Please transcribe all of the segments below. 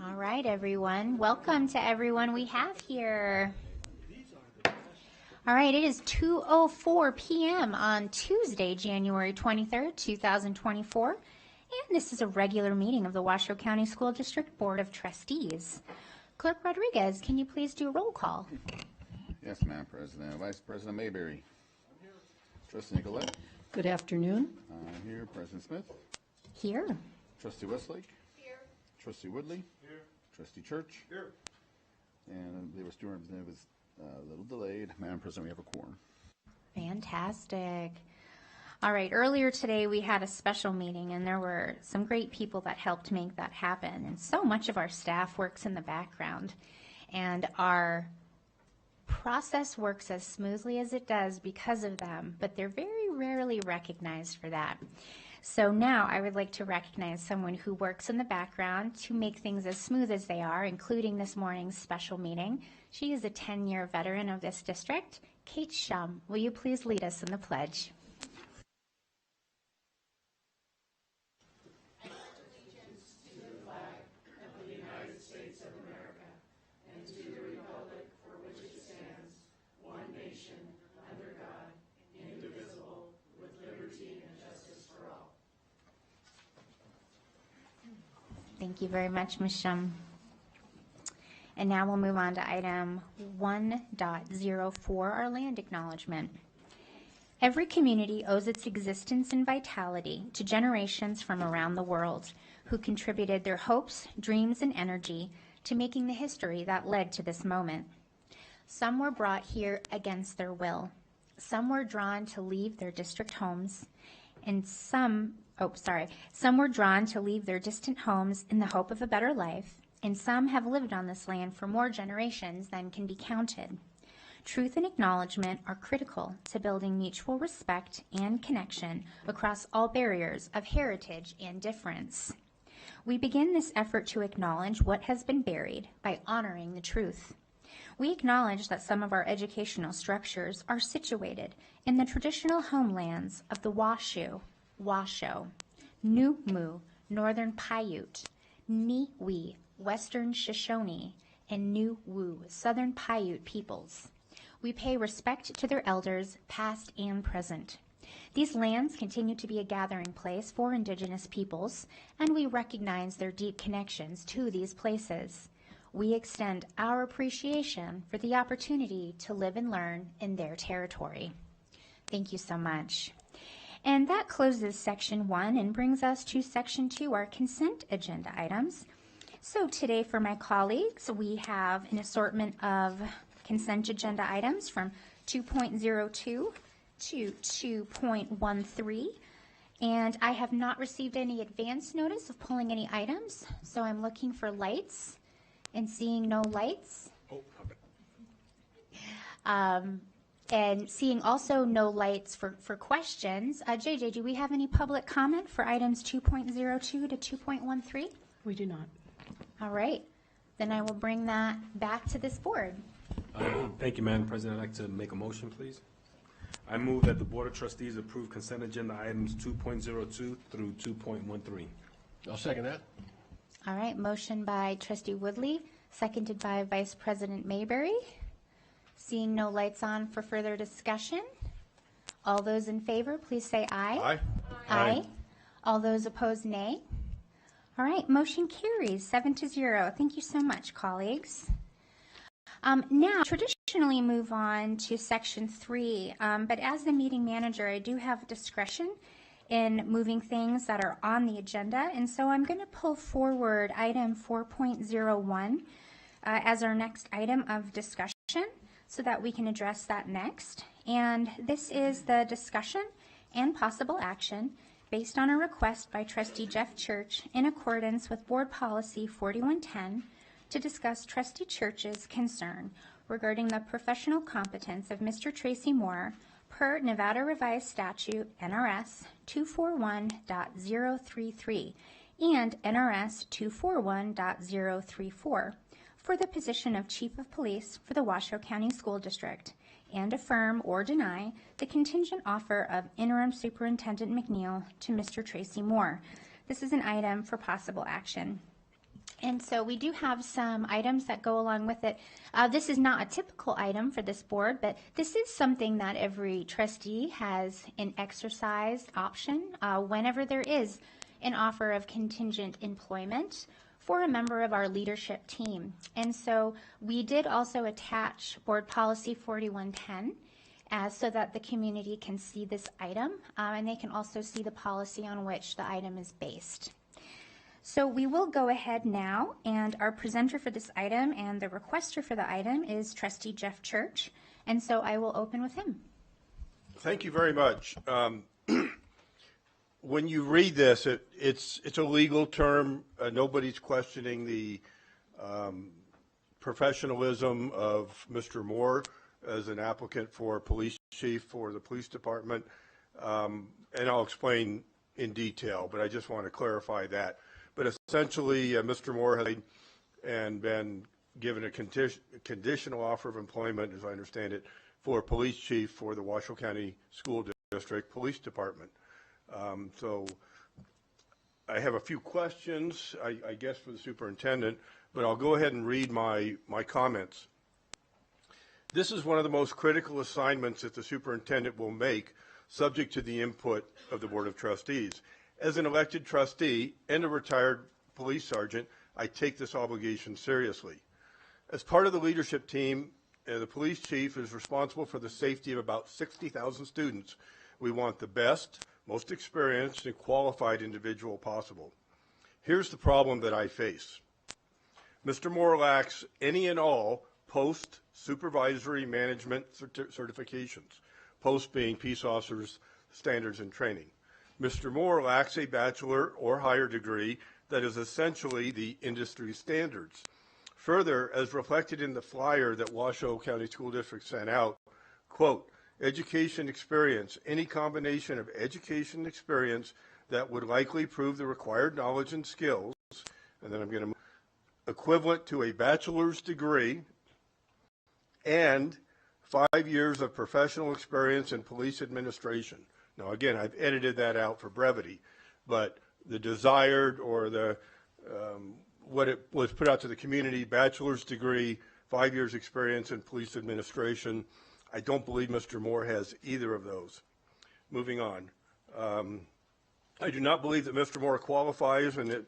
All right, everyone. Welcome to everyone we have here. All right, it is 2:04 p.m. on Tuesday, January 23rd, 2024, and this is a regular meeting of the Washoe County School District Board of Trustees. Clerk Rodriguez, can you please do a roll call? Yes, Madam President. Vice President Mayberry. Trustee Nicolette. Good afternoon. Here. President Smith. Here. Trustee Westlake. Here. Trustee Woodley. Here. Trustee Church. Here. And the student representative was a little delayed. Madam President, we have a quorum. Fantastic. All right, earlier today we had a special meeting and there were some great people that helped make that happen. And so much of our staff works in the background. And our process works as smoothly as it does because of them, but they're very rarely recognized for that. So now I would like to recognize someone who works in the background to make things as smooth as they are, including this morning's special meeting. She is a 10-year veteran of this district. Kate Shum, will you please lead us in the pledge? Thank you very much, Ms. Shum. And now we'll move on to item 1.04, our land acknowledgement. Every community owes its existence and vitality to generations from around the world who contributed their hopes, dreams, and energy to making the history that led to this moment. Some were brought here against their will. Some were drawn to leave their district homes, and some were drawn to leave their distant homes in the hope of a better life, and some have lived on this land for more generations than can be counted. Truth and acknowledgement are critical to building mutual respect and connection across all barriers of heritage and difference. We begin this effort to acknowledge what has been buried by honoring the truth. We acknowledge that some of our educational structures are situated in the traditional homelands of the Washoe, Numu, Northern Paiute, Niwi, Western Shoshone, and Nuwu, Southern Paiute peoples. We pay respect to their elders, past and present. These lands continue to be a gathering place for Indigenous peoples, and we recognize their deep connections to these places. We extend our appreciation for the opportunity to live and learn in their territory. Thank you so much. And that closes section 1 and brings us to section 2, our consent agenda items. So today for my colleagues, we have an assortment of consent agenda items from 2.02 to 2.13. And I have not received any advance notice of pulling any items, so I'm looking for lights and seeing no lights. And seeing also no lights for questions. JJ, do we have any public comment for items 2.02 to 2.13? We do not. All right. Then I will bring that back to this board. Thank you, Madam President. I'd like to make a motion, please. I move that the Board of Trustees approve consent agenda items 2.02 through 2.13. I'll second that. All right. Motion by Trustee Woodley, seconded by Vice President Mayberry. Seeing no lights on for further discussion. All those in favor, please say aye. Aye. Aye. All those opposed, nay. All right, motion carries 7-0. Thank you so much, colleagues. Now, traditionally move on to section 3, but as the meeting manager, I do have discretion in moving things that are on the agenda, and so I'm going to pull forward item 4.01 as our next item of discussion, so that we can address that next. And this is the discussion and possible action based on a request by Trustee Jeff Church in accordance with Board Policy 4110 to discuss Trustee Church's concern regarding the professional competence of Mr. Tracy Moore per Nevada Revised Statute NRS 241.033 and NRS 241.034 for the position of Chief of Police for the Washoe County School District, and affirm or deny the contingent offer of Interim Superintendent McNeil to Mr. Tracy Moore. This is an item for possible action. And so we do have some items that go along with it. This is not a typical item for this board, but this is something that every trustee has an exercise option whenever there is an offer of contingent employment for a member of our leadership team. And so we did also attach Board Policy 4110 so that the community can see this item, and they can also see the policy on which the item is based. So we will go ahead now, and our presenter for this item and the requester for the item is Trustee Jeff Church, and so I will open with him. Thank you very much. When you read this, it's a legal term. Nobody's questioning the professionalism of Mr. Moore as an applicant for police chief for the police department, and I'll explain in detail, but I just want to clarify that. But essentially, Mr. Moore has been given a conditional offer of employment, as I understand it, for police chief for the Washoe County School District Police Department. So I have a few questions, I guess, for the superintendent, but I'll go ahead and read my comments. This is one of the most critical assignments that the superintendent will make, subject to the input of the Board of Trustees. As an elected trustee and a retired police sergeant, I take this obligation seriously. As part of the leadership team, the police chief is responsible for the safety of about 60,000 students. We want the best, most experienced, and qualified individual possible. Here's the problem that I face. Mr. Moore lacks any and all post-supervisory management certifications, post being peace officers standards and training. Mr. Moore lacks a bachelor or higher degree that is essentially the industry standards. Further, as reflected in the flyer that Washoe County School District sent out, quote, education experience, any combination of education and experience that would likely prove the required knowledge and skills, and then I'm going to equivalent to a bachelor's degree and 5 years of professional experience in police administration. Now, again, I've edited that out for brevity, but the desired or the what it was put out to the community, bachelor's degree, 5 years experience in police administration. I don't believe Mr. Moore has either of those. Moving on. I do not believe that Mr. Moore qualifies, and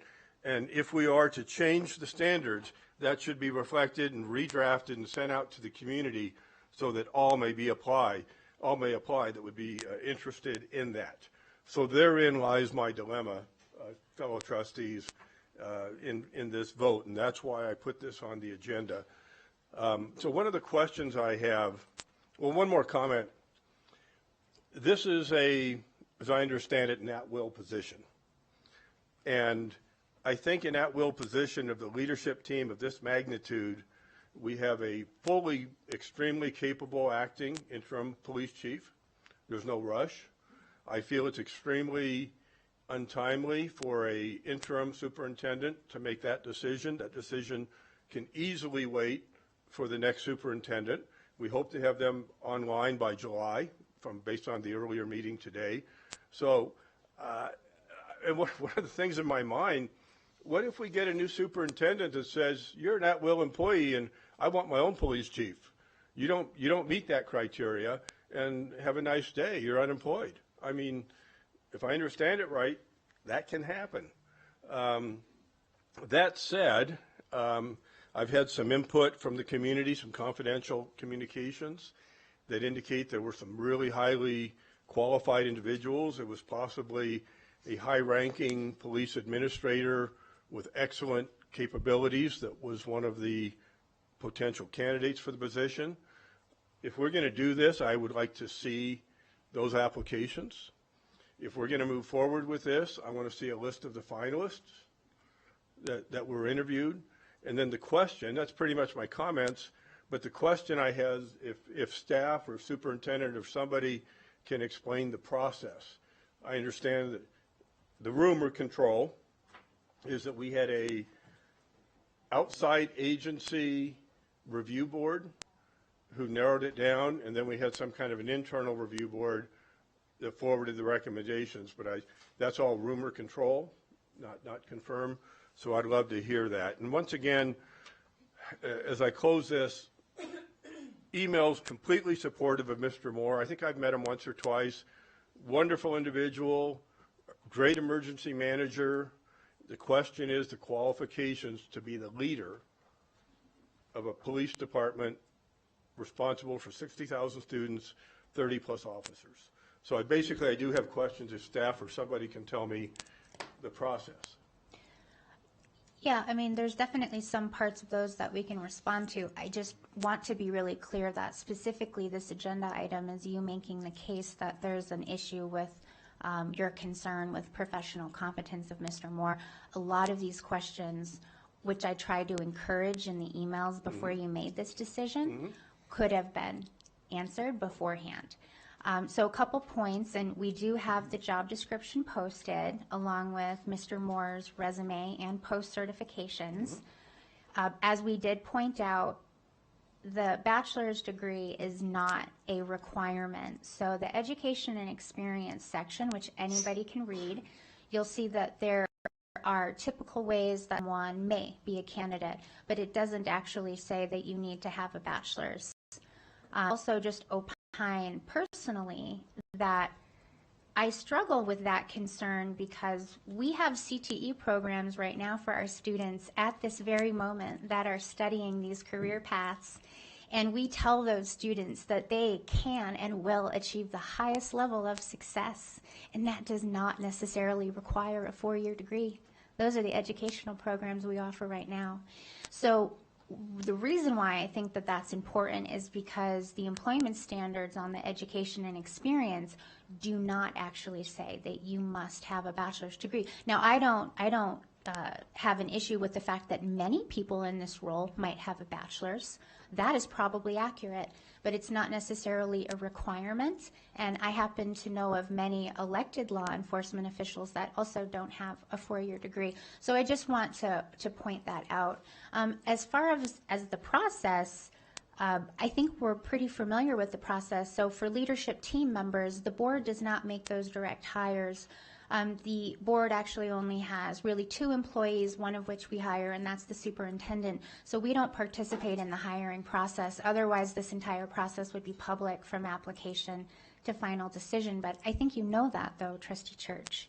if we are to change the standards, that should be reflected and redrafted and sent out to the community so that all may apply that would be interested in that. So therein lies my dilemma, fellow trustees, in this vote, and that's why I put this on the agenda. So one of the questions I have, well, one more comment. This is as I understand it, an at-will position. And I think an at-will position of the leadership team of this magnitude, we have a fully, extremely capable acting interim police chief. There's no rush. I feel it's extremely untimely for an interim superintendent to make that decision. That decision can easily wait for the next superintendent. We hope to have them online by July, based on the earlier meeting today. So, and one of the things in my mind, what if we get a new superintendent that says, you're an at-will employee and I want my own police chief. You don't meet that criteria, and have a nice day, you're unemployed. I mean, if I understand it right, that can happen. That said, I've had some input from the community, some confidential communications that indicate there were some really highly qualified individuals. It was possibly a high-ranking police administrator with excellent capabilities that was one of the potential candidates for the position. If we're going to do this, I would like to see those applications. If we're going to move forward with this, I want to see a list of the finalists that were interviewed. And then the question, that's pretty much my comments, but the question I have, if staff or superintendent or somebody can explain the process. I understand that the rumor control is that we had a outside agency review board who narrowed it down, and then we had some kind of an internal review board that forwarded the recommendations, but that's all rumor control, not confirmed. So I'd love to hear that. And once again, as I close this, emails completely supportive of Mr. Moore. I think I've met him once or twice. Wonderful individual, great emergency manager. The question is the qualifications to be the leader of a police department responsible for 60,000 students, 30 plus officers. So I do have questions if staff or somebody can tell me the process. Yeah, I mean, there's definitely some parts of those that we can respond to. I just want to be really clear that specifically this agenda item is you making the case that there's an issue with your concern with professional competence of Mr. Moore. A lot of these questions, which I tried to encourage in the emails before you made this decision, could have been answered beforehand. So a couple points, and we do have the job description posted along with Mr. Moore's resume and post certifications. As we did point out, the bachelor's degree is not a requirement. So the education and experience section, which anybody can read, you'll see that there are typical ways that one may be a candidate, but it doesn't actually say that you need to have a bachelor's. Also, just opine personally that I struggle with that concern because we have CTE programs right now for our students at this very moment that are studying these career paths, and we tell those students that they can and will achieve the highest level of success, and that does not necessarily require a 4-year degree. Those are the educational programs we offer right now. So the reason why I think that that's important is because the employment standards on the education and experience do not actually say that you must have a bachelor's degree. Now, I don't have an issue with the fact that many people in this role might have a bachelor's. That is probably accurate, but it's not necessarily a requirement. And I happen to know of many elected law enforcement officials that also don't have a 4-year degree. So I just want to point that out. As far as the process, I think we're pretty familiar with the process. So for leadership team members, the board does not make those direct hires. The board actually only has really 2 employees, one of which we hire, and that's the superintendent. So we don't participate in the hiring process. Otherwise, this entire process would be public from application to final decision. But I think you know that, though, Trustee Church.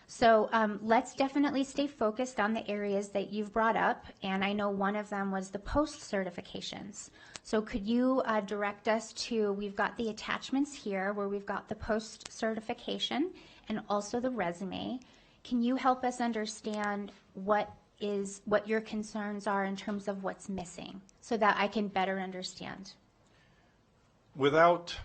So let's definitely stay focused on the areas that you've brought up, and I know one of them was the post certifications. So could you direct us to, we've got the attachments here where we've got the post certification and also the resume. Can you help us understand what your concerns are in terms of what's missing so that I can better understand? Without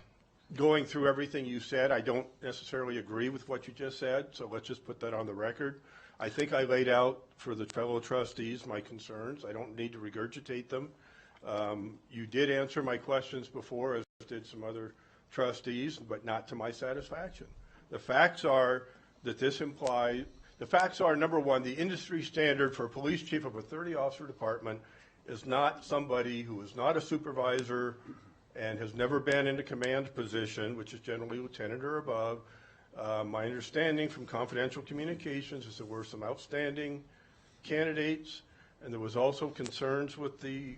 going through everything you said, I don't necessarily agree with what you just said, so let's just put that on the record. I think I laid out for the fellow trustees my concerns. I don't need to regurgitate them. You did answer my questions before, as did some other trustees, but not to my satisfaction. The facts are that number one, the industry standard for a police chief of a 30-officer department is not somebody who is not a supervisor and has never been in a command position, which is generally lieutenant or above. My understanding from confidential communications is there were some outstanding candidates, and there was also concerns with the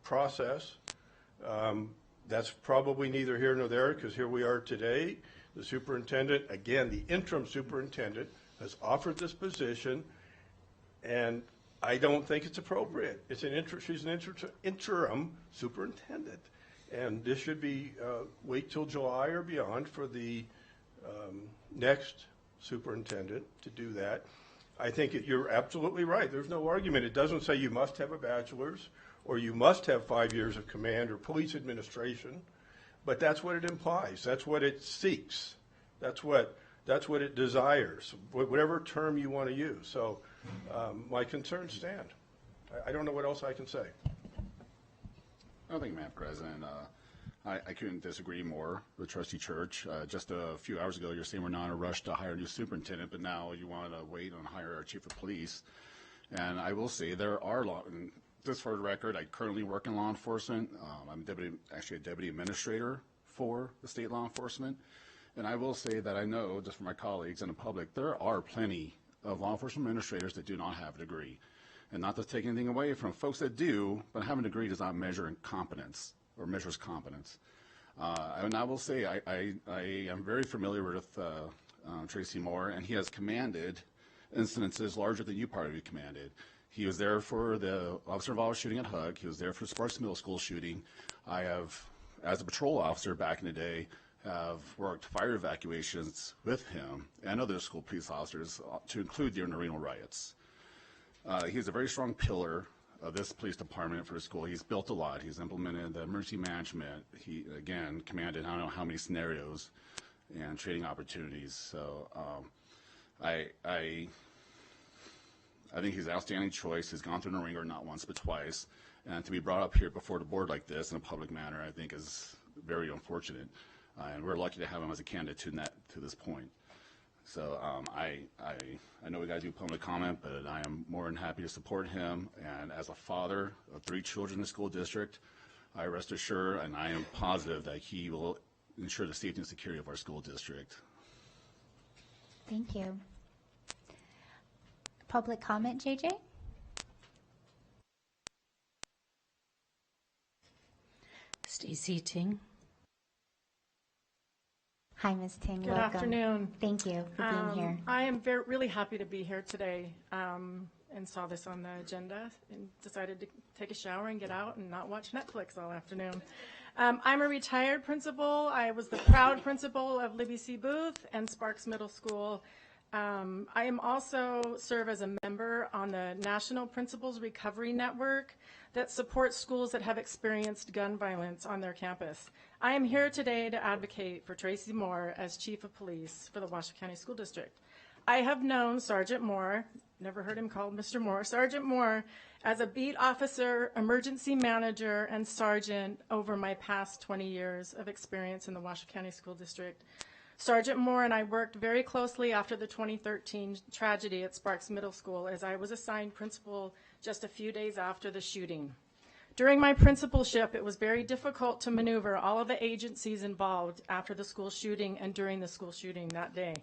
process. That's probably neither here nor there, because here we are today. The superintendent, again, the interim superintendent, has offered this position, and I don't think it's appropriate. She's an interim superintendent, and this should be wait till July or beyond for the next superintendent to do that. I think you're absolutely right. There's no argument. It doesn't say you must have a bachelor's or you must have 5 years of command or police administration, but that's what it implies. That's what it seeks. That's what it desires, whatever term you want to use. So my concerns stand. I don't know what else I can say. I think, Madam President, I couldn't disagree more with Trustee Church. Just a few hours ago, you're saying we're not in a rush to hire a new superintendent, but now you want to wait on hire our chief of police. And I will say there are just for the record, I currently work in law enforcement. I'm actually a deputy administrator for the state law enforcement. And I will say that I know, just for my colleagues and the public, there are plenty of law enforcement administrators that do not have a degree. And not to take anything away from folks that do, but having a degree does not measure competence or measures competence. And I will say I am very familiar with Tracy Moore, and he has commanded incidences larger than you probably commanded. He was there for the officer-involved shooting at Hug. He was there for Sparks Middle School shooting. I have, as a patrol officer back in the day, have worked fire evacuations with him and other school police officers to include during the Reno riots. He's a very strong pillar of this police department for the school. He's built a lot. He's implemented the emergency management. He, again, commanded I don't know how many scenarios and training opportunities. So I think he's an outstanding choice. He's gone through the ringer not once but twice. And to be brought up here before the board like this in a public manner, I think is very unfortunate. And we're lucky to have him as a candidate to this point. So I know we got to do public comment, but I am more than happy to support him. And as a father of 3 children in the school district, I rest assured and I am positive that he will ensure the safety and security of our school district. Thank you. Public comment, JJ? Stacy Ting. Hi, Ms. Ting. Good Welcome. afternoon. Thank you for being here. I am really happy to be here today and saw this on the agenda and decided to take a shower and get out and not watch Netflix all afternoon. I'm a retired principal. I was the proud principal of Libby C. Booth and Sparks Middle School. I am also serve as a member on the National Principals Recovery Network that supports schools that have experienced gun violence on their campus. I am here today to advocate for Tracy Moore as Chief of Police for the Washoe County School District. I have known Sergeant Moore, never heard him called Mr. Moore, Sergeant Moore, as a beat officer, emergency manager, and sergeant over my past 20 years of experience in the Washoe County School District. Sergeant Moore and I worked very closely after the 2013 tragedy at Sparks Middle School as I was assigned principal just a few days after the shooting. During my principalship, it was very difficult to maneuver all of the agencies involved after the school shooting and during the school shooting that day.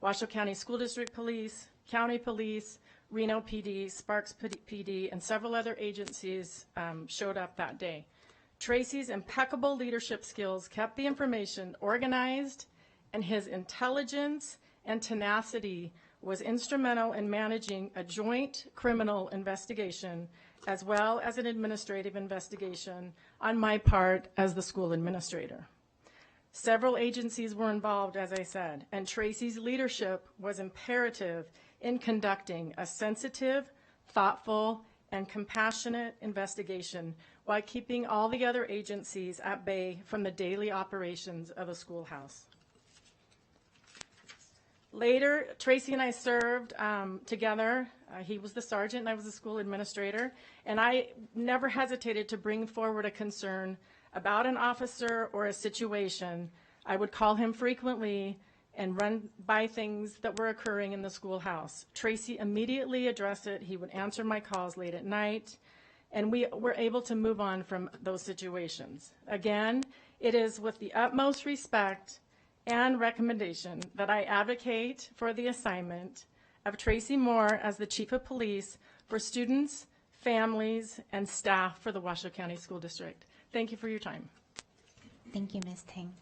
Washoe County School District Police, County Police, Reno PD, Sparks PD, and several other agencies showed up that day. Tracy's impeccable leadership skills kept the information organized, and his intelligence and tenacity was instrumental in managing a joint criminal investigation as well as an administrative investigation on my part as the school administrator. Several agencies were involved, as I said, and Tracy's leadership was imperative in conducting a sensitive, thoughtful, and compassionate investigation while keeping all the other agencies at bay from the daily operations of the schoolhouse. Later, Tracy and I served together. He was the sergeant and I was the school administrator, and I never hesitated to bring forward a concern about an officer or a situation. I would call him frequently and run by things that were occurring in the schoolhouse. Tracy immediately addressed it. He would answer my calls late at night, and we were able to move on from those situations. Again, it is with the utmost respect and recommendation that I advocate for the assignment of Tracy Moore as the Chief of Police for students, families, and staff for the Washoe County School District. Thank you for your time. Thank you, Ms. Ting.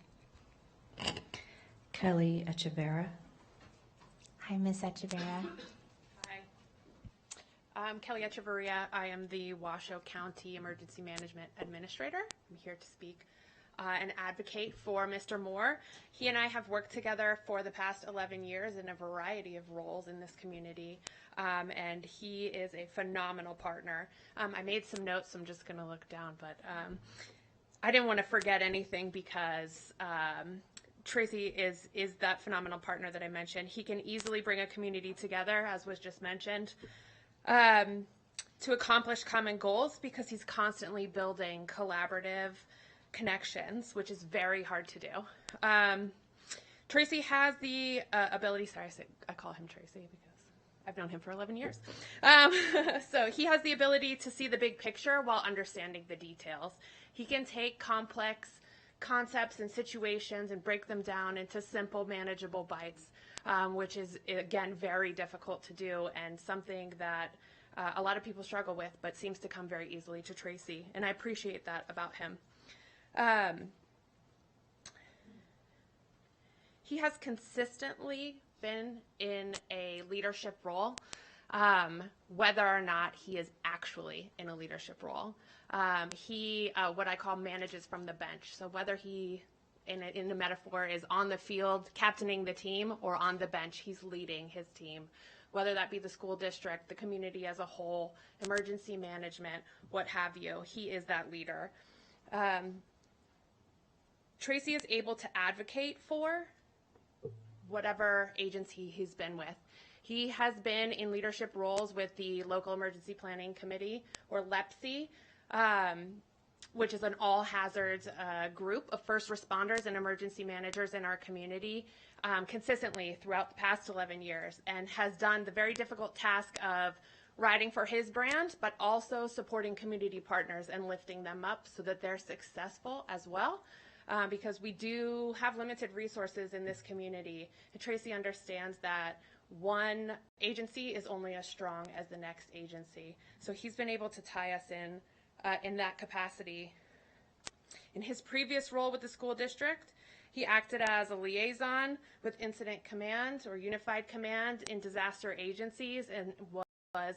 Kelly Echeverra. Hi, Ms. Echeverria. Hi. I'm Kelly Echeverria. I am the Washoe County Emergency Management Administrator. I'm here to speak and advocate for Mr. Moore. He and I have worked together for the past 11 years in a variety of roles in this community, and he is a phenomenal partner. I made some notes, so I'm just going to look down, but I didn't want to forget anything because Tracy is that phenomenal partner that I mentioned. He can easily bring a community together, as was just mentioned, to accomplish common goals because he's constantly building collaborative connections, which is very hard to do. Tracy has the ability, I call him Tracy because I've known him for 11 years. So he has the ability to see the big picture while understanding the details. He can take complex concepts and situations and break them down into simple, manageable bites. which is, again, very difficult to do and something that a lot of people struggle with, but seems to come very easily to Tracy, and I appreciate that about him. He has consistently been in a leadership role, whether or not he is actually in a leadership role. He, what I call, manages from the bench. So whether he, in the metaphor, is on the field captaining the team or on the bench, he's leading his team. Whether that be the school district, the community as a whole, emergency management, what have you, he is that leader. Tracy is able to advocate for whatever agency he's been with. He has been in leadership roles with the Local Emergency Planning Committee, or LEPC, which is an all-hazards group of first responders and emergency managers in our community, consistently throughout the past 11 years, and has done the very difficult task of riding for his brand, but also supporting community partners and lifting them up so that they're successful as well. Because we do have limited resources in this community. And Tracy understands that one agency is only as strong as the next agency. So he's been able to tie us in that capacity. In his previous role with the school district, he acted as a liaison with Incident Command or Unified Command in disaster agencies, and was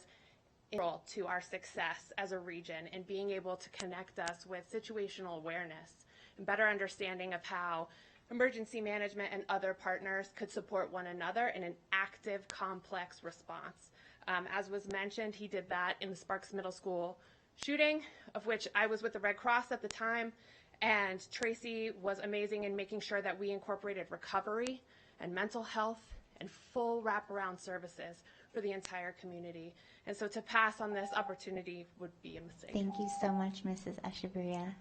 integral to our success as a region in being able to connect us with situational awareness and better understanding of how emergency management and other partners could support one another in an active, complex response. As was mentioned, he did that in the Sparks Middle School shooting, of which I was with the Red Cross at the time, and Tracy was amazing in making sure that we incorporated recovery and mental health and full wraparound services for the entire community. And so to pass on this opportunity would be a mistake. Thank you so much, Mrs. Echeverria.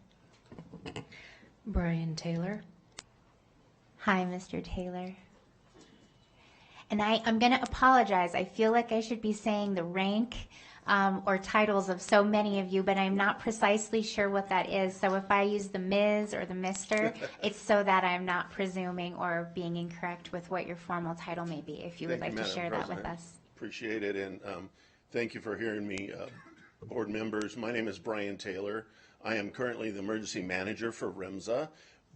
Brian Taylor. Hi, Mr. Taylor. And I'm going to apologize. I feel like I should be saying the rank or titles of so many of you, but I'm not precisely sure what that is. So if I use the Ms. or the Mr., it's so that I'm not presuming or being incorrect with what your formal title may be, if you would like to share that with us. Appreciate it, and thank you for hearing me, board members. My name is Brian Taylor. I am currently the emergency manager for REMSA,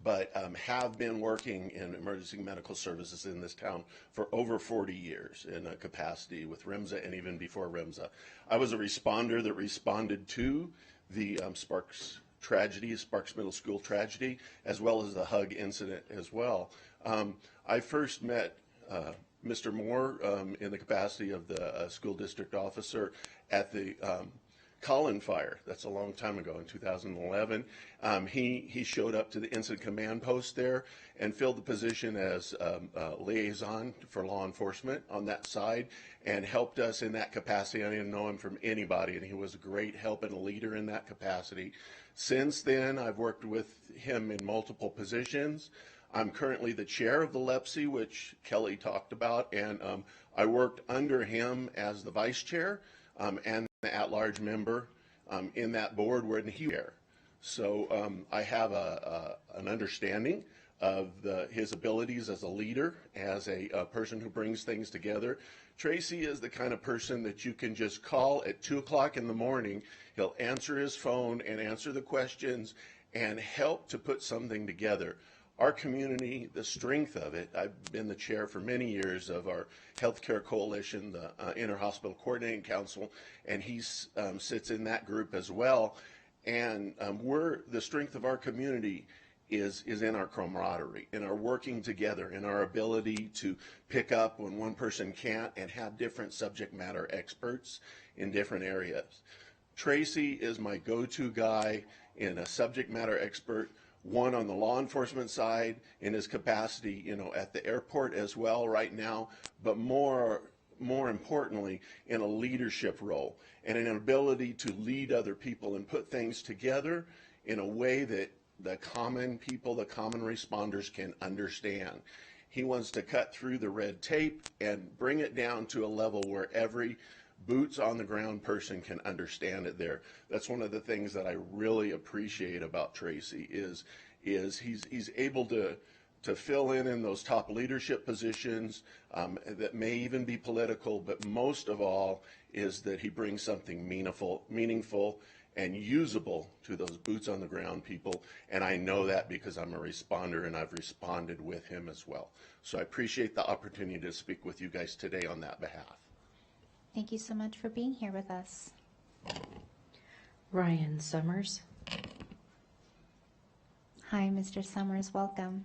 but have been working in emergency medical services in this town for over 40 years in a capacity with REMSA and even before REMSA. I was a responder that responded to the Sparks tragedy, Sparks Middle School tragedy, as well as the Hug incident as well. I first met Mr. Moore in the capacity of the school district officer at the Collin fire. That's a long time ago, in 2011. He showed up to the incident command post there and filled the position as liaison for law enforcement on that side and helped us in that capacity. I didn't know him from anybody, and he was a great help and a leader in that capacity. Since then, I've worked with him in multiple positions. I'm currently the chair of the LEPC, which Kelly talked about, and I worked under him as the vice chair and the at-large member in that board when he was there. So I have an understanding of his abilities as a leader, as a person who brings things together. Tracy is the kind of person that you can just call at 2 o'clock in the morning. He'll answer his phone and answer the questions and help to put something together. Our community, the strength of it, I've been the chair for many years of our healthcare coalition, the Inter-Hospital Coordinating Council, and he sits in that group as well. And the strength of our community is in our camaraderie, in our working together, in our ability to pick up when one person can't and have different subject matter experts in different areas. Tracy is my go-to guy in a subject matter expert, one on the law enforcement side in his capacity, at the airport as well right now, but more importantly, in a leadership role and an ability to lead other people and put things together in a way that the common people, the common responders can understand. He wants to cut through the red tape and bring it down to a level where every boots on the ground person can understand it there. That's one of the things that I really appreciate about Tracy is he's able to to fill in those top leadership positions that may even be political, but most of all is that he brings something meaningful and usable to those boots on the ground people. And I know that because I'm a responder and I've responded with him as well. So I appreciate the opportunity to speak with you guys today on that behalf. Thank you so much for being here with us. Ryan Summers. Hi, Mr. Summers, welcome.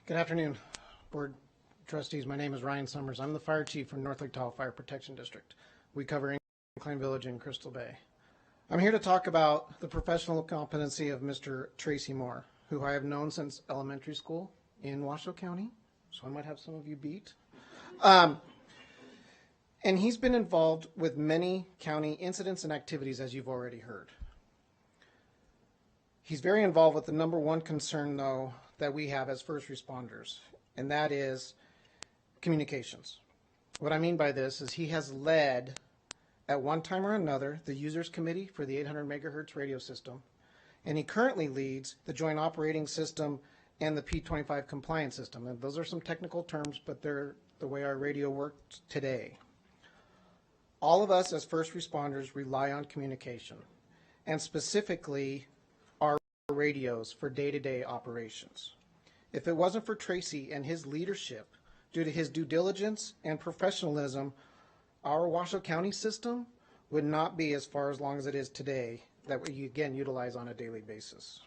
Good afternoon, Board Trustees. My name is Ryan Summers. I'm the Fire Chief from North Lake Tahoe Fire Protection District. We cover Incline Village and Crystal Bay. I'm here to talk about the professional competency of Mr. Tracy Moore, who I have known since elementary school in Washoe County, so I might have some of you beat. And he's been involved with many county incidents and activities, as you've already heard. He's very involved with the number one concern, though, that we have as first responders, and that is communications. What I mean by this is he has led, at one time or another, the users committee for the 800 megahertz radio system, and he currently leads the joint operating system and the P25 compliance system. And those are some technical terms, but they're the way our radio works today. All of us as first responders rely on communication, and specifically our radios for day-to-day operations. If it wasn't for Tracy and his leadership, due to his due diligence and professionalism, our Washoe County system would not be as far along as it is today that we again utilize on a daily basis.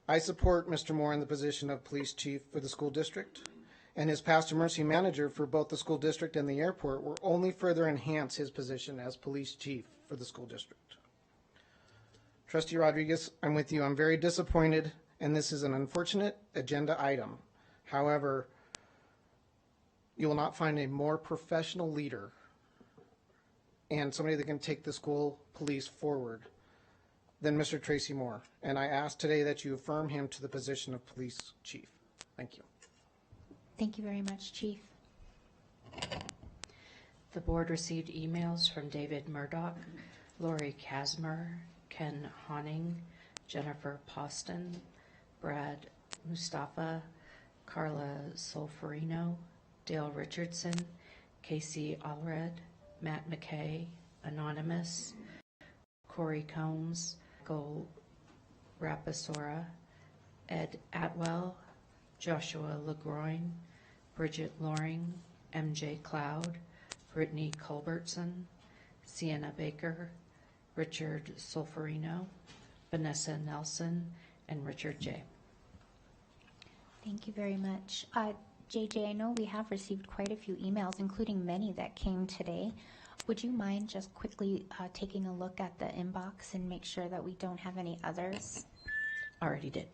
I support Mr. Moore in the position of police chief for the school district, and his past emergency manager for both the school district and the airport will only further enhance his position as police chief for the school district. Trustee Rodriguez, I'm with you. I'm very disappointed, and this is an unfortunate agenda item. However, you will not find a more professional leader and somebody that can take the school police forward than Mr. Tracy Moore. And I ask today that you affirm him to the position of police chief. Thank you. Thank you very much, Chief. The board received emails from David Murdoch, Lori Kasmer, Ken Honning, Jennifer Poston, Brad Mustafa, Carla Solferino, Dale Richardson, Casey Allred, Matt McKay, Anonymous, Corey Combs, Michael Rapasora, Ed Atwell, Joshua LeGroin, Bridget Loring, MJ Cloud, Brittany Culbertson, Sienna Baker, Richard Solferino, Vanessa Nelson, and Richard J. Thank you very much. JJ, I know we have received quite a few emails, including many that came today. Would you mind just quickly taking a look at the inbox and make sure that we don't have any others? Already did.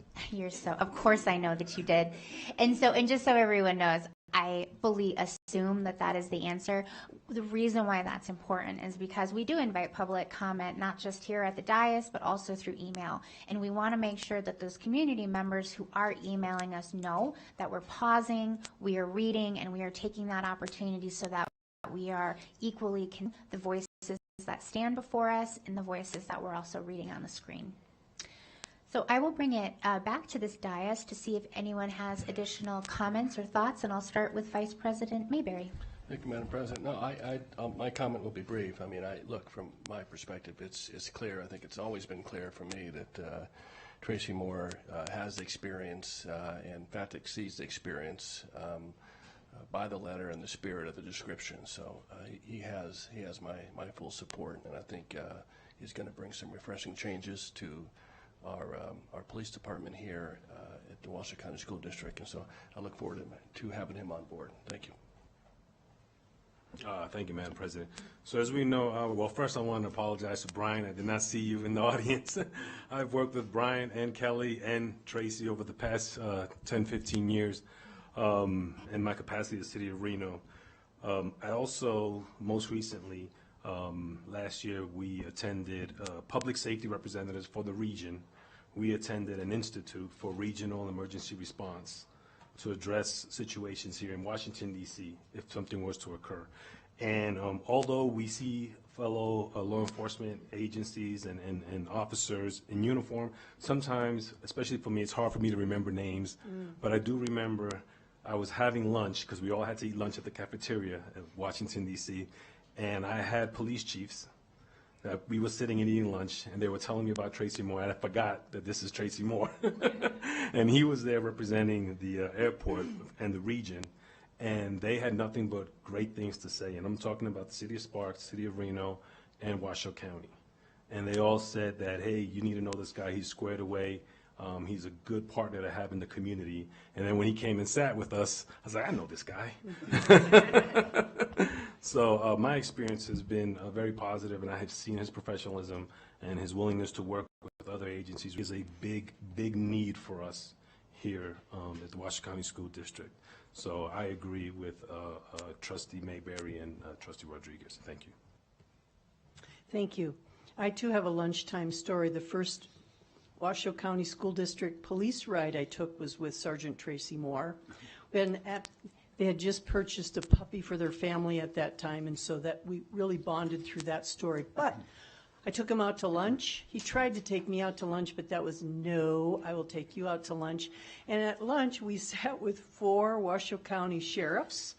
Of course I know that you did. And just so everyone knows, I fully assume that that is the answer. The reason why that's important is because we do invite public comment, not just here at the dais, but also through email. And we want to make sure that those community members who are emailing us know that we're pausing, we are reading, and we are taking that opportunity so that we are equally the voices that stand before us and the voices that we're also reading on the screen. So I will bring it back to this dais to see if anyone has additional comments or thoughts, and I'll start with Vice President Mayberry. Thank you, Madam President. No, my comment will be brief. I mean, look, from my perspective, it's clear. I think it's always been clear for me that Tracy Moore has experience and, in fact, exceeds the experience by the letter and the spirit of the description. So he has my full support, and I think he's going to bring some refreshing changes to our police department here at the Washoe County School District, and so I look forward to having him on board. Thank you. Thank you, Madam President. So as we know, well, first I want to apologize to Brian. I did not see you in the audience. I've worked with Brian and Kelly and Tracy over the past 10, 15 years in my capacity as City of Reno. I also, most recently, last year, we attended public safety representatives for the region. We attended an institute for regional emergency response to address situations here in Washington, D.C., if something was to occur. And although we see fellow law enforcement agencies and officers in uniform. Sometimes, especially for me, it's hard for me to remember names, but I do remember I was having lunch, because we all had to eat lunch at the cafeteria at Washington, D.C., and I had police chiefs that we were sitting and eating lunch, and they were telling me about Tracy Moore, and I forgot that this is Tracy Moore. And he was there representing the airport and the region, and they had nothing but great things to say. And I'm talking about the city of Sparks, city of Reno, and Washoe County. And they all said that, hey, you need to know this guy, he's squared away. He's a good partner to have in the community. And then when he came and sat with us, I was like, I know this guy. So my experience has been very positive, and I have seen his professionalism and his willingness to work with other agencies is a big, big need for us here at the Washoe County School District. So I agree with Trustee Mayberry and Trustee Rodriguez. Thank you. Thank you. I too have a lunchtime story. The first Washoe County School District police ride I took was with Sergeant Tracy Moore. They had just purchased a puppy for their family at that time, and so that we really bonded through that story. But I took him out to lunch. He tried to take me out to lunch, but that was no, I will take you out to lunch. And at lunch, we sat with 4 Washoe County sheriffs,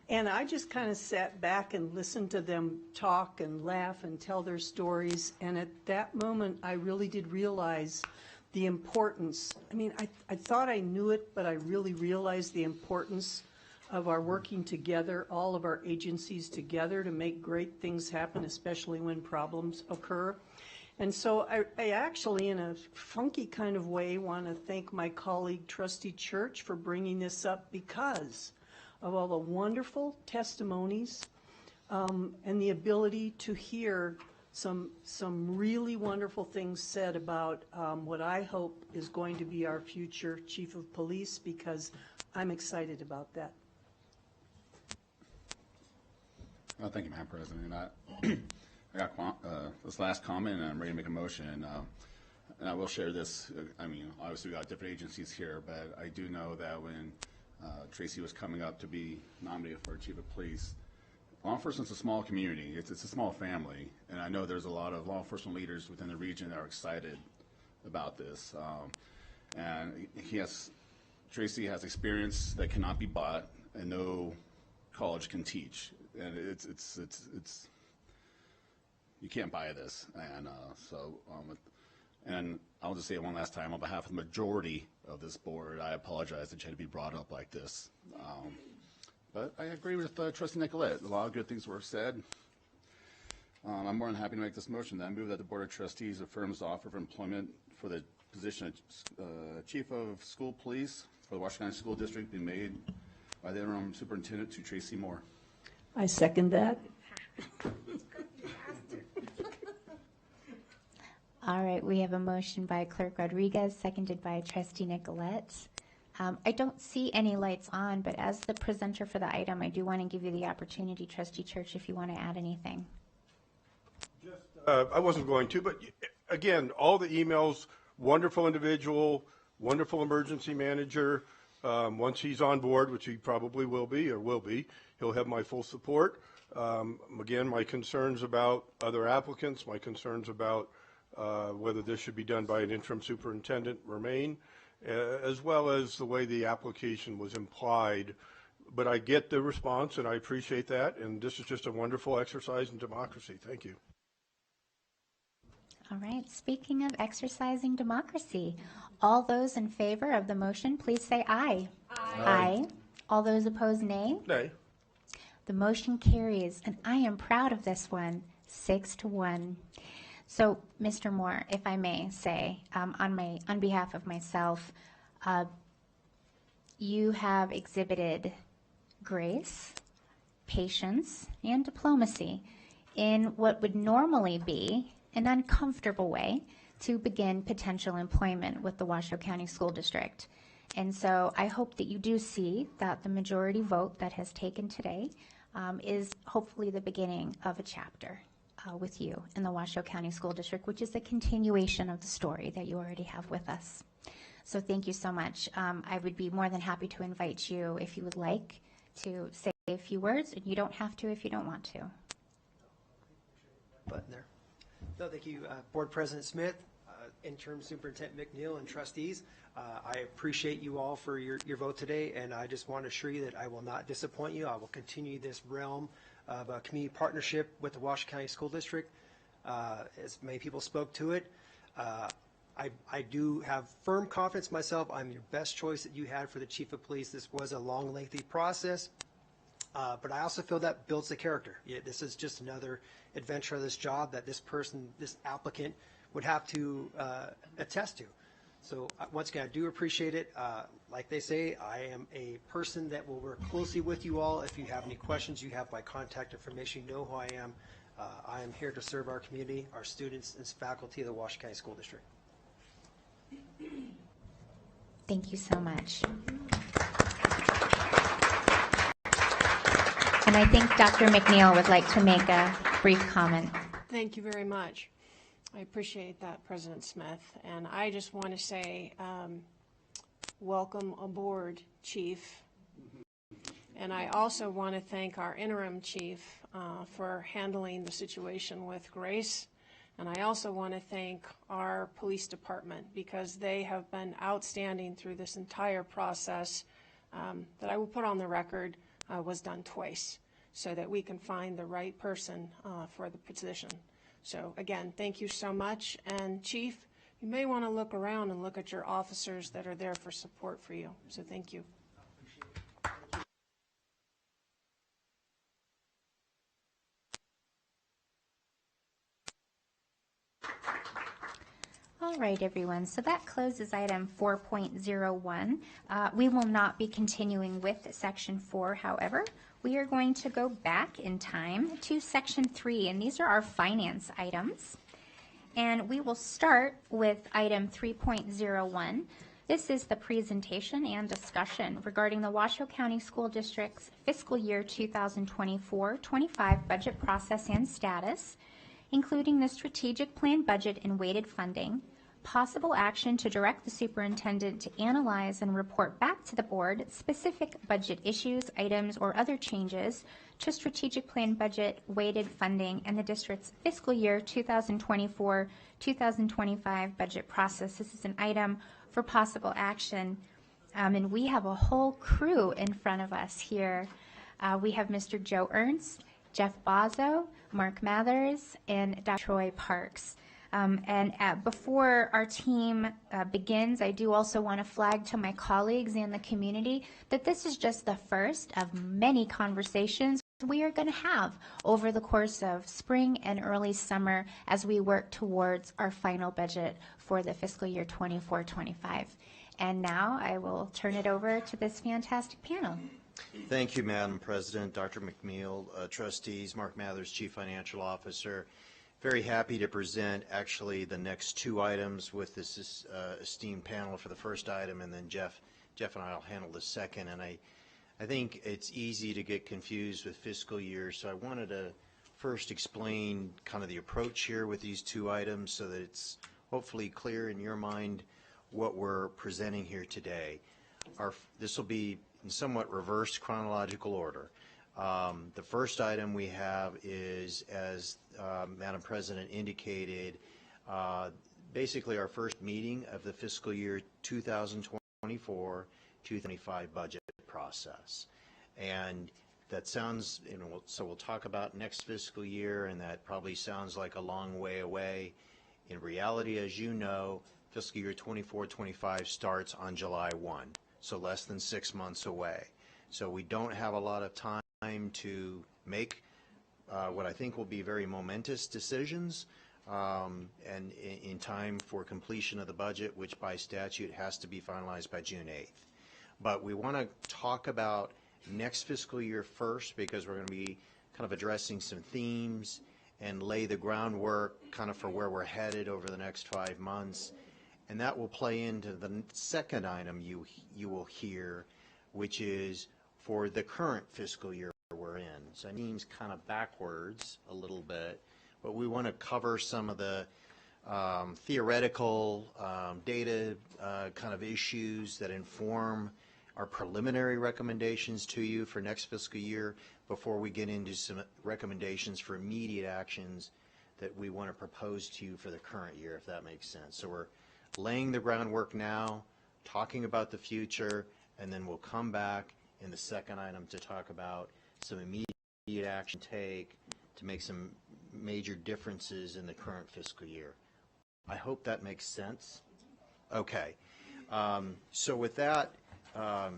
and I just kind of sat back and listened to them talk and laugh and tell their stories. And at that moment, I really did realize the importance. I mean, I thought I knew it, but I really realized the importance of our working together, all of our agencies together to make great things happen, especially when problems occur. And so I actually, in a funky kind of way, want to thank my colleague, Trustee Church, for bringing this up because of all the wonderful testimonies and the ability to hear some really wonderful things said about what I hope is going to be our future Chief of Police, because I'm excited about that. Well, thank you, Madam President. I got this last comment, and I'm ready to make a motion. And I will share this. I mean, obviously we got different agencies here, but I do know that when Tracy was coming up to be nominated for Chief of Police, law enforcement's a small community. It's a small family, and I know there's a lot of law enforcement leaders within the region that are excited about this. And Tracy has experience that cannot be bought, and no college can teach. And it's you can't buy this. And and I'll just say it one last time on behalf of the majority of this board, I apologize that you had to be brought up like this. But I agree with Trustee Nicolette. A lot of good things were said. I'm more than happy to make this motion. I move that the Board of Trustees affirms the offer of employment for the position of Chief of School Police for the Washoe County School District be made by the interim superintendent to Tracy Moore. I second that. All right, we have a motion by Clerk Rodriguez, seconded by Trustee Nicolette. I don't see any lights on, but as the presenter for the item, I do want to give you the opportunity, Trustee Church, if you want to add anything. I wasn't going to, but again, all the emails, wonderful individual, wonderful emergency manager. Once he's on board, which he probably will be, he'll have my full support. Again, my concerns about other applicants, my concerns about whether this should be done by an interim superintendent remain, as well as the way the application was implied. But I get the response, and I appreciate that, and this is just a wonderful exercise in democracy. Thank you. All right, speaking of exercising democracy, all those in favor of the motion, please say aye. Aye. Aye. All those opposed, nay. Nay. The motion carries, and I am proud of this one, 6-1. So, Mr. Moore, if I may say, on behalf of myself, you have exhibited grace, patience, and diplomacy in what would normally be an uncomfortable way to begin potential employment with the Washoe County School District. And so I hope that you do see that the majority vote that has taken today is hopefully the beginning of a chapter with you in the Washoe County School District, which is a continuation of the story that you already have with us. So thank you so much. I would be more than happy to invite you, if you would like, to say a few words, and you don't have to if you don't want to. button there. No, thank you, Board President Smith, Interim Superintendent McNeil, and trustees. I appreciate you all for your vote today, and I just want to assure you that I will not disappoint you. I will continue this realm of a community partnership with the Washoe County School District. As many people spoke to it, I do have firm confidence myself. I'm your best choice that you had for the Chief of Police. This was a long, lengthy process, but I also feel that builds the character. This is just another adventure of this job that this person, this applicant, would have to attest to. So once again, I do appreciate it. Like they say, I am a person that will work closely with you all. If you have any questions, you have my contact information. You know who I am. I am here to serve our community, our students, and faculty of the Washoe County School District. Thank you so much. And I think Dr. McNeil would like to make a brief comment. Thank you very much. I appreciate that, President Smith. And I just want to say, welcome aboard, Chief. And I also want to thank our interim chief for handling the situation with Grace. And I also want to thank our police department because they have been outstanding through this entire process that I will put on the record was done twice so that we can find the right person for the position. So again, thank you so much. And Chief, you may want to look around and look at your officers that are there for support for you. So thank you. All right, everyone. So that closes item 4.01. We will not be continuing with section 4, however. We are going to go back in time to section 3, and these are our finance items. And we will start with item 3.01. This is the presentation and discussion regarding the Washoe County School District's fiscal year 2024-25 budget process and status, including the strategic plan budget and weighted funding, possible action to direct the superintendent to analyze and report back to the board specific budget issues, items, or other changes to strategic plan budget, weighted funding, and the district's fiscal year 2024-2025 budget process. This is an item for possible action, and we have a whole crew in front of us here. We have Mr. Joe Ernst, Jeff Bozzo, Mark Mathers, and Dr. Troy Parks. Before our team begins, I do also want to flag to my colleagues and the community that this is just the first of many conversations we are going to have over the course of spring and early summer as we work towards our final budget for the fiscal year 24-25. And now I will turn it over to this fantastic panel. Thank you, Madam President, Dr. McNeil, trustees, Mark Mathers, Chief Financial Officer. Very happy to present actually the next two items with this esteemed panel for the first item, and then Jeff and I will handle the second. And I think it's easy to get confused with fiscal years, so I wanted to first explain kind of the approach here with these two items so that it's hopefully clear in your mind what we're presenting here today. This will be in somewhat reversed chronological order. The first item we have is, as Madam President indicated, basically our first meeting of the fiscal year 2024-2025 budget process. And that sounds, so we'll talk about next fiscal year, and that probably sounds like a long way away. In reality, as you know, fiscal year 24-25 starts on July 1, so less than 6 months away. So we don't have a lot of time to make what I think will be very momentous decisions and in time for completion of the budget, which by statute has to be finalized by June 8th. But we want to talk about next fiscal year first because we're going to be kind of addressing some themes and lay the groundwork kind of for where we're headed over the next 5 months. And that will play into the second item you will hear, which is for the current fiscal year we're in. So it seems kind of backwards a little bit, but we want to cover some of the theoretical data kind of issues that inform our preliminary recommendations to you for next fiscal year before we get into some recommendations for immediate actions that we want to propose to you for the current year, if that makes sense. So we're laying the groundwork now, talking about the future, and then we'll come back in the second item to talk about some immediate action take to make some major differences in the current fiscal year. I hope that makes sense. Okay. So with that, of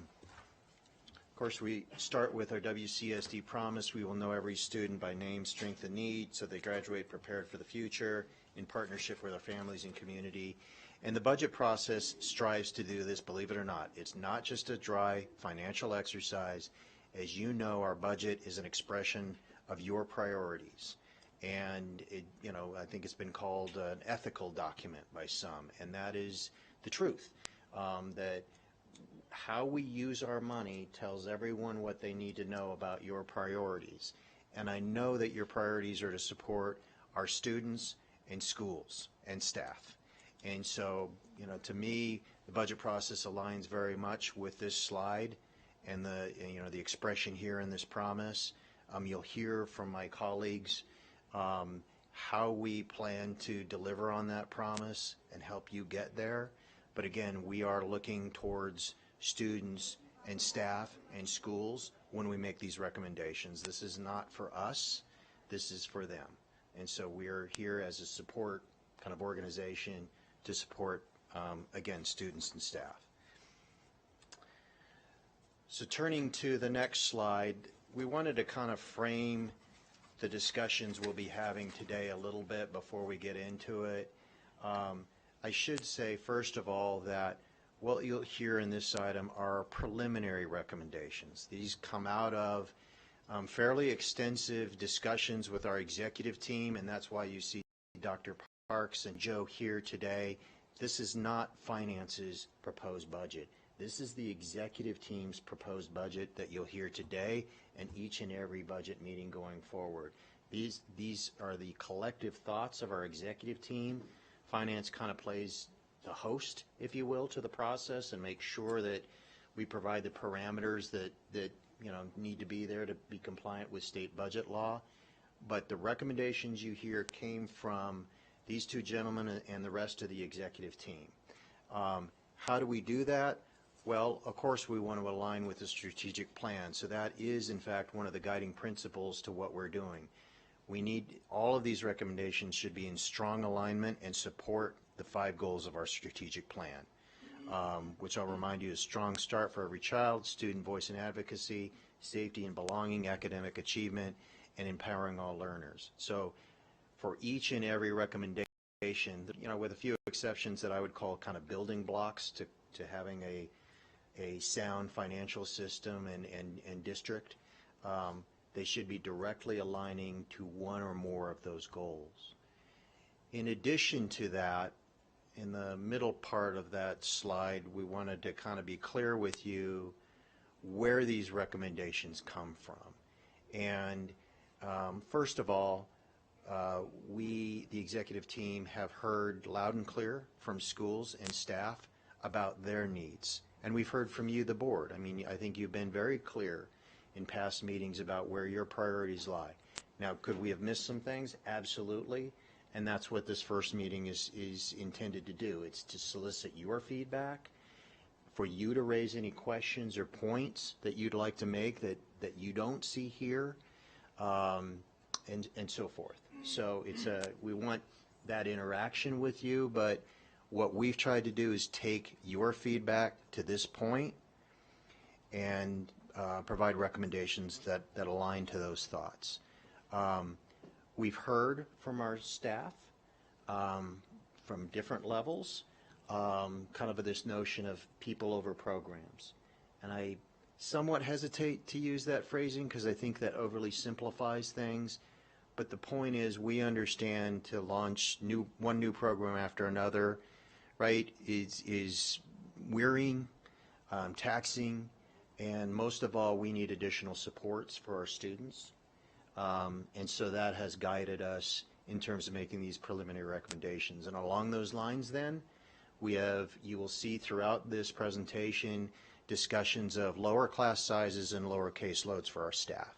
course, we start with our WCSD promise. We will know every student by name, strength, and need so they graduate prepared for the future in partnership with our families and community. And the budget process strives to do this, believe it or not. It's not just a dry financial exercise. As you know, our budget is an expression of your priorities. And it, I think it's been called an ethical document by some, and that is the truth. That how we use our money tells everyone what they need to know about your priorities. And I know that your priorities are to support our students and schools and staff. And so, to me, the budget process aligns very much with this slide and the expression here in this promise. You'll hear from my colleagues how we plan to deliver on that promise and help you get there. But again, we are looking towards students and staff and schools when we make these recommendations. This is not for us, this is for them. And so we're here as a support kind of organization to support, again, students and staff. So turning to the next slide, we wanted to kind of frame the discussions we'll be having today a little bit before we get into it. I should say, first of all, that what you'll hear in this item are preliminary recommendations. These come out of fairly extensive discussions with our executive team, and that's why you see Dr. Parks and Joe here today. This is not Finance's proposed budget. This is the executive team's proposed budget that you'll hear today and each and every budget meeting going forward. These are the collective thoughts of our executive team. Finance kind of plays the host, if you will, to the process and make sure that we provide the parameters that need to be there to be compliant with state budget law. But the recommendations you hear came from these two gentlemen and the rest of the executive team. How do we do that? Well, of course, we want to align with the strategic plan. So that is, in fact, one of the guiding principles to what we're doing. We need, all of these recommendations should be in strong alignment and support the 5 goals of our strategic plan, which I'll remind you is strong start for every child, student voice and advocacy, safety and belonging, academic achievement, and empowering all learners. So for each and every recommendation, with a few exceptions that I would call kind of building blocks to having a sound financial system and district, they should be directly aligning to one or more of those goals. In addition to that, in the middle part of that slide, we wanted to kind of be clear with you where these recommendations come from. And first of all, we, the executive team, have heard loud and clear from schools and staff about their needs. And we've heard from you, the board. I mean, I think you've been very clear in past meetings about where your priorities lie. Now, could we have missed some things? Absolutely. And that's what this first meeting is intended to do. It's to solicit your feedback, for you to raise any questions or points that you'd like to make that you don't see here, and so forth. So we want that interaction with you, but what we've tried to do is take your feedback to this point and provide recommendations that align to those thoughts. We've heard from our staff from different levels, kind of this notion of people over programs. And I somewhat hesitate to use that phrasing because I think that overly simplifies things. But the point is, we understand to launch one new program after another, right, is wearying, taxing, and most of all, we need additional supports for our students. And so that has guided us in terms of making these preliminary recommendations. And along those lines then, you will see throughout this presentation discussions of lower class sizes and lower caseloads for our staff.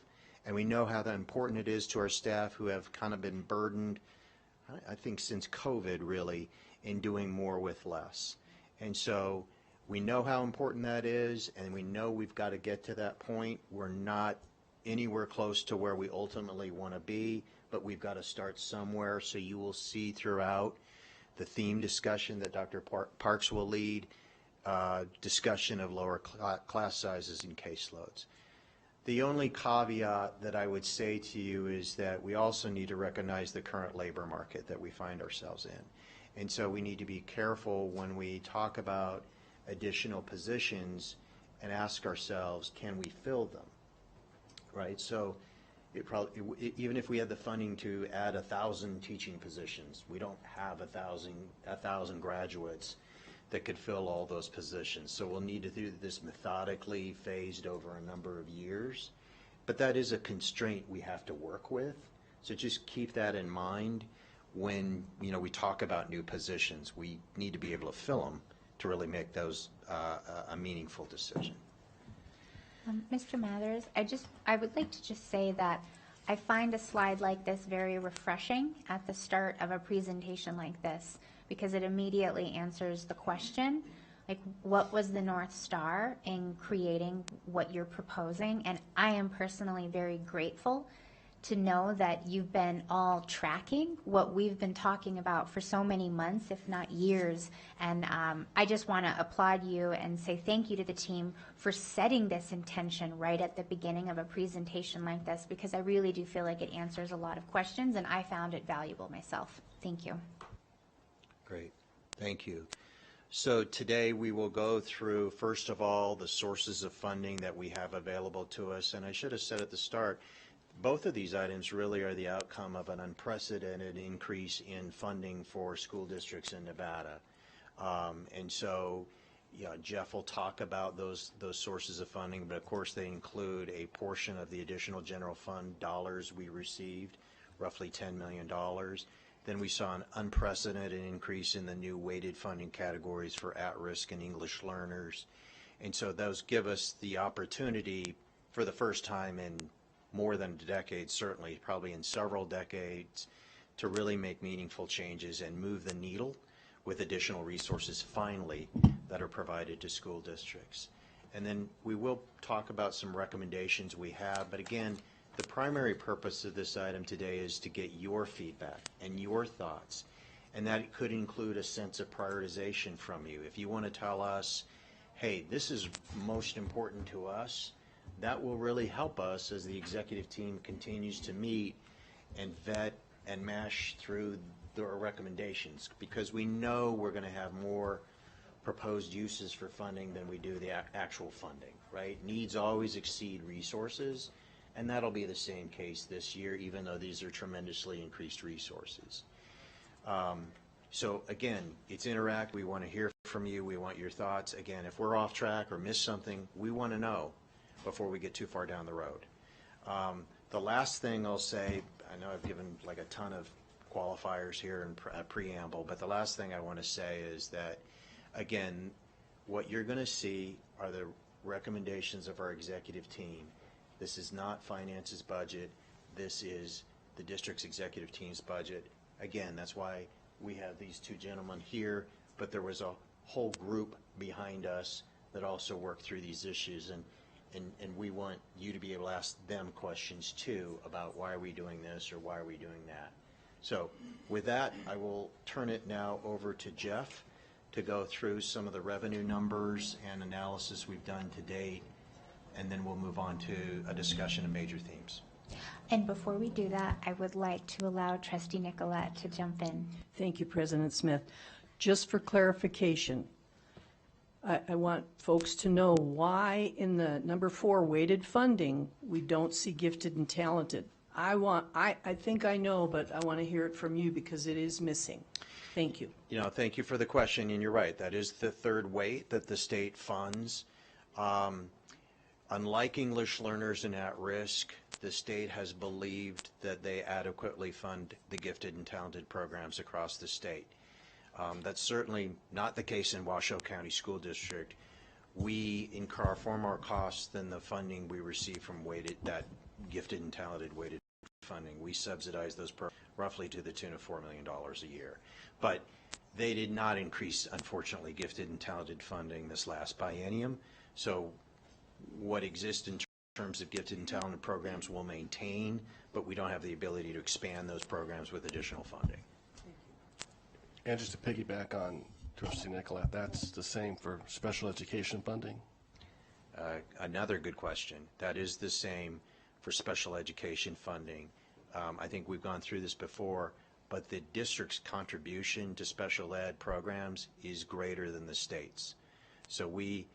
And we know how important it is to our staff who have kind of been burdened I think since COVID really, in doing more with less. And so we know how important that is, and we know we've got to get to that point. We're not anywhere close to where we ultimately want to be, but we've got to start somewhere. So you will see throughout the theme discussion that Dr. Parks will lead, discussion of lower class sizes and caseloads. The only caveat that I would say to you is that we also need to recognize the current labor market that we find ourselves in. And so we need to be careful when we talk about additional positions and ask ourselves, can we fill them, right? So it probably, even if we had the funding to add 1,000 teaching positions, we don't have 1,000 graduates that could fill all those positions. So we'll need to do this methodically, phased over a number of years. But that is a constraint we have to work with. So just keep that in mind when we talk about new positions. We need to be able to fill them to really make those a meaningful decision. Mr. Mathers, I would like to just say that I find a slide like this very refreshing at the start of a presentation like this, because it immediately answers the question, like, what was the North Star in creating what you're proposing? And I am personally very grateful to know that you've been all tracking what we've been talking about for so many months, if not years. And I just want to applaud you and say thank you to the team for setting this intention right at the beginning of a presentation like this, because I really do feel like it answers a lot of questions, and I found it valuable myself. Thank you. Great. Thank you. So today we will go through, first of all, the sources of funding that we have available to us. And I should have said at the start, both of these items really are the outcome of an unprecedented increase in funding for school districts in Nevada. And so Jeff will talk about those sources of funding, but of course they include a portion of the additional general fund dollars we received, roughly $10 million. Then we saw an unprecedented increase in the new weighted funding categories for at-risk and English learners. And so those give us the opportunity for the first time in more than a decade, certainly, probably in several decades, to really make meaningful changes and move the needle with additional resources, finally, that are provided to school districts. And then we will talk about some recommendations we have, but again, the primary purpose of this item today is to get your feedback and your thoughts, and that could include a sense of prioritization from you. If you want to tell us, hey, this is most important to us, that will really help us as the executive team continues to meet and vet and mash through the recommendations, because we know we're going to have more proposed uses for funding than we do the actual funding, right? Needs always exceed resources. And that'll be the same case this year, even though these are tremendously increased resources. So again, it's interact. We want to hear from you. We want your thoughts. Again, if we're off track or miss something, we want to know before we get too far down the road. The last thing I'll say, I know I've given like a ton of qualifiers here and preamble, but the last thing I want to say is that, again, what you're going to see are the recommendations of our executive team. This is not finance's budget. This is the district's executive team's budget. Again, that's why we have these two gentlemen here, but there was a whole group behind us that also worked through these issues, and we want you to be able to ask them questions too about why are we doing this or why are we doing that. So with that, I will turn it now over to Jeff to go through some of the revenue numbers and analysis we've done to date, and then we'll move on to a discussion of major themes. And before we do that, I would like to allow Trustee Nicolette to jump in. Thank you, President Smith. Just for clarification, I want folks to know why in the number 4 weighted funding, we don't see gifted and talented. I think I know, but I want to hear it from you because it is missing. Thank you. Thank you for the question, and you're right. That is the third weight that the state funds. Unlike English learners and at-risk, the state has believed that they adequately fund the gifted and talented programs across the state. That's certainly not the case in Washoe County School District. We incur far more costs than the funding we receive from that gifted and talented weighted funding. We subsidize those programs roughly to the tune of $4 million a year. But they did not increase, unfortunately, gifted and talented funding this last biennium. So what exists in terms of gifted and talented programs will maintain, but we don't have the ability to expand those programs with additional funding. And just to piggyback on Trustee Nicolette, that's the same for special education funding? Another good question. That is the same for special education funding. I think we've gone through this before, but the district's contribution to special ed programs is greater than the state's. So we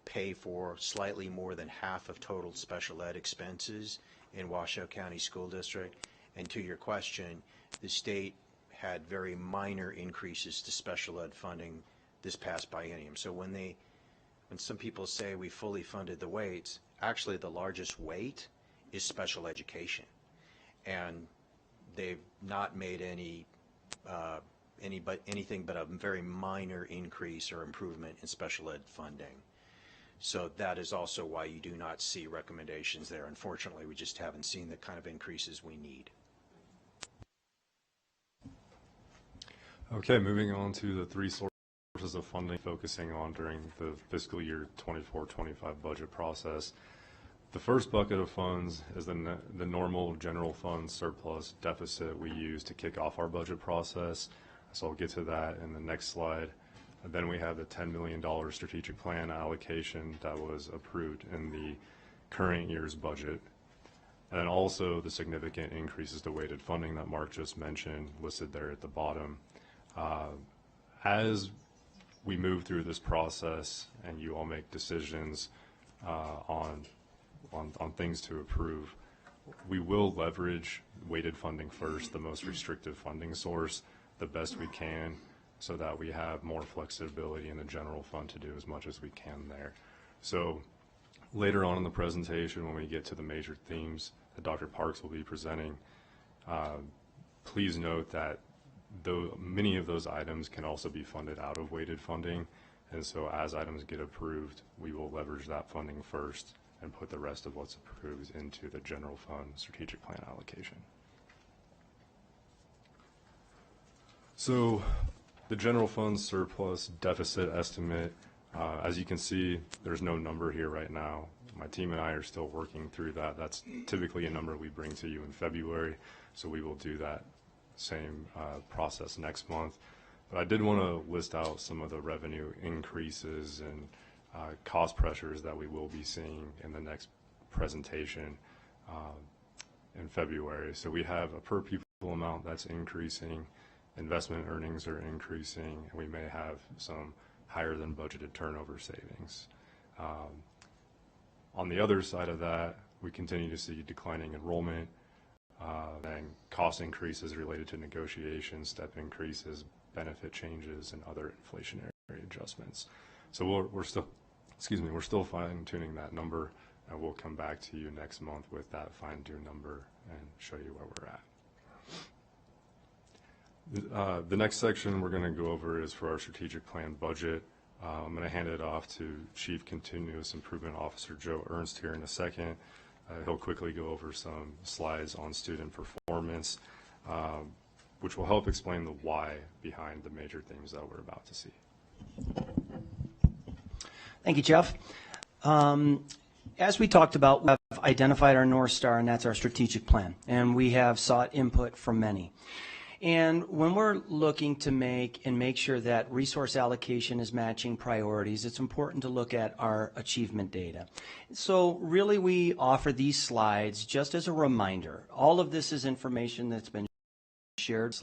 pay for slightly more than half of total special ed expenses in Washoe County School District. And to your question, the state had very minor increases to special ed funding this past biennium. So when some people say we fully funded the weights, actually the largest weight is special education. And they've not made anything but a very minor increase or improvement in special ed funding. So that is also why you do not see recommendations there. Unfortunately, we just haven't seen the kind of increases we need. Okay, moving on to the three sources of funding focusing on during the fiscal year 24-25 budget process. The first bucket of funds is the normal general fund surplus deficit we use to kick off our budget process. So I'll get to that in the next slide. And then we have the $10 million strategic plan allocation that was approved in the current year's budget. And then also the significant increases to weighted funding that Mark just mentioned, listed there at the bottom. As we move through this process and you all make decisions on things to approve, we will leverage weighted funding first, the most restrictive funding source, the best we can, so that we have more flexibility in the general fund to do as much as we can there. So later on in the presentation, when we get to the major themes that Dr. Parks will be presenting, please note that though many of those items can also be funded out of weighted funding, and so as items get approved, we will leverage that funding first and put the rest of what's approved into the general fund strategic plan allocation. So the general fund surplus deficit estimate, as you can see, there's no number here right now. My team and I are still working through that. That's typically a number we bring to you in February, so we will do that same process next month. But I did want to list out some of the revenue increases and cost pressures that we will be seeing in the next presentation in February. So we have a per pupil amount that's increasing, investment earnings are increasing, and we may have some higher than budgeted turnover savings. On the other side of that, we continue to see declining enrollment and cost increases related to negotiations, step increases, benefit changes, and other inflationary adjustments. So we're still fine-tuning that number, and we'll come back to you next month with that fine-tuned number and show you where we're at. The next section we're going to go over is for our strategic plan budget. I'm going to hand it off to Chief Continuous Improvement Officer Joe Ernst here in a second. He'll quickly go over some slides on student performance, which will help explain the why behind the major themes that we're about to see. Thank you, Jeff. As we talked about, we have identified our North Star, and that's our strategic plan, and we have sought input from many. And when we're looking to make sure that resource allocation is matching priorities, it's important to look at our achievement data. So really we offer these slides just as a reminder. All of this is information that's been shared.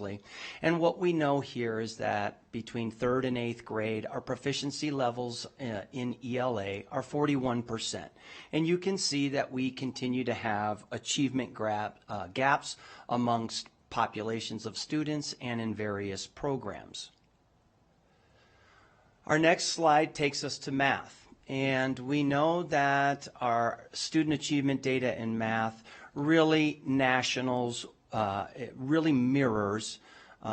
And what we know here is that between 3rd and 8th grade, our proficiency levels in ELA are 41%. And you can see that we continue to have achievement gaps amongst populations of students and in various programs. Our next slide takes us to math. And we know that our student achievement data in math really it really mirrors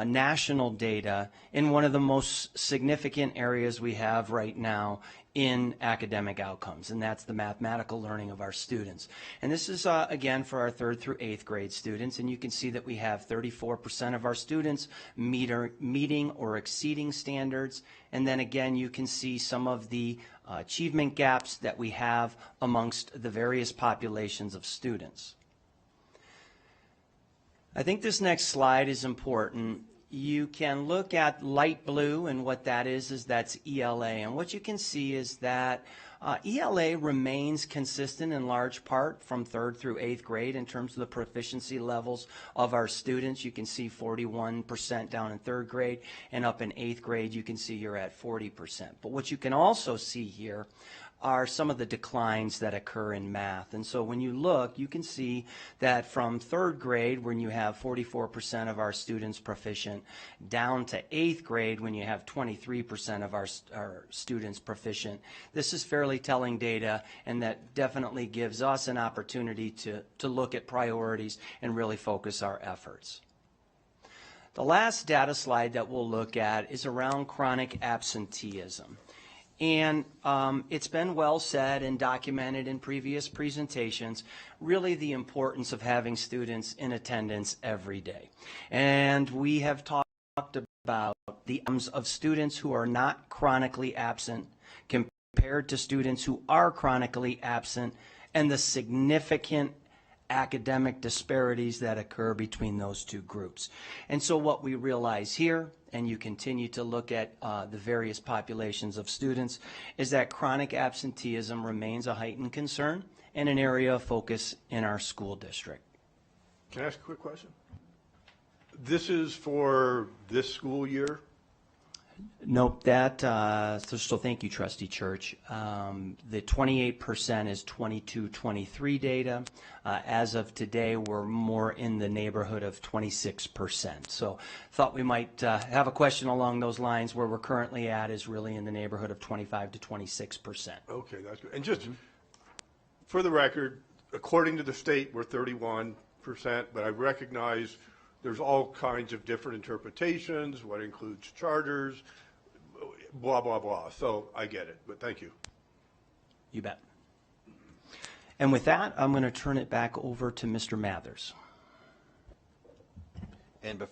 national data in one of the most significant areas we have right now in academic outcomes, and that's the mathematical learning of our students. And this is, again, for our 3rd through 8th grade students, and you can see that we have 34% of our students meeting or exceeding standards, and then again, you can see some of the achievement gaps that we have amongst the various populations of students. I think this next slide is important. You can look at light blue, and what that is that's ELA. And what you can see is that ELA remains consistent in large part from 3rd through 8th grade in terms of the proficiency levels of our students. You can see 41% down in 3rd grade, and up in 8th grade you can see you're at 40%. But what you can also see here are some of the declines that occur in math. And so when you look, you can see that from 3rd grade, when you have 44% of our students proficient, down to 8th grade, when you have 23% of our students proficient. This is fairly telling data, and that definitely gives us an opportunity to look at priorities and really focus our efforts. The last data slide that we'll look at is around chronic absenteeism. And it's been well said and documented in previous presentations, really the importance of having students in attendance every day. And we have talked about the outcomes of students who are not chronically absent compared to students who are chronically absent, and the significant academic disparities that occur between those two groups. And so what we realize here, and you continue to look at the various populations of students, is that chronic absenteeism remains a heightened concern and an area of focus in our school district. Can I ask a quick question? This is for this school year? Nope, so thank you, Trustee Church. The 28% is 22-23 data. As of today, we're more in the neighborhood of 26%. So thought we might have a question along those lines. Where we're currently at is really in the neighborhood of 25 to 26%. Okay, that's good. And just for the record, according to the state, we're 31%, but I recognize there's all kinds of different interpretations, what includes charters, blah, blah, blah. So I get it, but thank you. You bet. And with that, I'm going to turn it back over to Mr. Mathers. And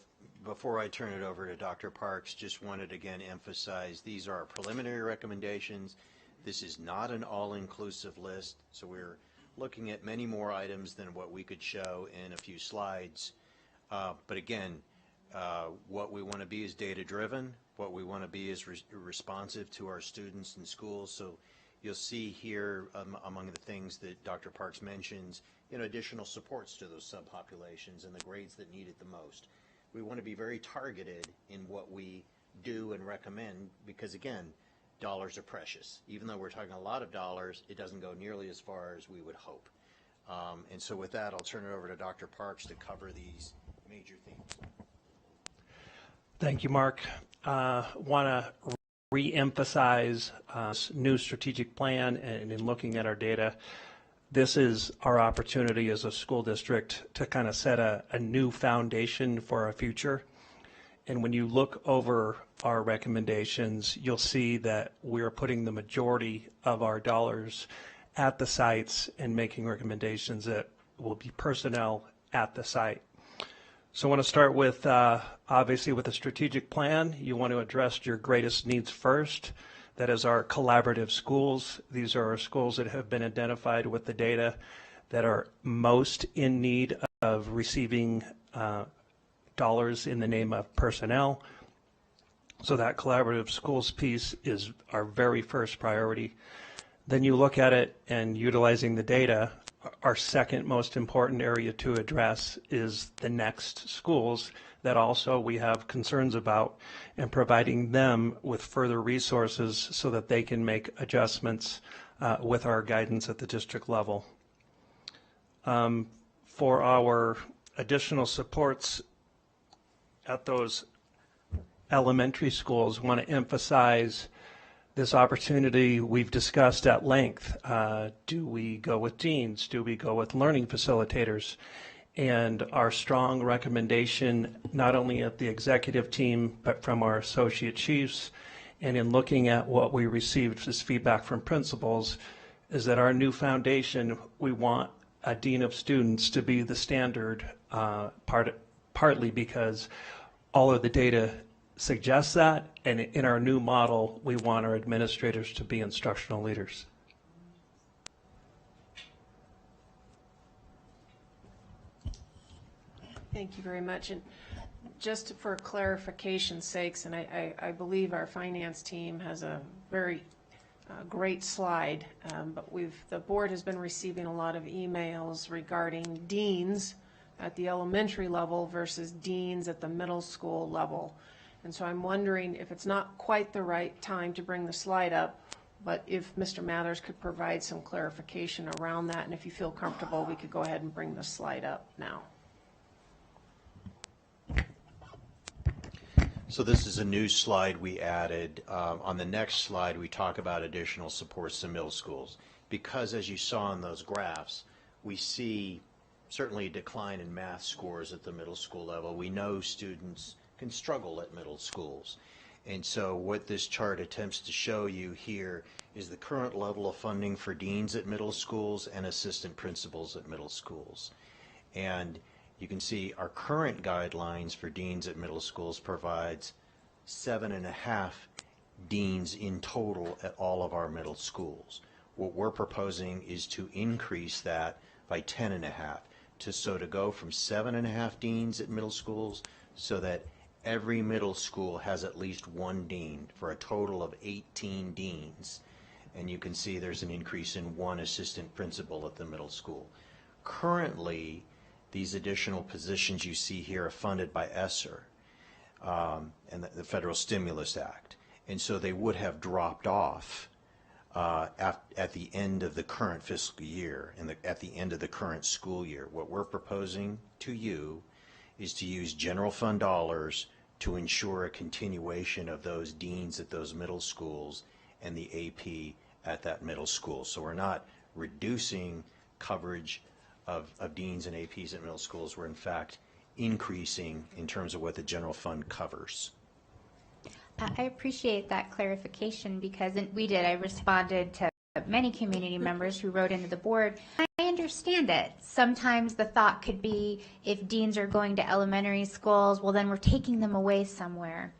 before I turn it over to Dr. Parks, just wanted to again emphasize these are preliminary recommendations. This is not an all-inclusive list, so we're looking at many more items than what we could show in a few slides. But again, what we want to be is data-driven. What we want to be is responsive to our students and schools. So you'll see here among the things that Dr. Parks mentions, additional supports to those subpopulations and the grades that need it the most. We want to be very targeted in what we do and recommend because, again, dollars are precious. Even though we're talking a lot of dollars, it doesn't go nearly as far as we would hope. And so with that, I'll turn it over to Dr. Parks to cover these major themes. Thank you, Mark. Want to re-emphasize new strategic plan, and in looking at our data, this is our opportunity as a school district to kind of set a new foundation for our future. And when you look over our recommendations, you'll see that we're putting the majority of our dollars at the sites and making recommendations that will be personnel at the site. So I want to start with, obviously, with a strategic plan. You want to address your greatest needs first. That is our collaborative schools. These are our schools that have been identified with the data that are most in need of receiving dollars in the name of personnel. So that collaborative schools piece is our very first priority. Then you look at it and utilizing the data, our second most important area to address is the next schools that also we have concerns about, and providing them with further resources so that they can make adjustments with our guidance at the district level. For our additional supports at those elementary schools, want to emphasize this opportunity we've discussed at length. Do we go with deans? Do we go with learning facilitators? And our strong recommendation, not only at the executive team, but from our associate chiefs And in looking at what we received as feedback from principals, is that our new foundation, we want a dean of students to be the standard, partly because all of the data suggests that, and in our new model, we want our administrators to be instructional leaders. Thank you very much. And just for clarification's sakes, and I believe our finance team has a very great slide, but the board has been receiving a lot of emails regarding deans at the elementary level versus deans at the middle school level. And so I'm wondering if it's not quite the right time to bring the slide up, but if Mr. Mathers could provide some clarification around that, and if you feel comfortable, we could go ahead and bring the slide up now. So this is a new slide we added. On the next slide, we talk about additional supports to middle schools. Because as you saw in those graphs, we see certainly a decline in math scores at the middle school level. We know students can struggle at middle schools. And so what this chart attempts to show you here is the current level of funding for deans at middle schools and assistant principals at middle schools. And you can see our current guidelines for deans at middle schools provides 7.5 deans in total at all of our middle schools. What we're proposing is to increase that by 10.5, to go from 7.5 deans at middle schools so that every middle school has at least one dean for a total of 18 deans. And you can see there's an increase in one assistant principal at the middle school. Currently, these additional positions you see here are funded by ESSER and the Federal Stimulus Act. And so they would have dropped off at the end of the current fiscal year and at the end of the current school year. What we're proposing to you is to use general fund dollars to ensure a continuation of those deans at those middle schools and the AP at that middle school. So we're not reducing coverage of deans and APs at middle schools. We're in fact increasing in terms of what the general fund covers. I appreciate that clarification because I responded to many community members who wrote into the board. I understand it. Sometimes the thought could be if deans are going to elementary schools, well then we're taking them away somewhere.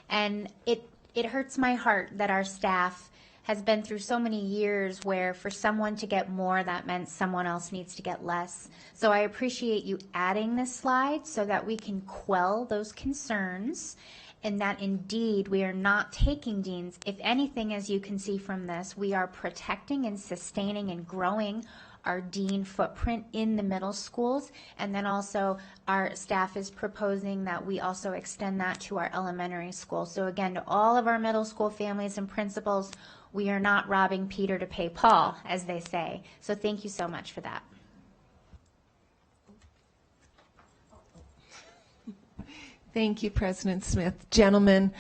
And it hurts my heart that our staff has been through so many years where for someone to get more, that meant someone else needs to get less. So I appreciate you adding this slide so that we can quell those concerns and that indeed we are not taking deans. If anything, as you can see from this, we are protecting and sustaining and growing our dean footprint in the middle schools. And then also our staff is proposing that we also extend that to our elementary schools. So again, to all of our middle school families and principals, we are not robbing Peter to pay Paul, as they say. So thank you so much for that. Thank you, President Smith. Gentlemen,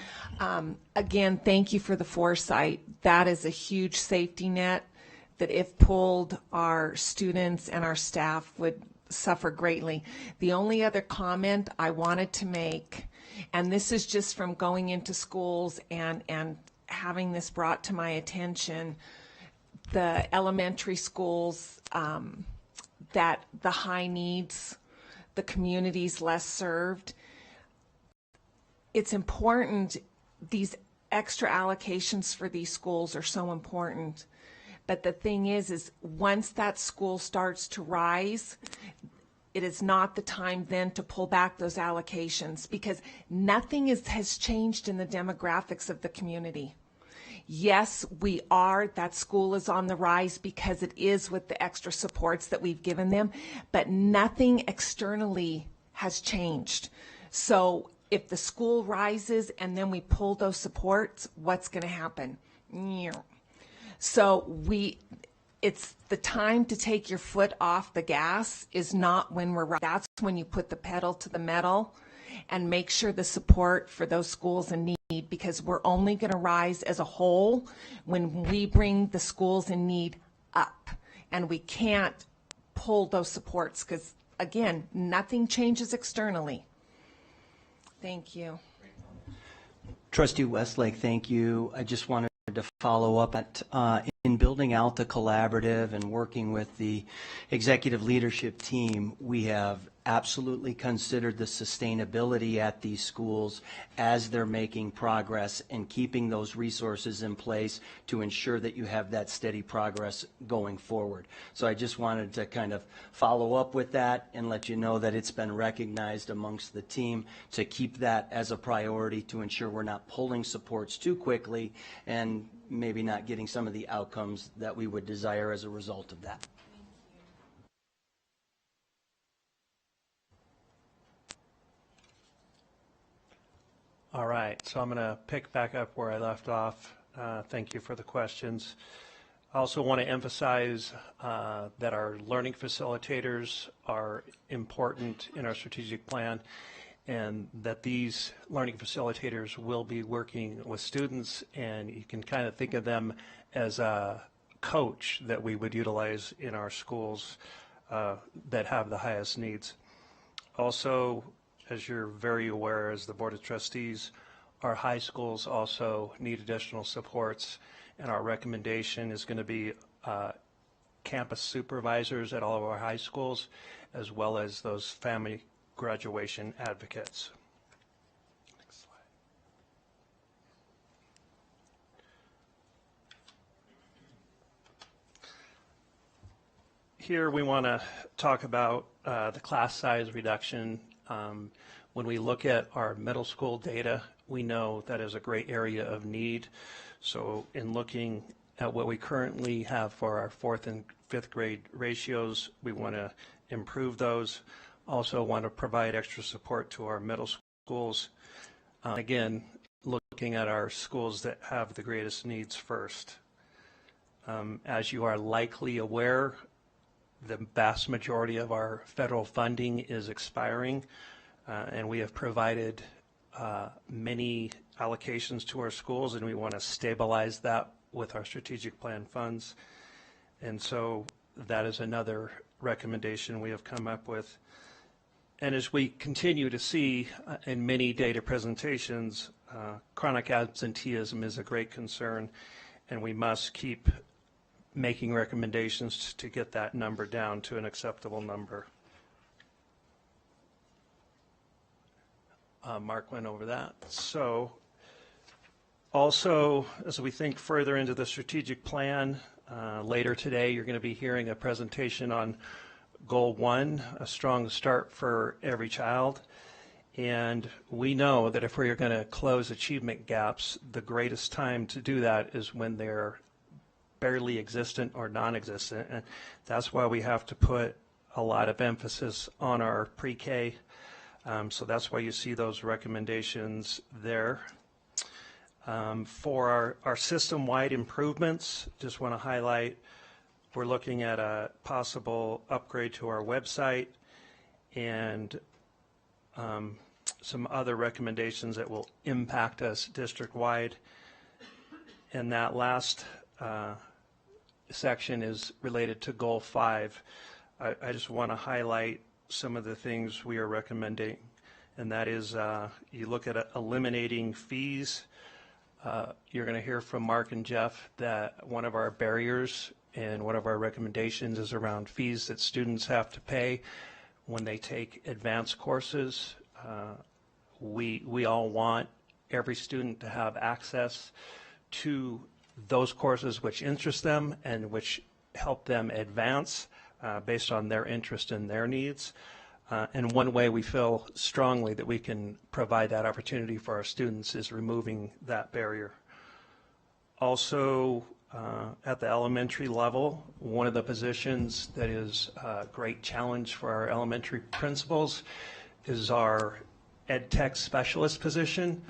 again, thank you for the foresight. That is a huge safety net that if pulled, our students and our staff would suffer greatly. The only other comment I wanted to make, and this is just from going into schools and having this brought to my attention, the elementary schools, that the high needs, the communities less served, it's important. These extra allocations for these schools are so important. But the thing is once that school starts to rise, it is not the time then to pull back those allocations because nothing has changed in the demographics of the community. Yes, that school is on the rise because it is with the extra supports that we've given them, but nothing externally has changed. So if the school rises and then we pull those supports, what's going to happen? So it's the time to take your foot off the gas is not when that's when you put the pedal to the metal and make sure the support for those schools in need, because we're only going to rise as a whole when we bring the schools in need up, and we can't pull those supports because, again, nothing changes externally. Thank you. Trustee Westlake, thank you. I just wanted to follow up at, in building out the collaborative and working with the executive leadership team, we have absolutely considered the sustainability at these schools as they're making progress and keeping those resources in place to ensure that you have that steady progress going forward. So I just wanted to kind of follow up with that and let you know that it's been recognized amongst the team to keep that as a priority to ensure we're not pulling supports too quickly and maybe not getting some of the outcomes that we would desire as a result of that. All right, so I'm going to pick back up where I left off. Thank you for the questions. I also want to emphasize that our learning facilitators are important in our strategic plan, and that these learning facilitators will be working with students, and you can kind of think of them as a coach that we would utilize in our schools that have the highest needs. Also, as you're very aware as the Board of Trustees, our high schools also need additional supports, and our recommendation is going to be campus supervisors at all of our high schools, as well as those family graduation advocates. Next slide. Here we want to talk about the class size reduction. When we look at our middle school data, we know that is a great area of need. So in looking at what we currently have for our 4th and 5th grade ratios, we want to improve those. Also want to provide extra support to our middle schools. Again, looking at our schools that have the greatest needs first. As you are likely aware, the vast majority of our federal funding is expiring, and we have provided many allocations to our schools, and we want to stabilize that with our strategic plan funds. And so that is another recommendation we have come up with. And as we continue to see in many data presentations, chronic absenteeism is a great concern, and we must keep making recommendations to get that number down to an acceptable number. Mark went over that. So also, as we think further into the strategic plan, later today you're going to be hearing a presentation on Goal 1, a strong start for every child. And we know that if we're going to close achievement gaps, the greatest time to do that is when they're barely existent or non-existent. And that's why we have to put a lot of emphasis on our pre-K. So that's why you see those recommendations there. For our system-wide improvements, just want to highlight, we're looking at a possible upgrade to our website and some other recommendations that will impact us district-wide. And that last section is related to Goal 5. I just want to highlight some of the things we are recommending, and that is you look at eliminating fees. You're going to hear from Mark and Jeff that one of our barriers and one of our recommendations is around fees that students have to pay when they take advanced courses. We all want every student to have access to those courses which interest them and which help them advance based on their interest and their needs. And one way we feel strongly that we can provide that opportunity for our students is removing that barrier. Also, at the elementary level, one of the positions that is a great challenge for our elementary principals is our ed tech specialist position.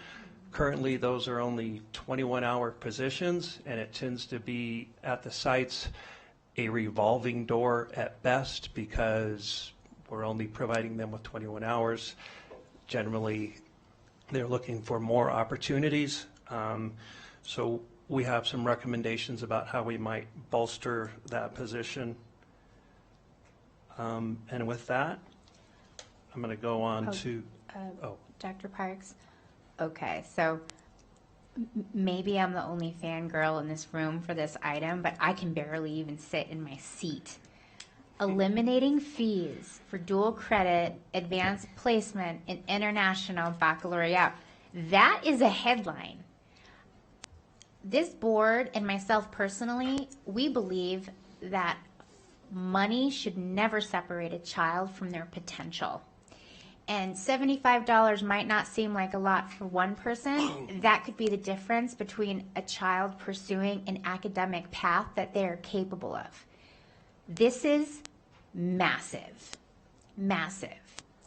Currently, those are only 21-hour positions, and it tends to be at the sites a revolving door at best because we're only providing them with 21 hours. Generally, they're looking for more opportunities. So we have some recommendations about how we might bolster that position. And with that, I'm going to go on to... Dr. Parks? Okay, so Maybe I'm the only fangirl in this room for this item, but I can barely even sit in my seat. Eliminating fees for dual credit, advanced placement, and international baccalaureate. That is a headline. This board and myself personally, we believe that money should never separate a child from their potential. And $75 might not seem like a lot for one person. That could be the difference between a child pursuing an academic path that they are capable of. This is massive, massive.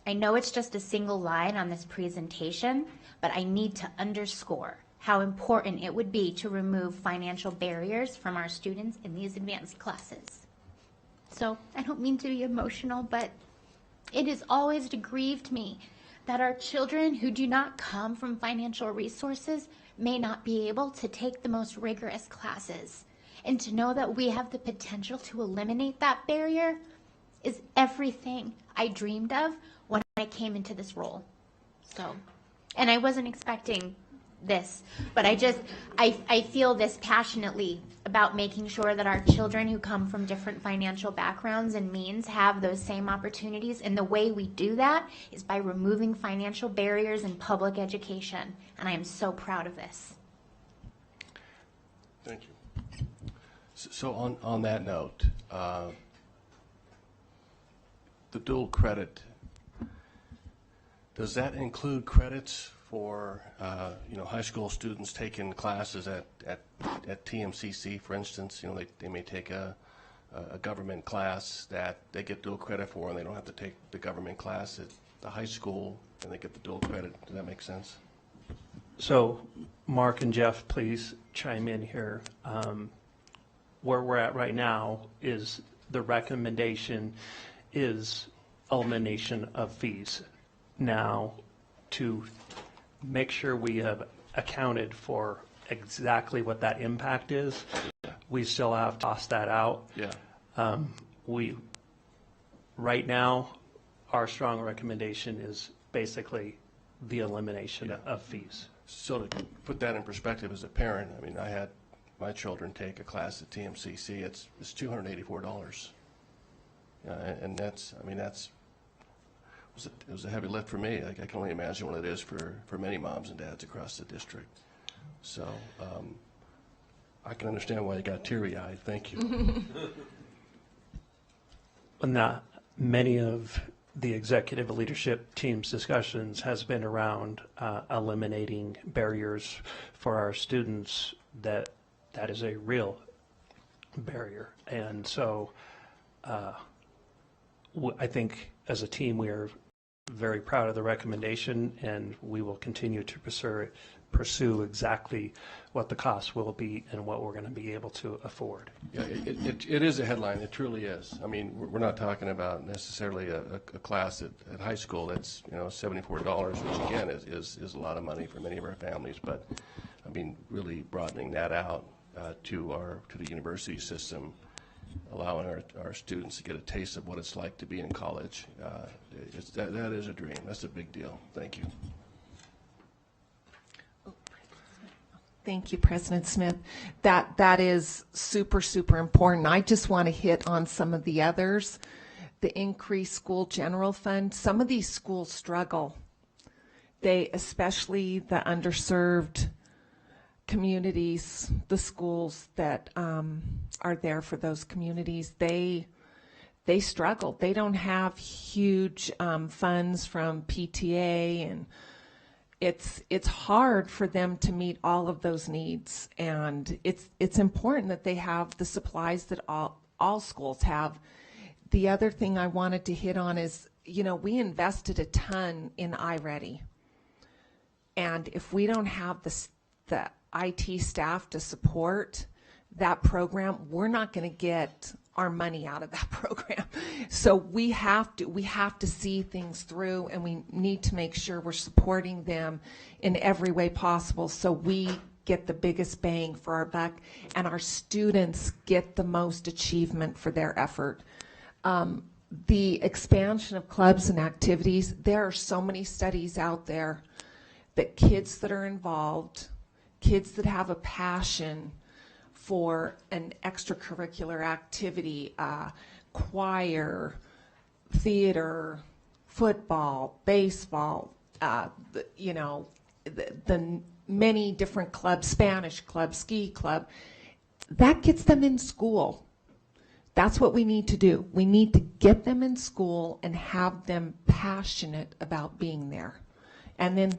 I know it's just a single line on this presentation, but I need to underscore how important it would be to remove financial barriers from our students in these advanced classes. So I don't mean to be emotional, but it has always grieved me that our children who do not come from financial resources may not be able to take the most rigorous classes. And to know that we have the potential to eliminate that barrier is everything I dreamed of when I came into this role. So, and I wasn't expecting this, but I feel this passionately about making sure that our children who come from different financial backgrounds and means have those same opportunities. And the way we do that is by removing financial barriers in public education. And I am so proud of this. Thank you. So on that note, the dual credit, does that include credits for high school students taking classes at TMCC, for instance? They may take a government class that they get dual credit for, and they don't have to take the government class at the high school, and they get the dual credit. Does that make sense? So Mark and Jeff, please chime in here. Where we're at right now is the recommendation is elimination of fees. Now, to make sure we have accounted for exactly what that impact is, we still have to toss that out. Yeah. Right now, our strong recommendation is basically the elimination of fees. So to put that in perspective, as a parent, I mean, I had my children take a class at TMCC. It's $284, and that's, I mean, it was a heavy lift for me. I can only imagine what it is for many moms and dads across the district. So I can understand why you got teary-eyed. Thank you. Not many of the executive leadership team's discussions has been around eliminating barriers for our students. That is a real barrier. And so I think as a team we are very proud of the recommendation, and we will continue to pursue exactly what the cost will be and what we're going to be able to afford. Yeah, it is a headline. It truly is. I mean, we're not talking about necessarily a class at high school that's $74, which again is a lot of money for many of our families. But I mean, really broadening that out to the university system, allowing our students to get a taste of what it's like to be in college. That is a dream. That's a big deal. Thank you. Thank you, President Smith. That is super, super important. I just want to hit on some of the others. The increased school general fund. Some of these schools struggle. Especially the underserved communities, the schools that are there for those communities, they struggle. They don't have huge funds from PTA, and it's hard for them to meet all of those needs. And it's important that they have the supplies that all schools have. The other thing I wanted to hit on is, we invested a ton in iReady. And if we don't have the IT staff to support that program, we're not going to get our money out of that program. So we have to see things through, and we need to make sure we're supporting them in every way possible so we get the biggest bang for our buck and our students get the most achievement for their effort. The expansion of clubs and activities, there are so many studies out there that kids that are involved kids that have a passion for an extracurricular activity, choir, theater, football, baseball, the many different clubs, Spanish club, ski club, that gets them in school. That's what we need to do. We need to get them in school and have them passionate about being there. And then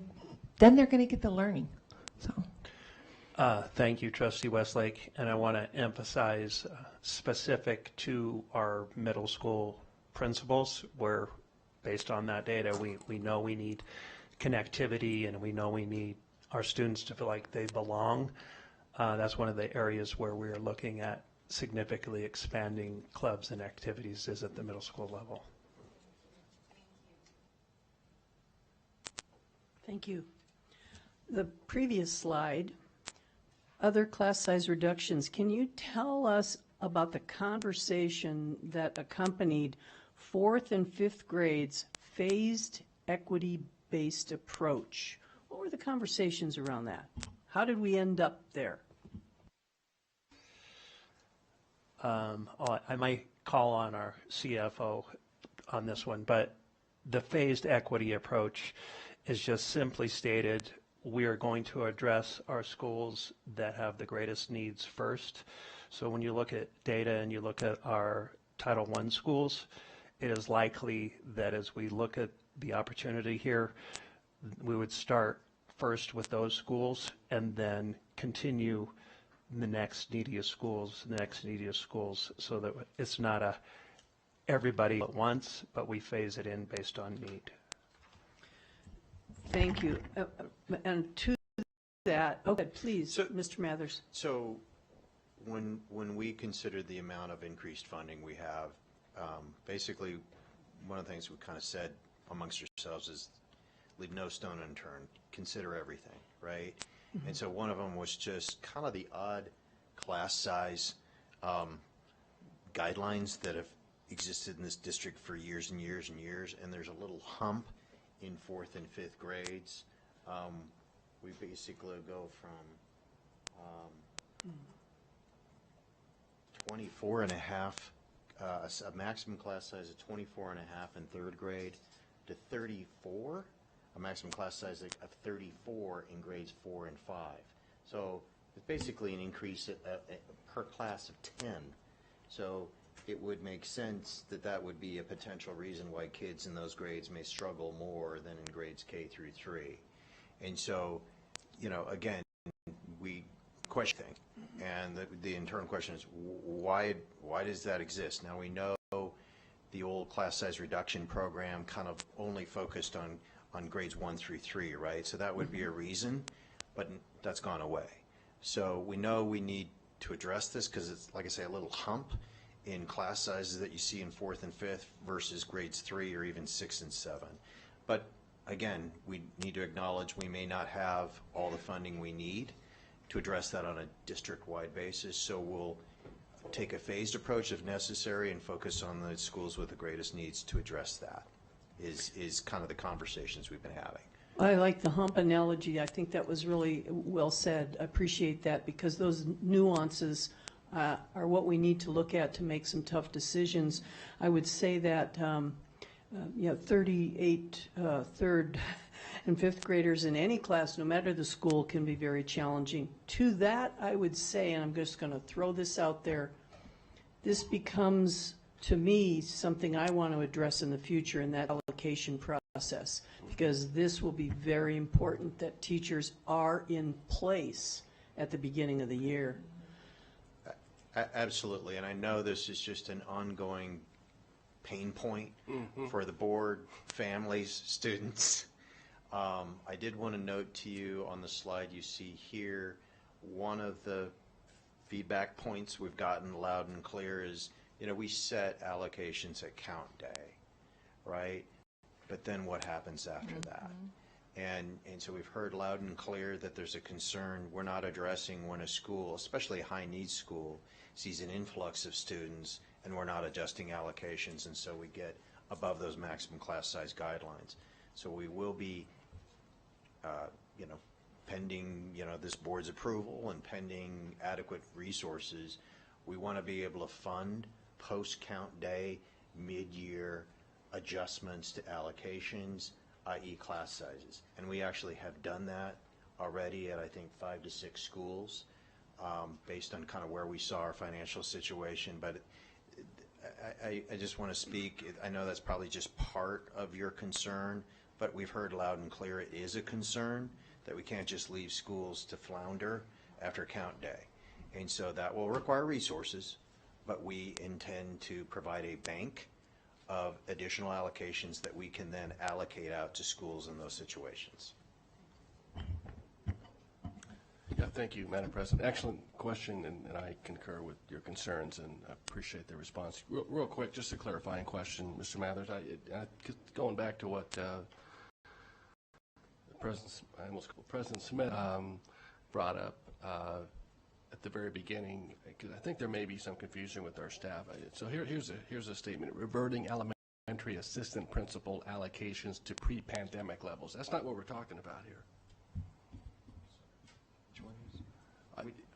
they're going to get the learning. So. Thank you, Trustee Westlake. And I want to emphasize specific to our middle school principals, where based on that data, we know we need connectivity and we know we need our students to feel like they belong. That's one of the areas where we're looking at significantly expanding clubs and activities is at the middle school level. Thank you. The previous slide, other class size reductions. Can you tell us about the conversation that accompanied 4th and 5th grades phased equity-based approach? What were the conversations around that? How did we end up there? I might call on our CFO on this one, but the phased equity approach is just simply stated, we are going to address our schools that have the greatest needs first. So when you look at data and you look at our Title I schools, it is likely that as we look at the opportunity here, we would start first with those schools and then continue the next neediest schools, so that it's not a everybody at once, but we phase it in based on need. Thank you. And to that, okay, please, Mr. Mathers. So when we consider the amount of increased funding we have, basically one of the things we kind of said amongst ourselves is leave no stone unturned, consider everything, right? Mm-hmm. And so one of them was just kind of the odd class size guidelines that have existed in this district for years and years and years, and there's a little hump in 4th and 5th grades. We basically go from 24 and a half, a maximum class size of 24 and a half in 3rd grade to 34, a maximum class size of 34 in grades 4 and 5. So it's basically an increase per class of 10. So it would make sense that that would be a potential reason why kids in those grades may struggle more than in grades K through 3. And so, again, we question, and the internal question is why does that exist? Now we know the old class size reduction program kind of only focused on grades 1 through 3, right? So that would be a reason, but that's gone away. So we know we need to address this because it's, like I say, a little hump in class sizes that you see in 4th and 5th versus grades 3 or even 6 and 7. But again, we need to acknowledge we may not have all the funding we need to address that on a district-wide basis, so we'll take a phased approach if necessary and focus on the schools with the greatest needs to address that, is kind of the conversations we've been having. I like the hump analogy. I think that was really well said. I appreciate that because those nuances are what we need to look at to make some tough decisions. I would say that 38 3rd and 5th graders in any class, no matter the school, can be very challenging. To that, I would say, and I'm just going to throw this out there, this becomes, to me, something I want to address in the future in that allocation process, because this will be very important that teachers are in place at the beginning of the year. Absolutely, and I know this is just an ongoing pain point for the board, families, students. I did want to note to you on the slide you see here, one of the feedback points we've gotten loud and clear is, we set allocations at count day, right? But then what happens after that? And so we've heard loud and clear that there's a concern we're not addressing when a school, especially a high-needs school, sees an influx of students and we're not adjusting allocations, and so we get above those maximum class size guidelines. So we will be, pending, this board's approval and pending adequate resources, we want to be able to fund post-count day, mid-year adjustments to allocations, i.e. class sizes. And we actually have done that already at, I think, 5 to 6 schools, based on kind of where we saw our financial situation. But I just want to speak, I know that's probably just part of your concern, but we've heard loud and clear it is a concern that we can't just leave schools to flounder after count day. And so that will require resources, but we intend to provide a bank of additional allocations that we can then allocate out to schools in those situations. Yeah, thank you, Madam President. Excellent question, and I concur with your concerns and appreciate the response. Real quick, just a clarifying question, Mr. Mathers. Going back to what President Smith brought up at the very beginning, because I think there may be some confusion with our staff. So here's a statement: reverting elementary assistant principal allocations to pre-pandemic levels. That's not what we're talking about here.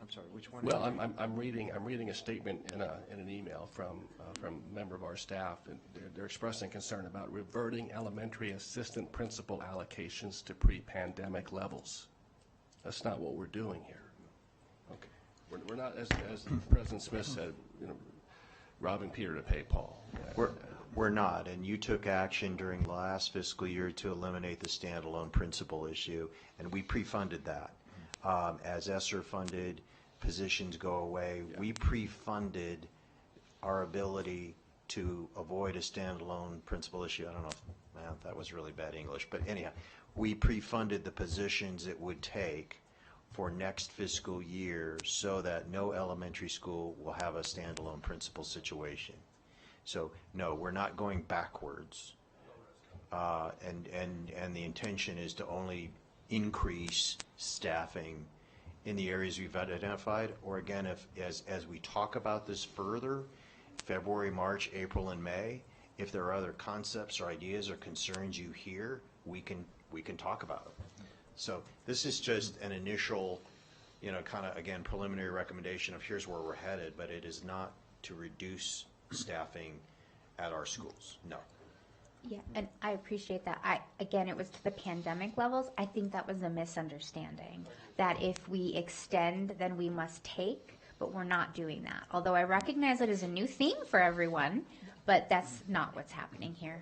I'm sorry, which one? Well, I'm reading a statement in an email from a member of our staff, and they're expressing concern about reverting elementary assistant principal allocations to pre-pandemic levels. That's not what we're doing here. Okay, we're not, as President Smith said, robbing Peter to pay Paul. We're not, and you took action during last fiscal year to eliminate the standalone principal issue, and we pre-funded that. As ESSER funded positions go away, we pre-funded our ability to avoid a standalone principal issue. I don't know if that was really bad English, but anyhow, we pre-funded the positions it would take for next fiscal year so that no elementary school will have a standalone principal situation. So no, we're not going backwards, and the intention is to only increase staffing in the areas we've identified, or again, as we talk about this further, February, March, April, and May, if there are other concepts or ideas or concerns you hear, we can talk about it. So this is just an initial, kind of, again, preliminary recommendation of here's where we're headed, but it is not to reduce staffing at our schools, no. Yeah, and I appreciate that. Again, it was to the pandemic levels. I think that was a misunderstanding, that if we extend, then we must take, but we're not doing that. Although I recognize it is a new theme for everyone, but that's not what's happening here.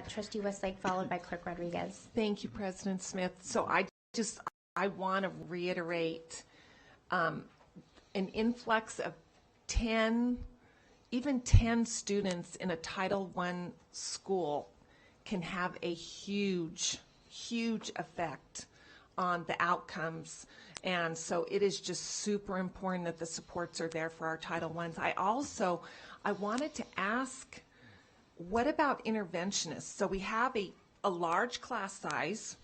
Trustee Westlake, followed by Clerk Rodriguez. Thank you, President Smith. So I want to reiterate an influx of 10 students in a Title I school can have a huge effect on the outcomes. And so it is just super important that the supports are there for our Title Is. I wanted to ask, what about interventionists? So we have a large class size,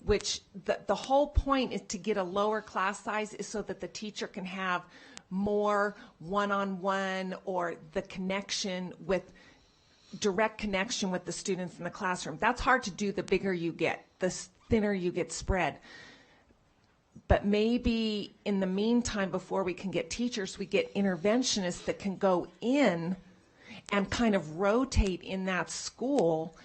which the whole point is to get a lower class size is so that the teacher can have more one-on-one or the direct connection with the students in the classroom. That's hard to do the bigger you get, the thinner you get spread. But maybe in the meantime, before we can get teachers, we get interventionists that can go in and kind of rotate in that school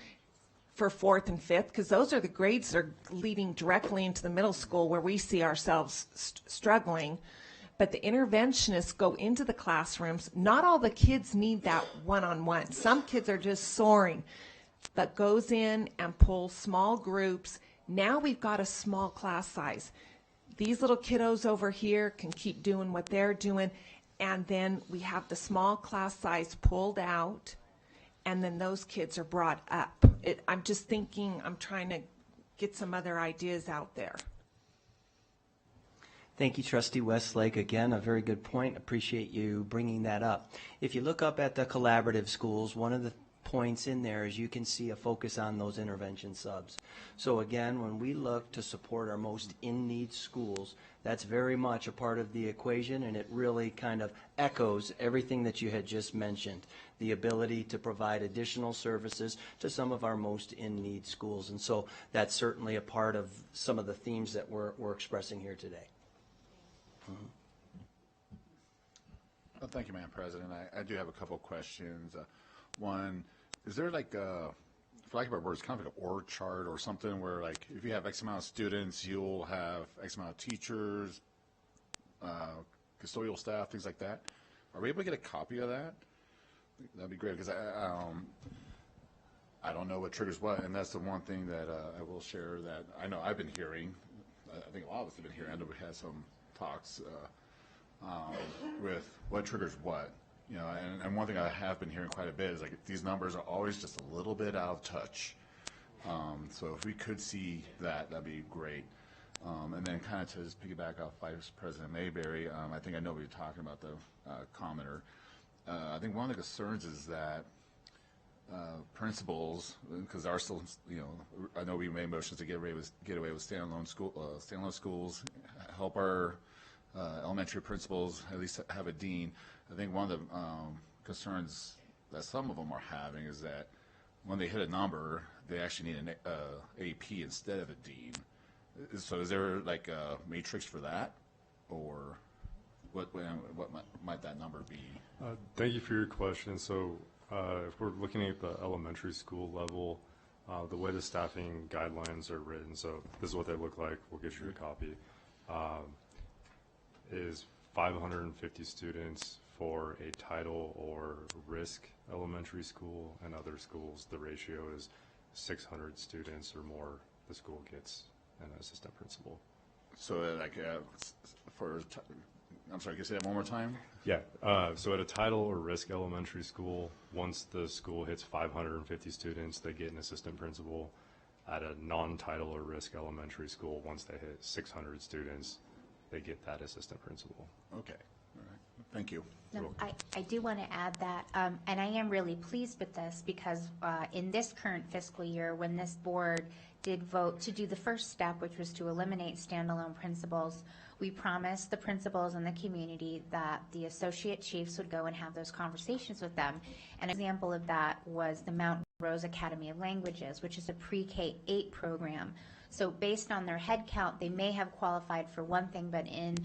for 4th and 5th, because those are the grades that are leading directly into the middle school where we see ourselves struggling. But the interventionists go into the classrooms. Not all the kids need that one-on-one. Some kids are just soaring, but goes in and pulls small groups. Now we've got a small class size. These little kiddos over here can keep doing what they're doing, and then we have the small class size pulled out, and then those kids are brought up. I'm just thinking, I'm trying to get some other ideas out there. Thank you, Trustee Westlake. Again, a very good point. Appreciate you bringing that up. If you look up at the collaborative schools, one of the points in there, as you can see, a focus on those intervention subs. So again, when we look to support our most in-need schools, that's very much a part of the equation, and it really kind of echoes everything that you had just mentioned, the ability to provide additional services to some of our most in-need schools. And so that's certainly a part of some of the themes that we're expressing here today. Mm-hmm. Well, thank you, Madam President. I do have a couple of questions. One, is there like a, for lack of a better word, it's kind of like an org chart or something where, like, if you have X amount of students, you'll have X amount of teachers, custodial staff, things like that? Are we able to get a copy of that? That'd be great, because I don't know what triggers what, and that's the one thing that I will share that I know I've been hearing. I think a lot of us have been hearing. I know we had some talks with what triggers what. You know, and one thing I have been hearing quite a bit is, like, these numbers are always just a little bit out of touch. So if we could see that, that'd be great. And then kind of to just piggyback off Vice President Mayberry, I think I know what you're talking about, the commenter. I think one of the concerns is that principals, because there are still, you know, I know we made motions to get away with standalone schools, help our elementary principals at least have a dean. I think one of the concerns that some of them are having is that when they hit a number, they actually need an AP instead of a dean. So is there like a matrix for that, or what might that number be? Thank you for your question. So if we're looking at the elementary school level, the way the staffing guidelines are written, so this is what they look like. We'll get you a copy. Is 550 students for a title or risk elementary school, and other schools the ratio is 600 students or more, the school gets an assistant principal. So like I'm sorry, can you say that one more time? Yeah, so at a title or risk elementary school, once the school hits 550 students, they get an assistant principal. At a non-title or risk elementary school, once they hit 600 students, they get that assistant principal. Okay, all right, thank you. No, I do want to add that, and I am really pleased with this because in this current fiscal year, when this board did vote to do the first step, which was to eliminate standalone principals, we promised the principals and the community that the associate chiefs would go and have those conversations with them. An example of that was the Mount Rose Academy of Languages, which is a pre-K-8 program. So based on their head count, they may have qualified for one thing, but in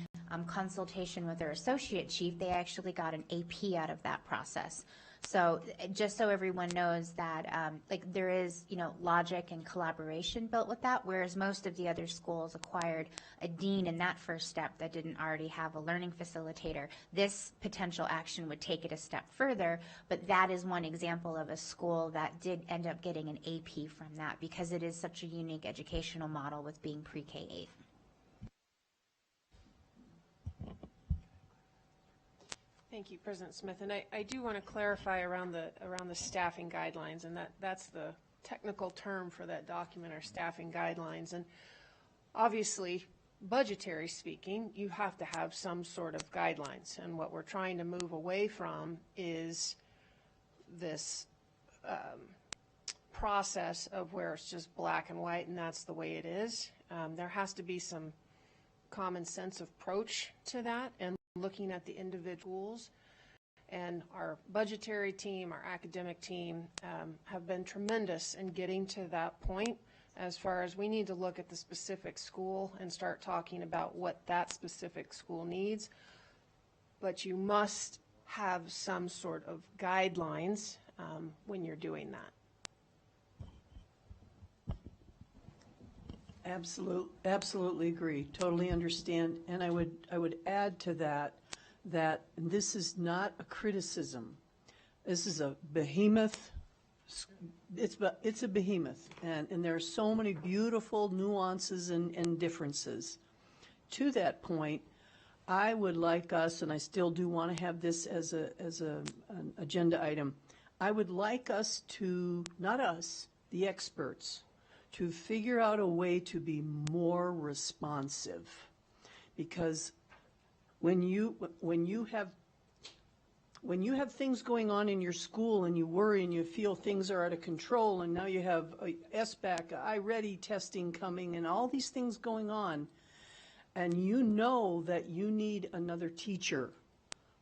consultation with their associate chief, they actually got an AP out of that process. So just so everyone knows that like there is, you know, logic and collaboration built with that, whereas most of the other schools acquired a dean in that first step that didn't already have a learning facilitator. This potential action would take it a step further, but that is one example of a school that did end up getting an AP from that because it is such a unique educational model with being pre-K-8. Thank you, President Smith. And I do want to clarify around the staffing guidelines, and that's the technical term for that document, our staffing guidelines. And obviously, budgetary speaking, you have to have some sort of guidelines. And what we're trying to move away from is this process of where it's just black and white and that's the way it is. There has to be some common sense approach to that and looking at the individuals. And our budgetary team, our academic team have been tremendous in getting to that point as far as we need to look at the specific school and start talking about what that specific school needs. But you must have some sort of guidelines when you're doing that. Absolutely agree. Totally understand. And I would add to that this is not a criticism. This is a behemoth. It's a behemoth, and there are so many beautiful nuances and differences. To that point, I would like us, and I still do want to have this as an agenda item. I would like us to, not us, the experts, to figure out a way to be more responsive, because when you when you have things going on in your school and you worry and you feel things are out of control, and now you have a SBAC, I-READY testing coming, and all these things going on, and you know that you need another teacher,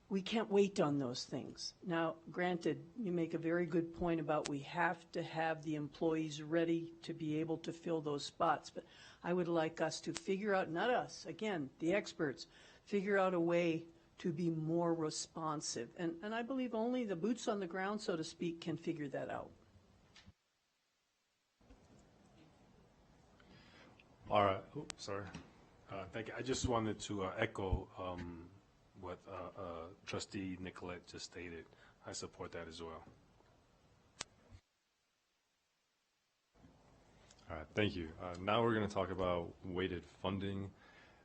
we can't wait on those things. Now, granted, you make a very good point about we have to have the employees ready to be able to fill those spots, but I would like us to figure out, not us, again, the experts, figure out a way to be more responsive. And I believe only the boots on the ground, so to speak, can figure that out. All right. Oops, sorry. Thank you. I just wanted to echo what Trustee Nicolette just stated. I support that as well. All right, thank you. Now we're going to talk about weighted funding.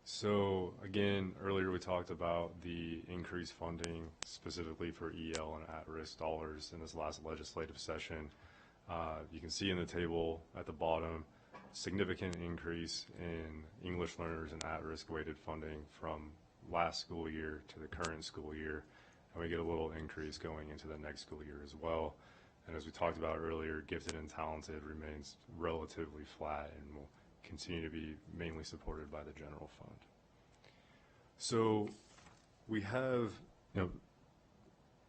So again, earlier we talked about the increased funding specifically for EL and at-risk dollars in this last legislative session. You can see in the table at the bottom, significant increase in English learners and at-risk weighted funding from last school year to the current school year, and we get a little increase going into the next school year as well. And as we talked about earlier, gifted and talented remains relatively flat and will continue to be mainly supported by the general fund. So we have,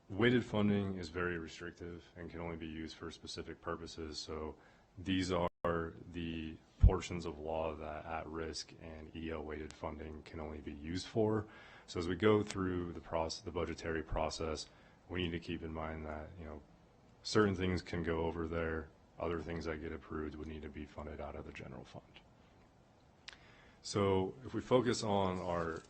weighted funding is very restrictive and can only be used for specific purposes. So these are the portions of law that at-risk and EL weighted funding can only be used for. So as we go through the budgetary process, we need to keep in mind that, certain things can go over there, other things that get approved would need to be funded out of the general fund. So if we focus on our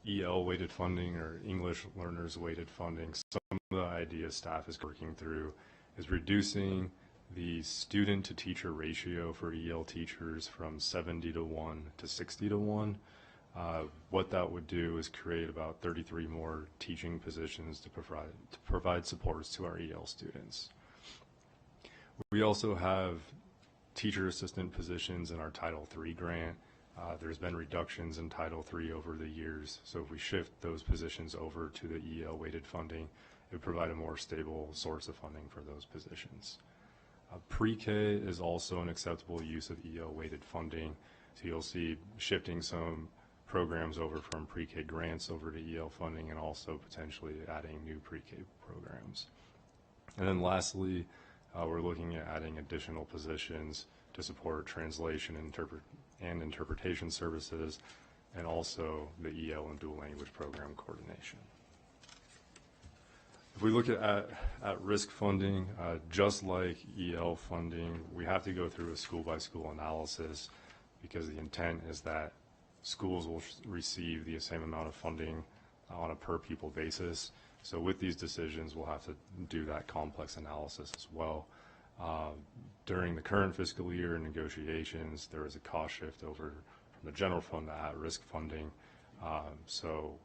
EL weighted funding or English learners weighted funding, some of the ideas staff is working through is reducing the student to teacher ratio for EL teachers from 70-1 to 60-1. What that would do is create about 33 more teaching positions to provide supports to our EL students. We also have teacher assistant positions in our Title III grant. There's been reductions in Title III over the years, so if we shift those positions over to the EL weighted funding, it would provide a more stable source of funding for those positions. Pre-K is also an acceptable use of EL weighted funding, so you'll see shifting some programs over from pre-K grants over to EL funding and also potentially adding new pre-K programs. And then lastly, we're looking at adding additional positions to support translation and interpretation services, and also the EL and dual language program coordination. If we look at risk funding, just like EL funding, we have to go through a school-by-school analysis because the intent is that schools will receive the same amount of funding on a per-pupil basis. So with these decisions, we'll have to do that complex analysis as well. During the current fiscal year negotiations, there was a cost shift over from the general fund to at-risk funding. So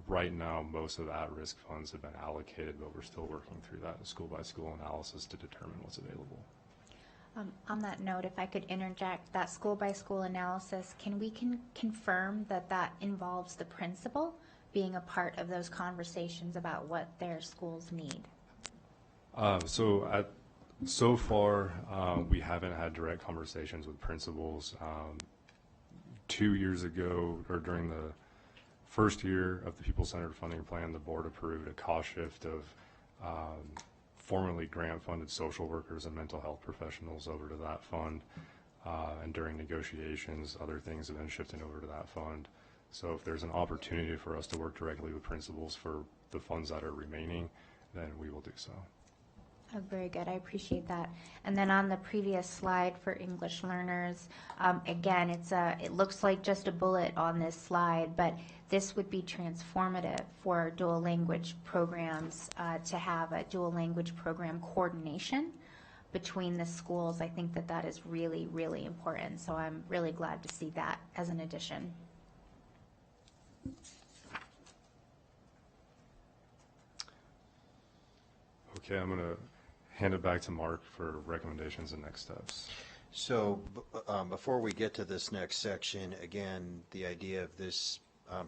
right now, most of the at-risk funds have been allocated, but we're still working through that school-by-school analysis to determine what's available. On that note, if I could interject, that school-by-school analysis, can we confirm that involves the principal being a part of those conversations about what their schools need? So far, we haven't had direct conversations with principals. 2 years ago, or during the first year of the People-Centered Funding Plan, the board approved a cost shift of formerly grant-funded social workers and mental health professionals over to that fund. And during negotiations, other things have been shifted over to that fund. So if there's an opportunity for us to work directly with principals for the funds that are remaining, then we will do so. Oh, very good. I appreciate that. And then on the previous slide for English learners, again, it looks like just a bullet on this slide, but this would be transformative for dual language programs to have a dual language program coordination between the schools. I think that is really, really important. So I'm really glad to see that as an addition. Okay, I'm going to hand it back to Mark for recommendations and next steps. So before we get to this next section, again, the idea of this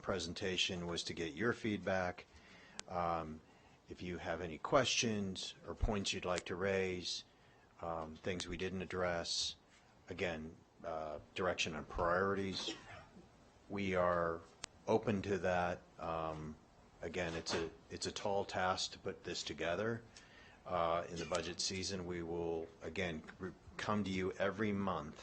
presentation was to get your feedback if you have any questions or points you'd like to raise, things we didn't address, again, direction on priorities, we are open to that. Again, it's a tall task to put this together. In the budget season, we will, again, come to you every month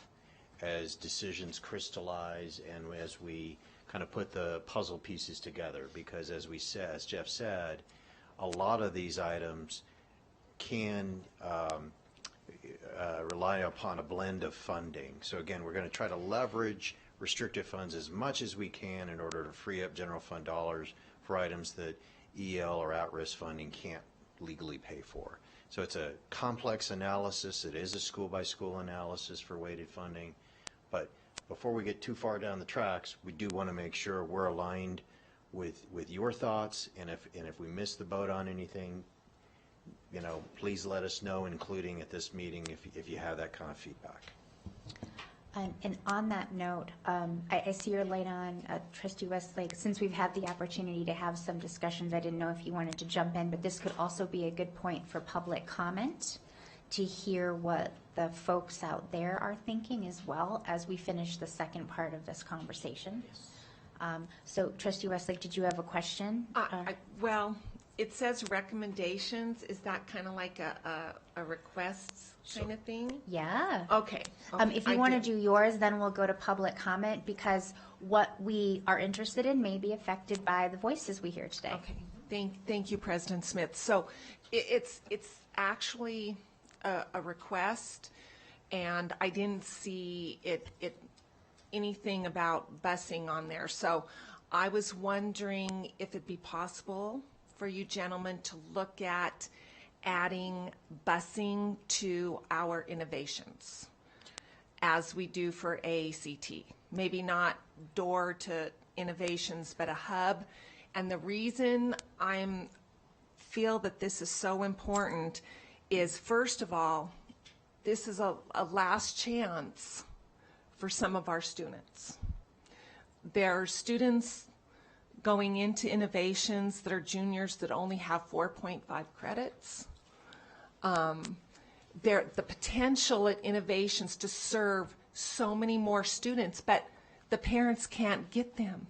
as decisions crystallize and as we kind of put the puzzle pieces together, because as Jeff said, a lot of these items can rely upon a blend of funding. So again, we're going to try to leverage restricted funds as much as we can in order to free up general fund dollars for items that EL or at-risk funding can't legally pay for. So it's a complex analysis. It is a school-by-school analysis for weighted funding. But before we get too far down the tracks, we do want to make sure we're aligned with your thoughts. And if we miss the boat on anything, you know, please let us know, including at this meeting, if you have that kind of feedback. And on that note, I see your light on, Trustee Westlake. Since we've had the opportunity to have some discussions, I didn't know if you wanted to jump in, but this could also be a good point for public comment to hear what the folks out there are thinking as well as we finish the second part of this conversation. Yes. So Trustee Westlake, did you have a question? Well, it says recommendations. Is that kind of like a request kind of thing? Yeah. Okay. If you want to do yours, then we'll go to public comment, because what we are interested in may be affected by the voices we hear today. Okay. Thank you, President Smith. So it's actually a request, and I didn't see it anything about busing on there. So I was wondering if it'd be possible for you gentlemen to look at adding busing to our innovations as we do for AACT. Maybe not door to innovations, but a hub. And the reason I feel that this is so important is, first of all, this is a last chance for some of our students. There are students going into innovations that are juniors that only have 4.5 credits. The potential at innovations to serve so many more students, but the parents can't get them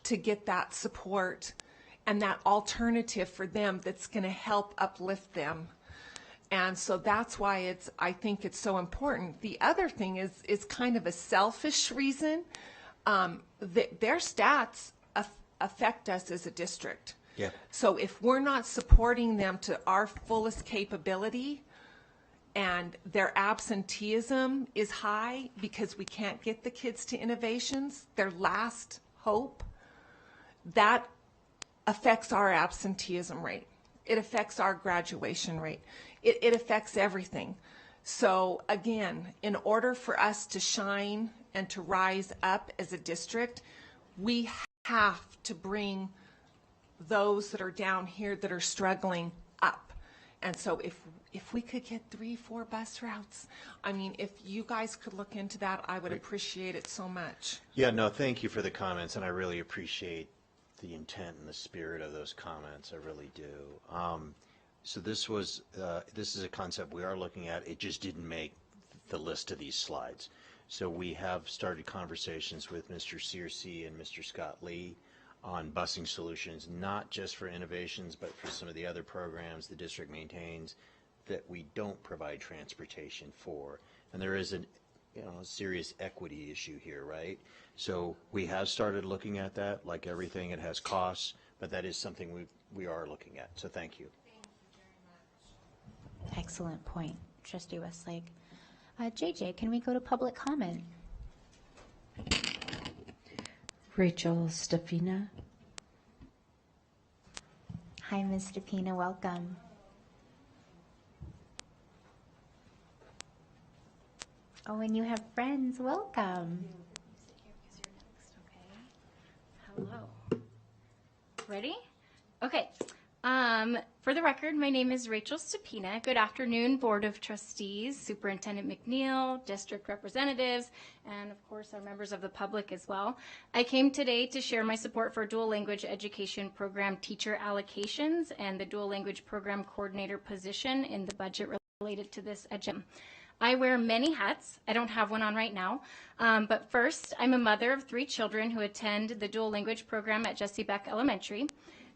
to get that support and that alternative for them that's going to help uplift them. And so that's why I think it's so important. The other thing is kind of a selfish reason. Their stats affect us as a district. Yeah. So if we're not supporting them to our fullest capability and their absenteeism is high because we can't get the kids to innovations, their last hope, that affects our absenteeism rate. It affects our graduation rate. It affects everything. So again, in order for us to shine and to rise up as a district, we have to bring those that are down here that are struggling up. And so if we could get 3-4 bus routes, I mean, if you guys could look into that, I would appreciate it so much. Yeah, no, thank you for the comments, and I really appreciate the intent and the spirit of those comments. I really do. So this is a concept we are looking at. It just didn't make the list of these slides. So we have started conversations with Mr. Searcy and Mr. Scott Lee on busing solutions, not just for innovations, but for some of the other programs the district maintains that we don't provide transportation for. And there is a serious equity issue here, right? So we have started looking at that. Like everything, it has costs, but that is something we are looking at. So thank you. Excellent point, Trustee Westlake. JJ, can we go to public comment? Rachel Stefina. Hi, Ms. Stefina, welcome. Oh, and you have friends, welcome. Hello. Ready? Okay. For the record, my name is Rachel Stupina. Good afternoon, Board of Trustees, Superintendent McNeil, district representatives, and of course our members of the public as well. I came today to share my support for dual language education program teacher allocations and the dual language program coordinator position in the budget related to this agenda. I wear many hats. I don't have one on right now. But first, I'm a mother of 3 children who attend the dual language program at Jesse Beck Elementary.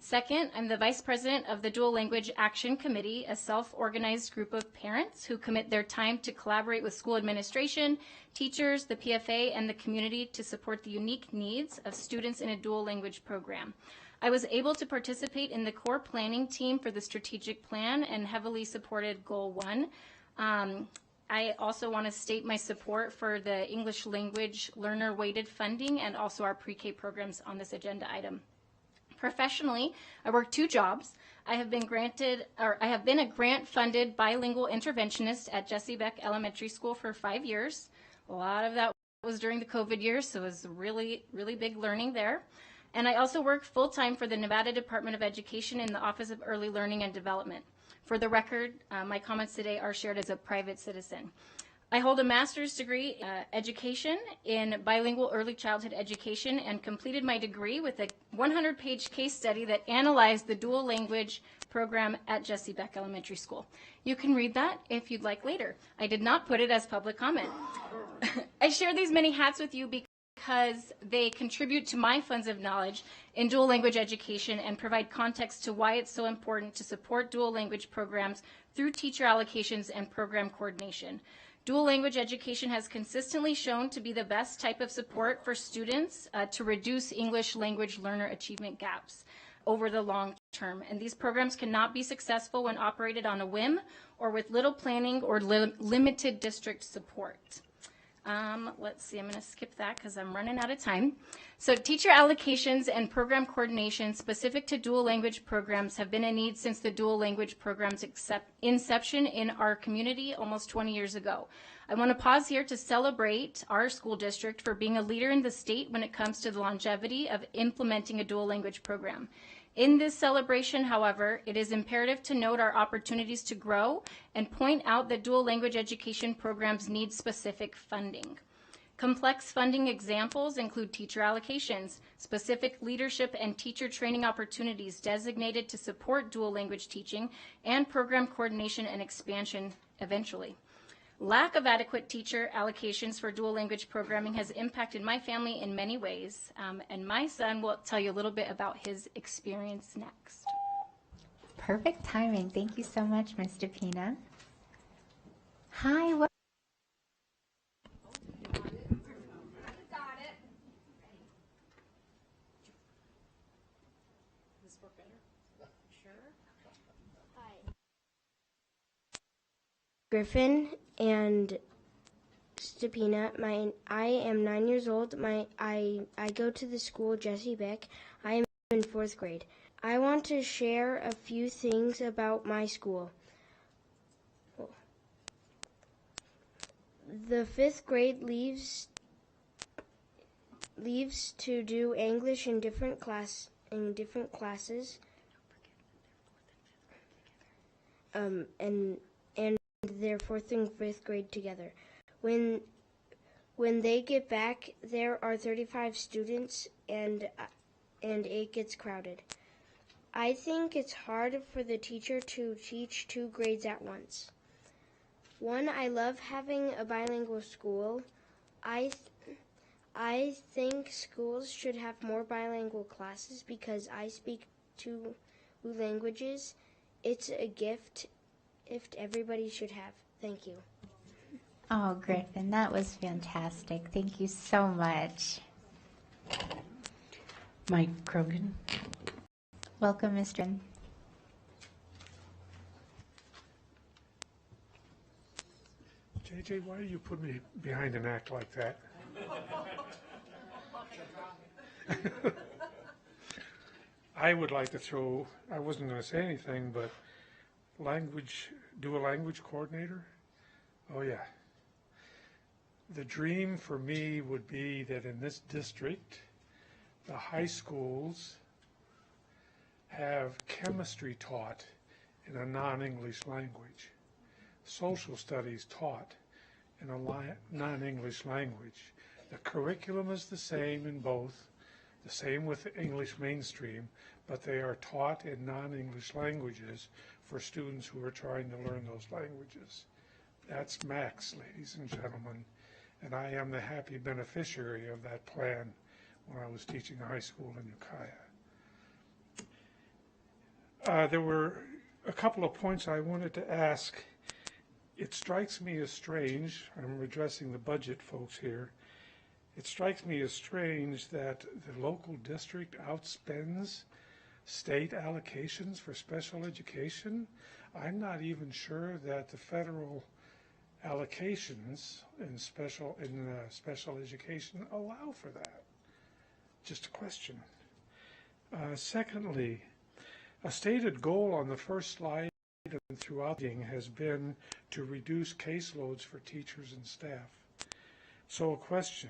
Second, I'm the vice president of the Dual Language Action Committee, a self-organized group of parents who commit their time to collaborate with school administration, teachers, the PFA, and the community to support the unique needs of students in a dual language program. I was able to participate in the core planning team for the strategic plan and heavily supported Goal 1. I also want to state my support for the English language learner weighted funding and also our pre-K programs on this agenda item. Professionally, I work 2 jobs. I have been a grant-funded bilingual interventionist at Jesse Beck Elementary School for 5 years. A lot of that was during the COVID years, so it was really, really big learning there. And I also work full-time for the Nevada Department of Education in the Office of Early Learning and Development. For the record, my comments today are shared as a private citizen. I hold a master's degree education in bilingual early childhood education and completed my degree with a 100-page case study that analyzed the dual language program at Jesse Beck Elementary School. You can read that if you'd like later. I did not put it as public comment. I share these many hats with you because they contribute to my funds of knowledge in dual language education and provide context to why it's so important to support dual language programs through teacher allocations and program coordination. Dual language education has consistently shown to be the best type of support for students to reduce English language learner achievement gaps over the long term. And these programs cannot be successful when operated on a whim or with little planning or limited district support. Let's see, I'm going to skip that because I'm running out of time. So teacher allocations and program coordination specific to dual language programs have been a need since the dual language program's inception in our community almost 20 years ago. I want to pause here to celebrate our school district for being a leader in the state when it comes to the longevity of implementing a dual language program. In this celebration, however, it is imperative to note our opportunities to grow and point out that dual language education programs need specific funding. Complex funding examples include teacher allocations, specific leadership and teacher training opportunities designated to support dual language teaching, and program coordination and expansion eventually. Lack of adequate teacher allocations for dual language programming has impacted my family in many ways, and my son will tell you a little bit about his experience next. Perfect timing. Thank you so much, Ms. DePina. Hi. Griffin and Stepina. I am 9 years old. I go to the school Jesse Beck. I am in 4th grade. I want to share a few things about my school. The 5th grade leaves to do English in different classes. And their 4th and 5th grade together. When they get back, there are 35 students and it gets crowded. I think it's hard for the teacher to teach 2 grades at once. I love having a bilingual school. I think schools should have more bilingual classes because I speak 2 languages. It's a gift everybody should have. Thank you. Oh, Griffin, that was fantastic. Thank you so much. Mike Krogan. Welcome, Mr. JJ, why do you put me behind an act like that? I would like to throw, I wasn't going to say anything, but dual language coordinator? Oh yeah. The dream for me would be that in this district, the high schools have chemistry taught in a non-English language, social studies taught in a non-English language. The curriculum is the same in both, the same with the English mainstream, but they are taught in non-English languages for students who are trying to learn those languages. That's Max, ladies and gentlemen, and I am the happy beneficiary of that plan when I was teaching high school in Ukiah. There were a couple of points I wanted to ask. It strikes me as strange, I'm addressing the budget folks here, it strikes me as strange that the local district outspends state allocations for special education. I'm not even sure that the federal allocations in special education allow for that. Just a question. Secondly, a stated goal on the first slide and throughout the has been to reduce caseloads for teachers and staff. So a question,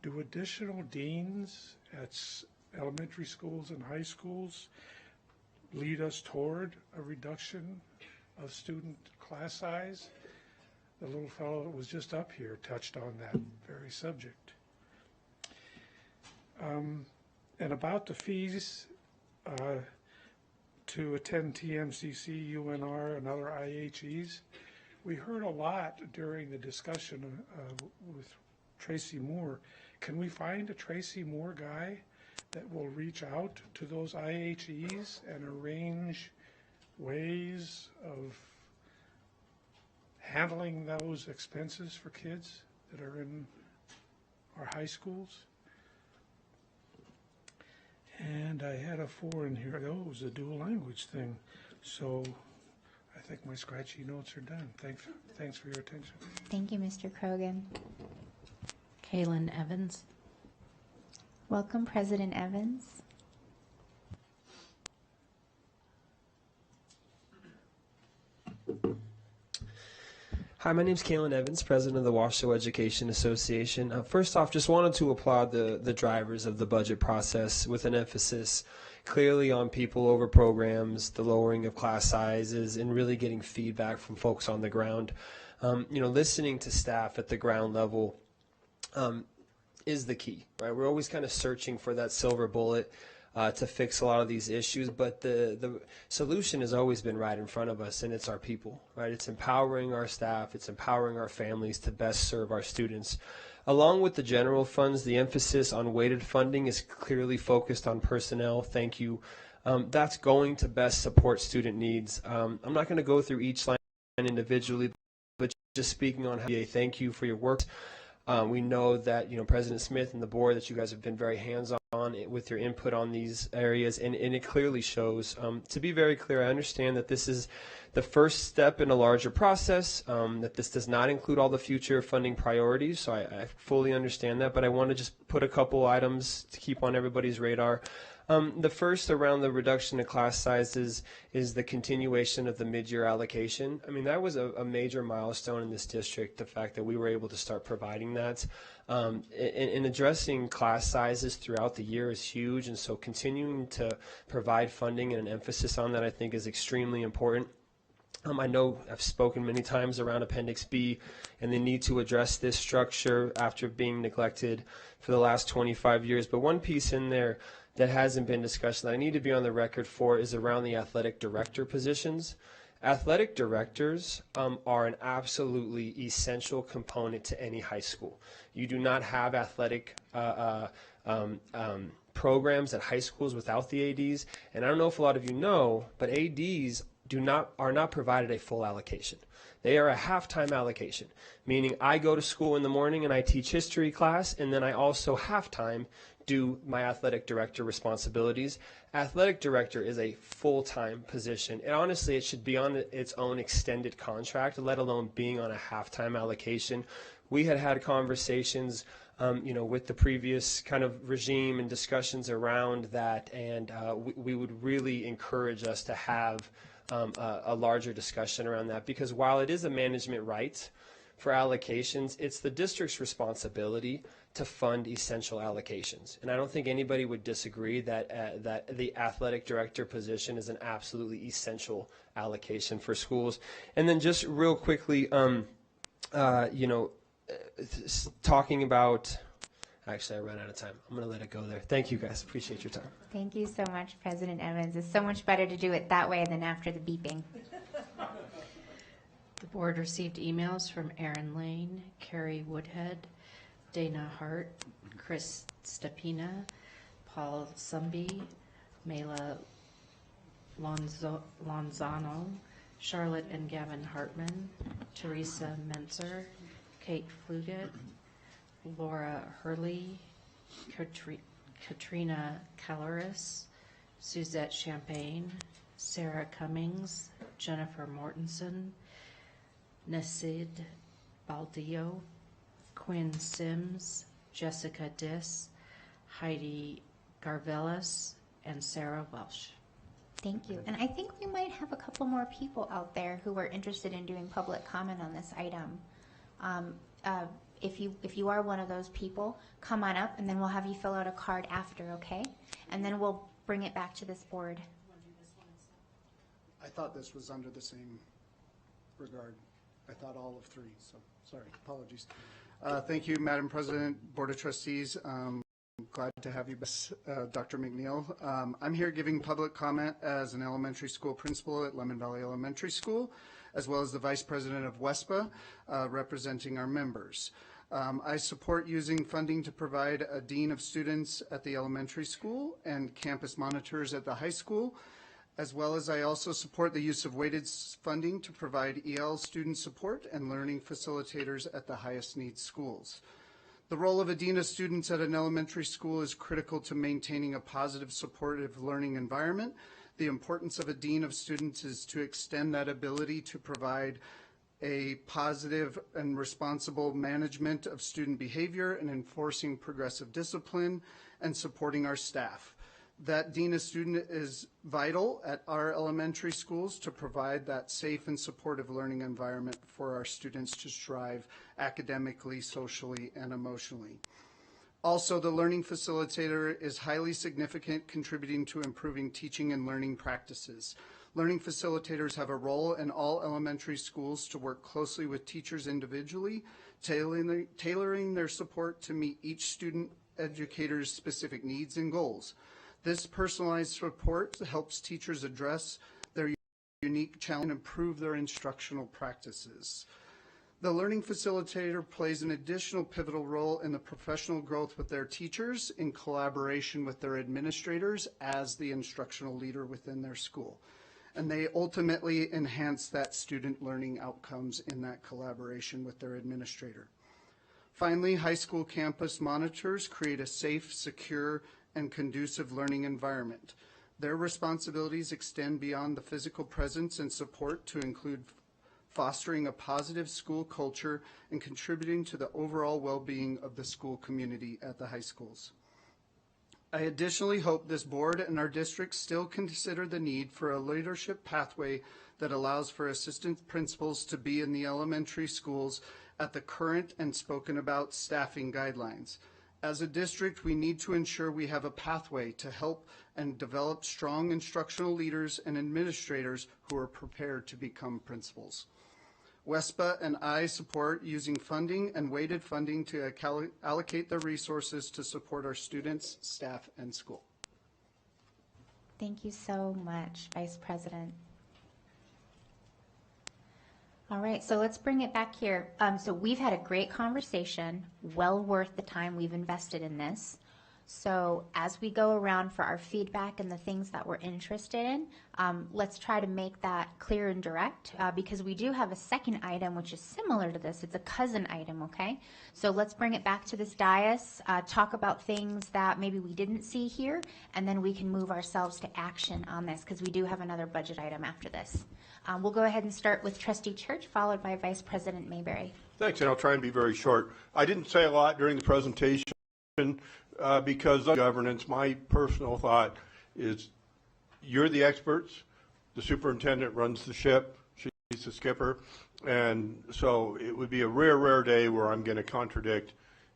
do additional deans at elementary schools and high schools lead us toward a reduction of student class size? The little fellow that was just up here touched on that very subject. And about the fees to attend TMCC, UNR, and other IHEs, we heard a lot during the discussion with Tracy Moore. Can we find a Tracy Moore guy that will reach out to those IHEs and arrange ways of handling those expenses for kids that are in our high schools? And I had a 4 in here. Oh, it was a dual language thing. So I think my scratchy notes are done. Thanks for your attention. Thank you, Mr. Krogan. Kaylin Evans. Welcome, President Evans. Hi, my name is Kaylin Evans, president of the Washoe Education Association. First off, just wanted to applaud the drivers of the budget process with an emphasis clearly on people over programs, the lowering of class sizes, and really getting feedback from folks on the ground. Listening to staff at the ground level is the key, right? We're always kind of searching for that silver bullet to fix a lot of these issues, but the solution has always been right in front of us, and it's our people, right? It's empowering our staff, it's empowering our families to best serve our students. Along with the general funds, the emphasis on weighted funding is clearly focused on personnel. Thank you. That's going to best support student needs. I'm not going to go through each line individually, but just speaking on how, thank you for your work. We know that, President Smith and the board, that you guys have been very hands-on with your input on these areas, and it clearly shows. To be very clear, I understand that this is the first step in a larger process, that this does not include all the future funding priorities, so I fully understand that, but I want to just put a couple items to keep on everybody's radar. The first, around the reduction of class sizes, is the continuation of the mid-year allocation. I mean, that was a major milestone in this district, the fact that we were able to start providing that. In addressing class sizes throughout the year is huge, and so continuing to provide funding and an emphasis on that, I think, is extremely important. I know I've spoken many times around Appendix B and the need to address this structure after being neglected for the last 25 years, but one piece in there that hasn't been discussed that I need to be on the record for is around the athletic director positions. Athletic directors are an absolutely essential component to any high school. You do not have athletic programs at high schools without the ADs, and I don't know if a lot of you know, but ADs are not provided a full allocation. They are a half-time allocation, meaning I go to school in the morning and I teach history class, and then I also half-time do my athletic director responsibilities. Athletic director is a full-time position, and honestly it should be on its own extended contract, let alone being on a half-time allocation. We had conversations with the previous kind of regime and discussions around that, and we would really encourage us to have a larger discussion around that, because while it is a management right for allocations, it's the district's responsibility to fund essential allocations. And I don't think anybody would disagree that that the athletic director position is an absolutely essential allocation for schools. And then just real quickly, talking about, actually I ran out of time. I'm going to let it go there. Thank you guys. Appreciate your time. Thank you so much, President Evans. It's so much better to do it that way than after the beeping. The board received emails from Aaron Lane, Carrie Woodhead, Dana Hart, Chris Stepina, Paul Sumby, Mela Lonzano, Charlotte and Gavin Hartman, Teresa Menzer, Kate Fluget, Laura Hurley, Katrina Caloris, Suzette Champagne, Sarah Cummings, Jennifer Mortensen, Nasid Baldio, Quinn Sims, Jessica Diss, Heidi Garvelis, and Sarah Welsh. Thank you. And I think we might have a couple more people out there who are interested in doing public comment on this item. If you are one of those people, come on up, and then we'll have you fill out a card after, okay? And then we'll bring it back to this board. I thought this was under the same regard. I thought all of three, so sorry, apologies. Thank you, Madam President, Board of Trustees. Glad to have you, Dr. McNeil. I'm here giving public comment as an elementary school principal at Lemon Valley Elementary School, as well as the Vice President of WESPA, representing our members. I support using funding to provide a dean of students at the elementary school and campus monitors at the high school, as well as I also support the use of weighted funding to provide EL student support and learning facilitators at the highest needs schools. The role of a dean of students at an elementary school is critical to maintaining a positive, supportive learning environment. The importance of a dean of students is to extend that ability to provide a positive and responsible management of student behavior and enforcing progressive discipline and supporting our staff. That dean of student is vital at our elementary schools to provide that safe and supportive learning environment for our students to strive academically, socially, and emotionally. Also, the learning facilitator is highly significant, contributing to improving teaching and learning practices. Learning facilitators have a role in all elementary schools to work closely with teachers individually, tailoring their support to meet each student educator's specific needs and goals. This personalized support helps teachers address their unique challenge and improve their instructional practices. The learning facilitator plays an additional pivotal role in the professional growth with their teachers in collaboration with their administrators as the instructional leader within their school. And they ultimately enhance that student learning outcomes in that collaboration with their administrator. Finally, high school campus monitors create a safe, secure, and conducive learning environment. Their responsibilities extend beyond the physical presence and support to include fostering a positive school culture and contributing to the overall well-being of the school community at the high schools. I additionally hope this board and our district still consider the need for a leadership pathway that allows for assistant principals to be in the elementary schools at the current and spoken about staffing guidelines. As a district, we need to ensure we have a pathway to help and develop strong instructional leaders and administrators who are prepared to become principals. WESPA and I support using funding and weighted funding to allocate the resources to support our students, staff, and school. Thank you so much, Vice President. All right, so let's bring it back here. So we've had a great conversation, well worth the time we've invested in this. So as we go around for our feedback and the things that we're interested in, let's try to make that clear and direct because we do have a second item which is similar to this. It's a cousin item, okay? So let's bring it back to this dais, talk about things that maybe we didn't see here, and then we can move ourselves to action on this because we do have another budget item after this. We'll go ahead and start with Trustee Church, followed by Vice President Mayberry. Thanks, and I'll try and be very short. I didn't say a lot during the presentation because of governance. My personal thought is you're the experts. The superintendent runs the ship. She's the skipper. And so it would be a rare day where I'm going to contradict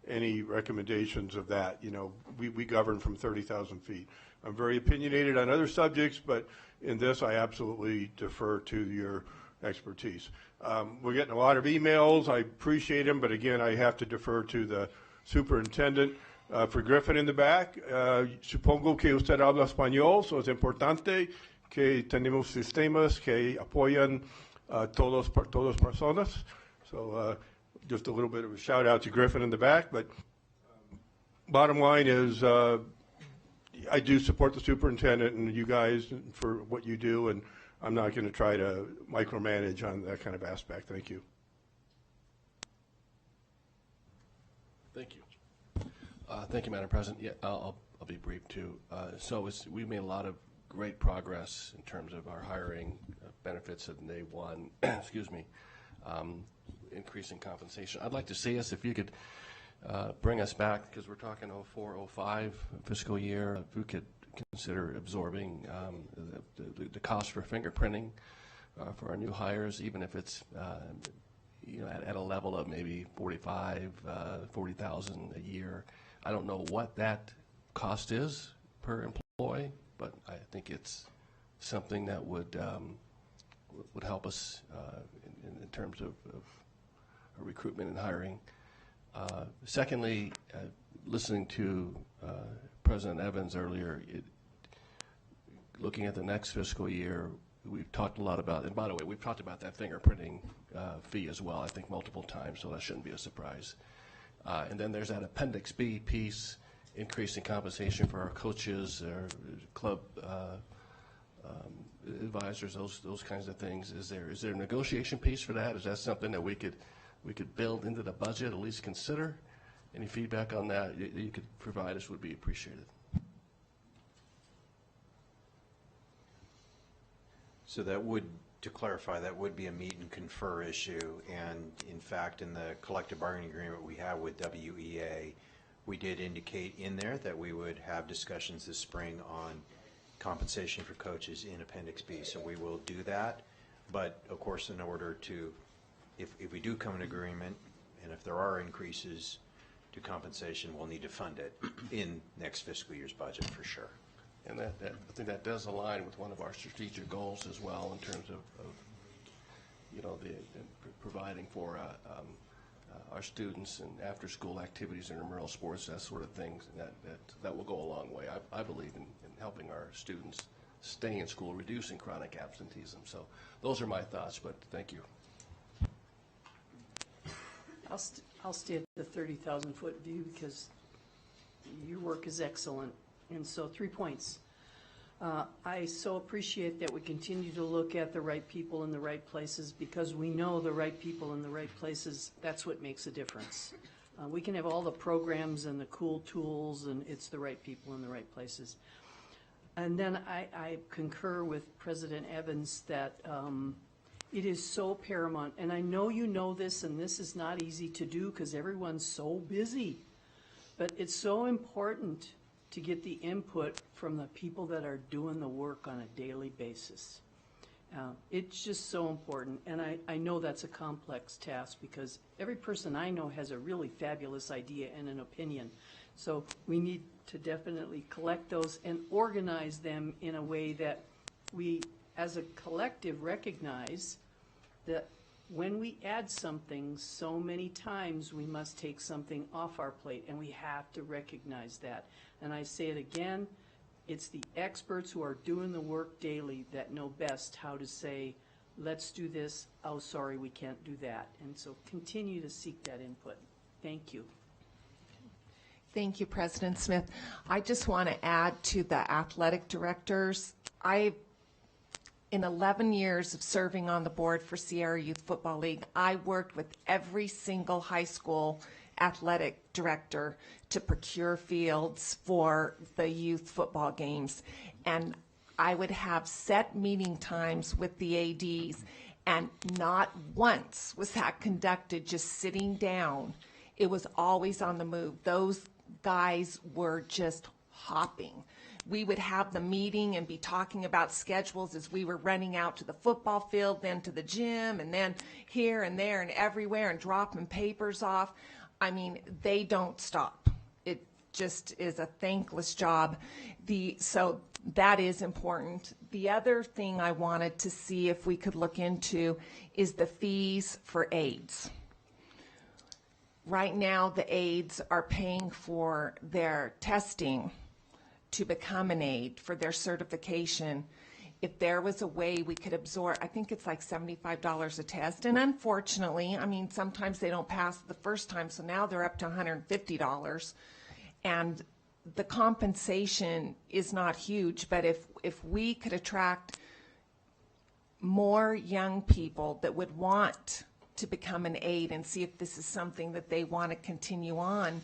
any recommendations of that. You know, we govern from 30,000 feet. I'm very opinionated on other subjects, but in this I absolutely defer to your expertise. We're getting a lot of emails. I appreciate them, but again, I have to defer to the superintendent. For Griffin in the back, supongo que usted habla español, so es importante que tenemos sistemas que apoyan todas personas. So just a little bit of a shout out to Griffin in the back, but bottom line is I do support the superintendent and you guys for what you do, and I'm not going to try to micromanage on that kind of aspect. Thank you. Thank you. Thank you, Madam President. Yeah, I'll be brief too. We've made a lot of great progress in terms of our hiring, benefits of day one, excuse me, increasing compensation. I'd like to see us, if you could bring us back, because we're talking 04-05 fiscal year, if we could consider absorbing the cost for fingerprinting for our new hires, even if it's at a level of maybe $40,000 a year. I don't know what that cost is per employee, but I think it's something that would help us in terms of recruitment and hiring. Secondly, listening to President Evans earlier, looking at the next fiscal year, we've talked a lot about, and by the way, we've talked about that fingerprinting fee as well, I think multiple times, so that shouldn't be a surprise. And then there's that Appendix B piece, increasing compensation for our coaches, our club advisors, those kinds of things. Is there a negotiation piece for that? Is that something that we could build into the budget, at least consider? Any feedback on that you could provide us would be appreciated. So that would, to clarify, that would be a meet and confer issue, and in fact in the collective bargaining agreement we have with WEA, we did indicate in there that we would have discussions this spring on compensation for coaches in Appendix B, so we will do that. But of course, in order to, if we do come to an agreement, and if there are increases to compensation, we'll need to fund it in next fiscal year's budget for sure. And I think that does align with one of our strategic goals as well, in terms of providing for our students and after-school activities and intramural sports, that sort of things. That will go a long way, I believe, in helping our students stay in school, reducing chronic absenteeism. So those are my thoughts, but thank you. I'll stay at the 30,000-foot view because your work is excellent. And so 3 points. I so appreciate that we continue to look at the right people in the right places, because we know the right people in the right places, that's what makes a difference. We can have all the programs and the cool tools, and it's the right people in the right places. And then I concur with President Evans that it is so paramount, and I know you know this, and this is not easy to do because everyone's so busy, but it's so important to get the input from the people that are doing the work on a daily basis. It's just so important, and I know that's a complex task because every person I know has a really fabulous idea and an opinion. So we need to definitely collect those and organize them in a way that we, as a collective, recognize that when we add something, so many times we must take something off our plate, and we have to recognize that. And I say it again, it's the experts who are doing the work daily that know best how to say, let's do this, oh, sorry, we can't do that. And so continue to seek that input. Thank you. Thank you, President Smith. I just want to add to the athletic directors. In 11 years of serving on the board for Sierra Youth Football League, I worked with every single high school athletic director to procure fields for the youth football games. And I would have set meeting times with the ADs, and not once was that conducted just sitting down. It was always on the move. Those guys were just hopping. We would have the meeting and be talking about schedules as we were running out to the football field, then to the gym, and then here and there and everywhere, and dropping papers off. I mean, they don't stop. It just is a thankless job. So that is important. The other thing I wanted to see if we could look into is the fees for aides. Right now, the aides are paying for their testing to become an aide, for their certification. If there was a way we could absorb, I think it's like $75 a test. And unfortunately, I mean, sometimes they don't pass the first time, so now they're up to $150. And the compensation is not huge, but if we could attract more young people that would want to become an aide and see if this is something that they want to continue on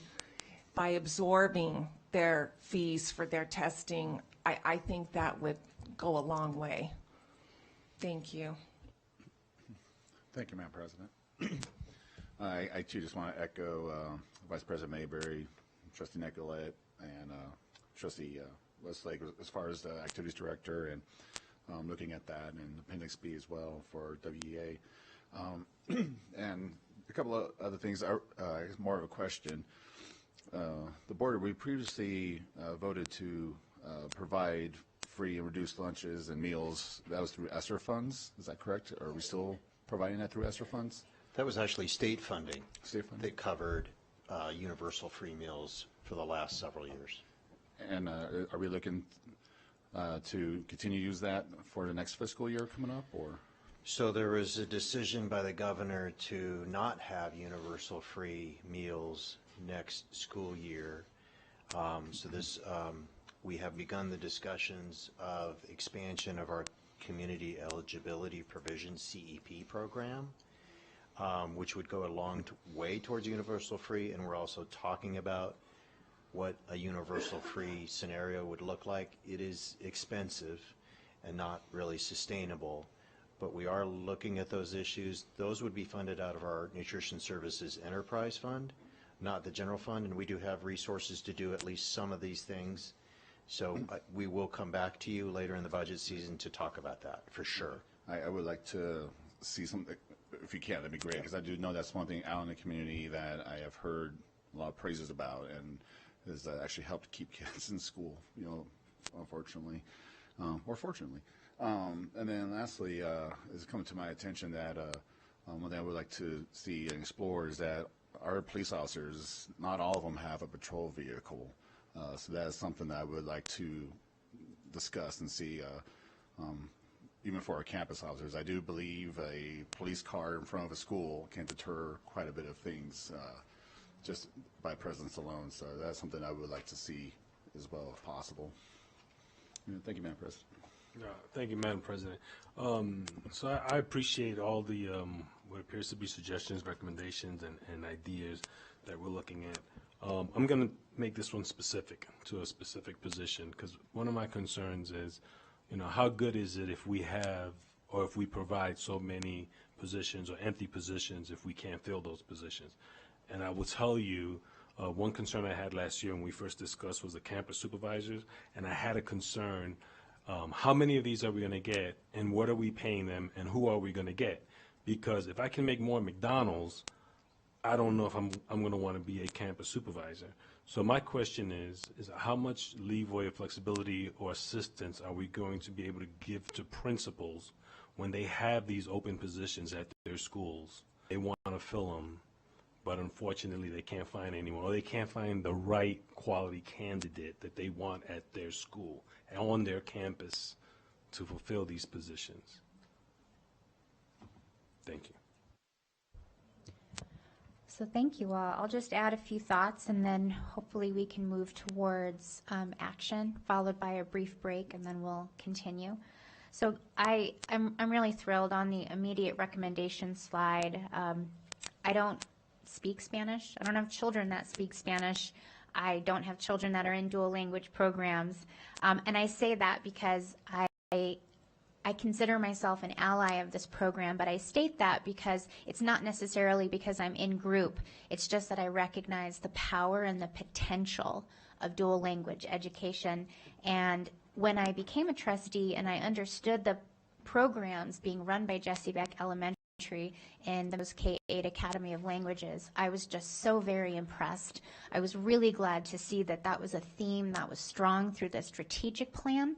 by absorbing their fees for their testing, I think that would go a long way. Thank you. Thank you, Madam President. I too just want to echo Vice President Mayberry, Trustee Nicolette, and Trustee Westlake as far as the Activities Director, and looking at that, and Appendix B as well for WEA. And a couple of other things are more of a question. The board, we previously voted to provide free and reduced lunches and meals. That was through ESSER funds. Is that correct? Are we still providing that through ESSER funds? That was actually state funding. State funding? That covered universal free meals for the last several years. And are we looking to continue to use that for the next fiscal year coming up, or? So there was a decision by the governor to not have universal free meals next school year. We have begun the discussions of expansion of our Community Eligibility Provision CEP program, which would go a long way towards universal free, and we're also talking about what a universal free scenario would look like. It is expensive and not really sustainable, but we are looking at those issues. Those would be funded out of our Nutrition Services Enterprise Fund, not the general fund, and we do have resources to do at least some of these things. So we will come back to you later in the budget season to talk about that, for sure. I would like to see something, if you can, that'd be great, because I do know that's one thing out in the community that I have heard a lot of praises about, and has actually helped keep kids in school, you know, unfortunately, or fortunately. And then lastly, it's come to my attention that one thing I would like to see and explore is that our police officers, not all of them have a patrol vehicle. So that is something that I would like to discuss and see, even for our campus officers. I do believe a police car in front of a school can deter quite a bit of things just by presence alone. So that's something I would like to see as well if possible. Thank you, Madam President. Thank you, Madam President. So I appreciate all the what appears to be suggestions, recommendations, and ideas that we're looking at. I'm going to make this one specific to a specific position, because one of my concerns is, you know, how good is it if we have or if we provide so many positions or empty positions if we can't fill those positions? And I will tell you, one concern I had last year when we first discussed was the campus supervisors, and I had a concern, how many of these are we going to get, and what are we paying them, and who are we going to get? Because if I can make more McDonald's, I don't know if I'm going to want to be a campus supervisor. So my question is how much leeway or flexibility or assistance are we going to be able to give to principals when they have these open positions at their schools? They want to fill them, but unfortunately they can't find anyone, or they can't find the right quality candidate that they want at their school and on their campus to fulfill these positions. Thank you. So thank you all. I'll just add a few thoughts, and then hopefully we can move towards action, followed by a brief break, and then we'll continue. So I'm really thrilled on the immediate recommendation slide. I don't speak Spanish. I don't have children that speak Spanish. I don't have children that are in dual language programs. And I say that because I consider myself an ally of this program, but I state that because it's not necessarily because I'm in group. It's just that I recognize the power and the potential of dual language education. And when I became a trustee and I understood the programs being run by Jesse Beck Elementary, in the K-8 Academy of Languages. I was just so very impressed. I was really glad to see that that was a theme that was strong through the strategic plan,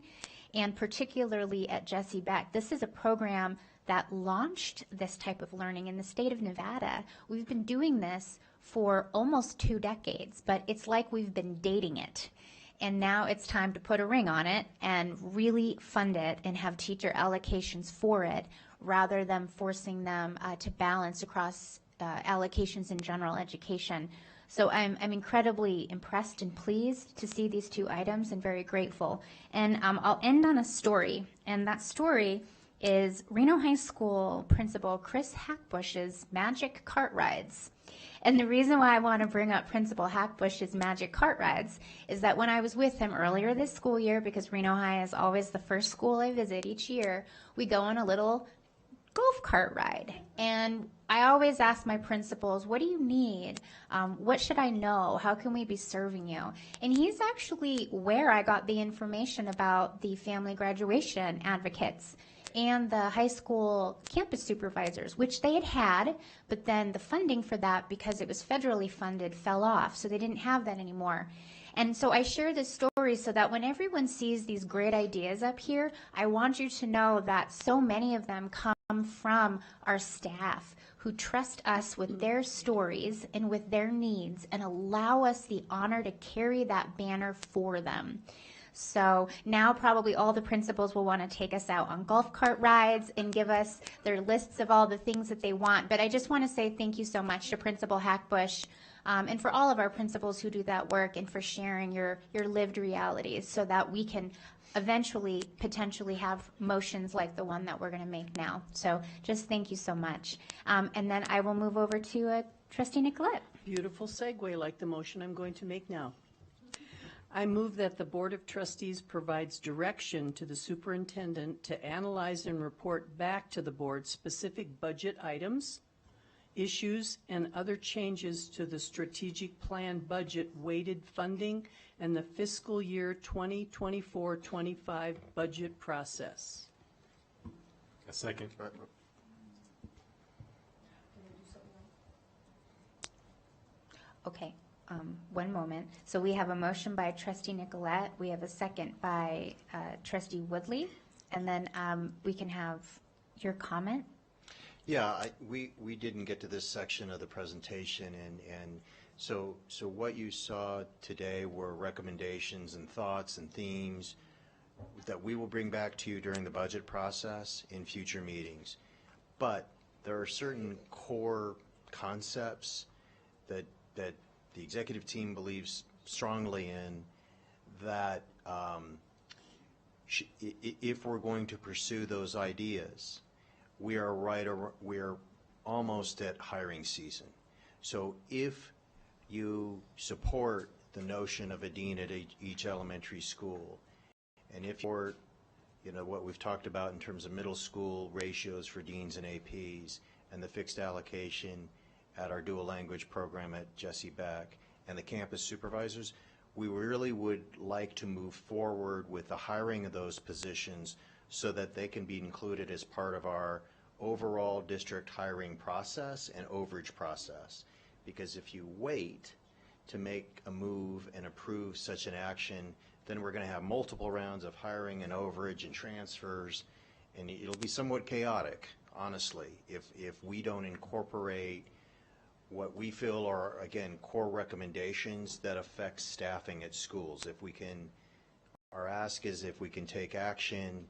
and particularly at Jesse Beck. This is a program that launched this type of learning in the state of Nevada. We've been doing this for almost 2 decades, but it's like we've been dating it. And now it's time to put a ring on it and really fund it and have teacher allocations for it, rather than forcing them to balance across allocations in general education. So I'm incredibly impressed and pleased to see these 2 items and very grateful. And I'll end on a story, and that story is Reno High School Principal Chris Hackbush's magic cart rides. And the reason why I want to bring up Principal Hackbush's magic cart rides is that when I was with him earlier this school year, because Reno High is always the first school I visit each year, we go on a little golf cart ride. And I always ask my principals, what do you need? What should I know? How can we be serving you? And he's actually where I got the information about the family graduation advocates and the high school campus supervisors, which they had, but then the funding for that, because it was federally funded, fell off, so they didn't have that anymore. And so I share this story so that when everyone sees these great ideas up here, I want you to know that so many of them come from our staff who trust us with their stories and with their needs and allow us the honor to carry that banner for them. So now probably all the principals will want to take us out on golf cart rides and give us their lists of all the things that they want. But I just want to say thank you so much to Principal Hackbush and for all of our principals who do that work, and for sharing your lived realities so that we can eventually potentially have motions like the one that we're going to make now. So just thank you so much. And then I will move over to Trustee Nicolette. Beautiful segue, like the motion I'm going to make now. I move that the Board of Trustees provides direction to the superintendent to analyze and report back to the board specific budget items, issues, and other changes to the strategic plan budget weighted funding and the fiscal year 2024-25 budget process. A second. Okay. One moment. So we have a motion by Trustee Nicolette. We have a second by Trustee Woodley. And then we can have your comment. Yeah, we didn't get to this section of the presentation, and so what you saw today were recommendations and thoughts and themes that we will bring back to you during the budget process in future meetings. But there are certain core concepts that the executive team believes strongly in that if we're going to pursue those ideas, we are almost at hiring season. So if you support the notion of a dean at each elementary school, and if you're, what we've talked about in terms of middle school ratios for deans and APs, and the fixed allocation at our dual language program at Jesse Beck, and the campus supervisors, we really would like to move forward with the hiring of those positions so that they can be included as part of our overall district hiring process and overage process. Because if you wait to make a move and approve such an action, then we're going to have multiple rounds of hiring and overage and transfers, and it'll be somewhat chaotic, honestly, if we don't incorporate what we feel are, again, core recommendations that affect staffing at schools. Our ask is if we can take action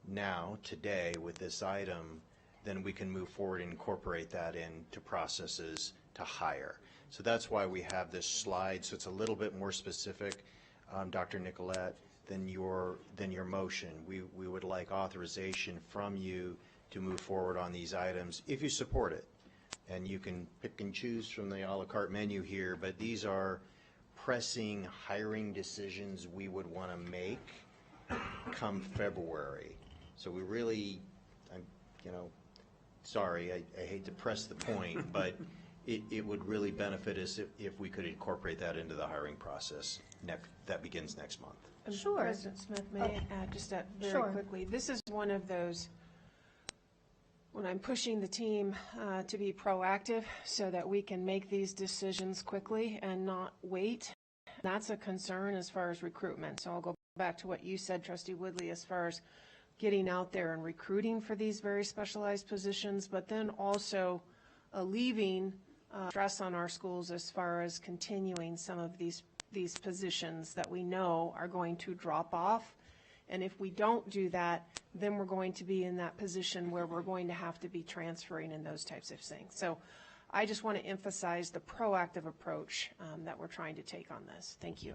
now, today, with this item, then we can move forward and incorporate that into processes to hire. So that's why we have this slide, so it's a little bit more specific, Dr. Nicolette, than your motion. We would like authorization from you to move forward on these items if you support it. And you can pick and choose from the a la carte menu here, but these are pressing hiring decisions we would want to make come February. So we really, sorry, I hate to press the point, but it would really benefit us if we could incorporate that into the hiring process that begins next month. Sure. President Smith, may I add just that very quickly? This is one of those when I'm pushing the team to be proactive so that we can make these decisions quickly and not wait. That's a concern as far as recruitment. So I'll go back to what you said, Trustee Woodley, as far as getting out there and recruiting for these very specialized positions, but then also alleviating stress on our schools as far as continuing some of these positions that we know are going to drop off. And if we don't do that, then we're going to be in that position where we're going to have to be transferring and those types of things. So I just want to emphasize the proactive approach that we're trying to take on this. Thank you.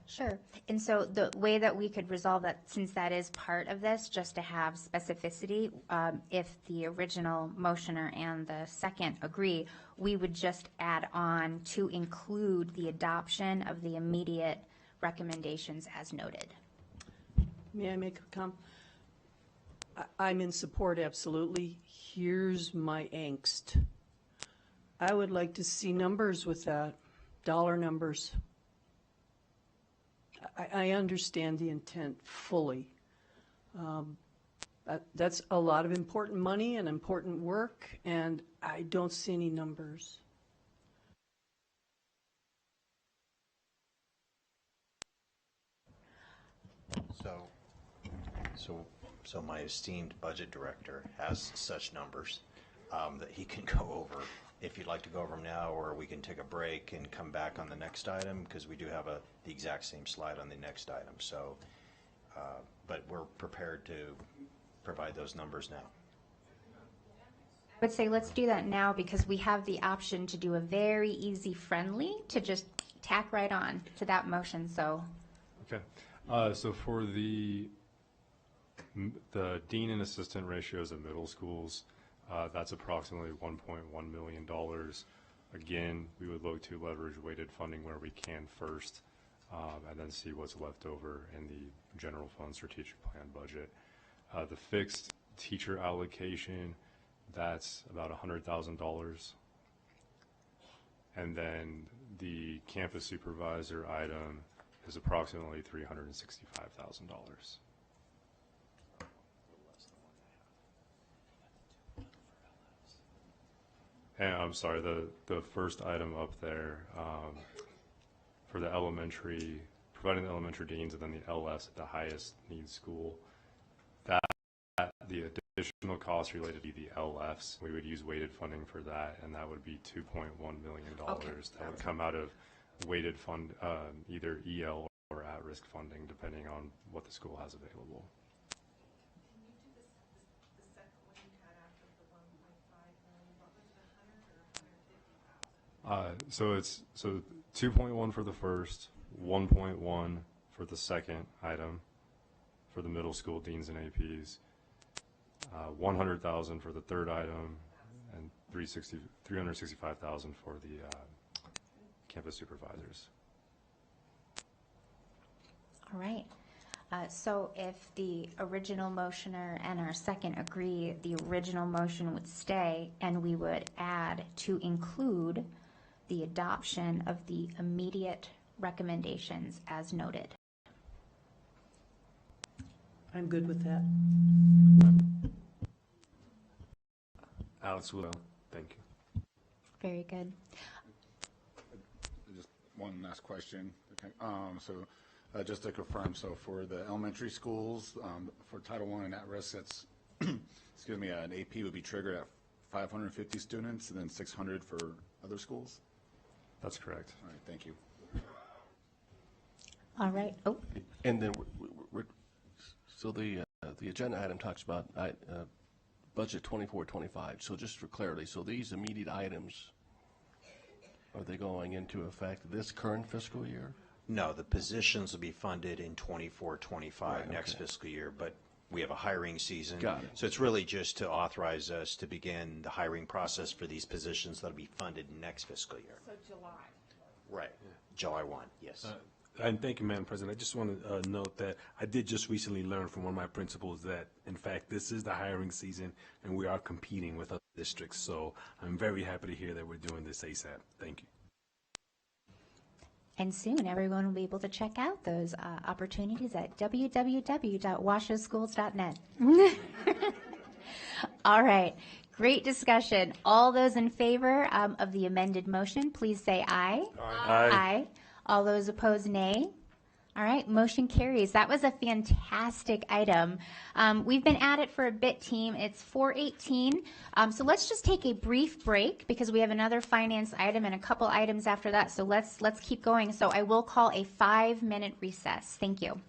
Sure. And so the way that we could resolve that, since that is part of this, just to have specificity, if the original motioner and the second agree, we would just add on to include the adoption of the immediate recommendations as noted. May I make a comment? I'm in support, absolutely. Here's my angst. I would like to see numbers with that, dollar numbers. I understand the intent fully. That's a lot of important money and important work, and I don't see any numbers. So my esteemed budget director has such numbers that he can go over. If you'd like to go over them now, or we can take a break and come back on the next item, because we do have the exact same slide on the next item. So, but we're prepared to provide those numbers now. I would say let's do that now, because we have the option to do a very easy friendly to just tack right on to that motion. So, okay. So for the dean and assistant ratios at middle schools, that's approximately $1.1 million. Again, we would look to leverage weighted funding where we can first, and then see what's left over in the general fund strategic plan budget. The fixed teacher allocation, that's about $100,000. And then the campus supervisor item is approximately $365,000. And I'm sorry, the first item up there, for the elementary, providing the elementary deans and then the LS at the highest need school, that the additional costs related to the LFs, we would use weighted funding for that, and that would be $2.1 million. Okay. That would come out of weighted fund, either EL or at-risk funding, depending on what the school has available. So it's 2.1 for the first, 1.1 for the second item for the middle school deans and APs, 100,000 for the third item, and 365,000 for the campus supervisors. all right. So if the original motioner and our second agree, the original motion would stay, and we would add to include the adoption of the immediate recommendations as noted. I'm good with that. Alex will. Thank you. Very good. Just one last question. Okay. Just to confirm, so for the elementary schools, for Title I and at-risk, that's, excuse me, an AP would be triggered at 550 students and then 600 for other schools? That's correct. All right, thank you. All right. Oh. And then so the agenda item talks about budget 24-25. So just for clarity, so these immediate items, are they going into effect this current fiscal year? No, the positions will be funded in 24-25 Right, next okay. fiscal year, but we have a hiring season. Got it. So it's really just to authorize us to begin the hiring process for these positions that'll be funded next fiscal year. So July. Right, July 1, yes. And thank you, Madam President. I just want to note that I did just recently learn from one of my principals that, in fact, this is the hiring season, and we are competing with other districts. So I'm very happy to hear that we're doing this ASAP. Thank you. And soon everyone will be able to check out those opportunities at www.washoschools.net. All right. Great discussion. All those in favor of the amended motion, please say aye. Aye. Aye. All those opposed, nay. All right, motion carries. That was a fantastic item. We've been at it for a bit, team. It's 4:18. So let's just take a brief break because we have another finance item and a couple items after that. So let's keep going. So I will call a 5-minute recess. Thank you.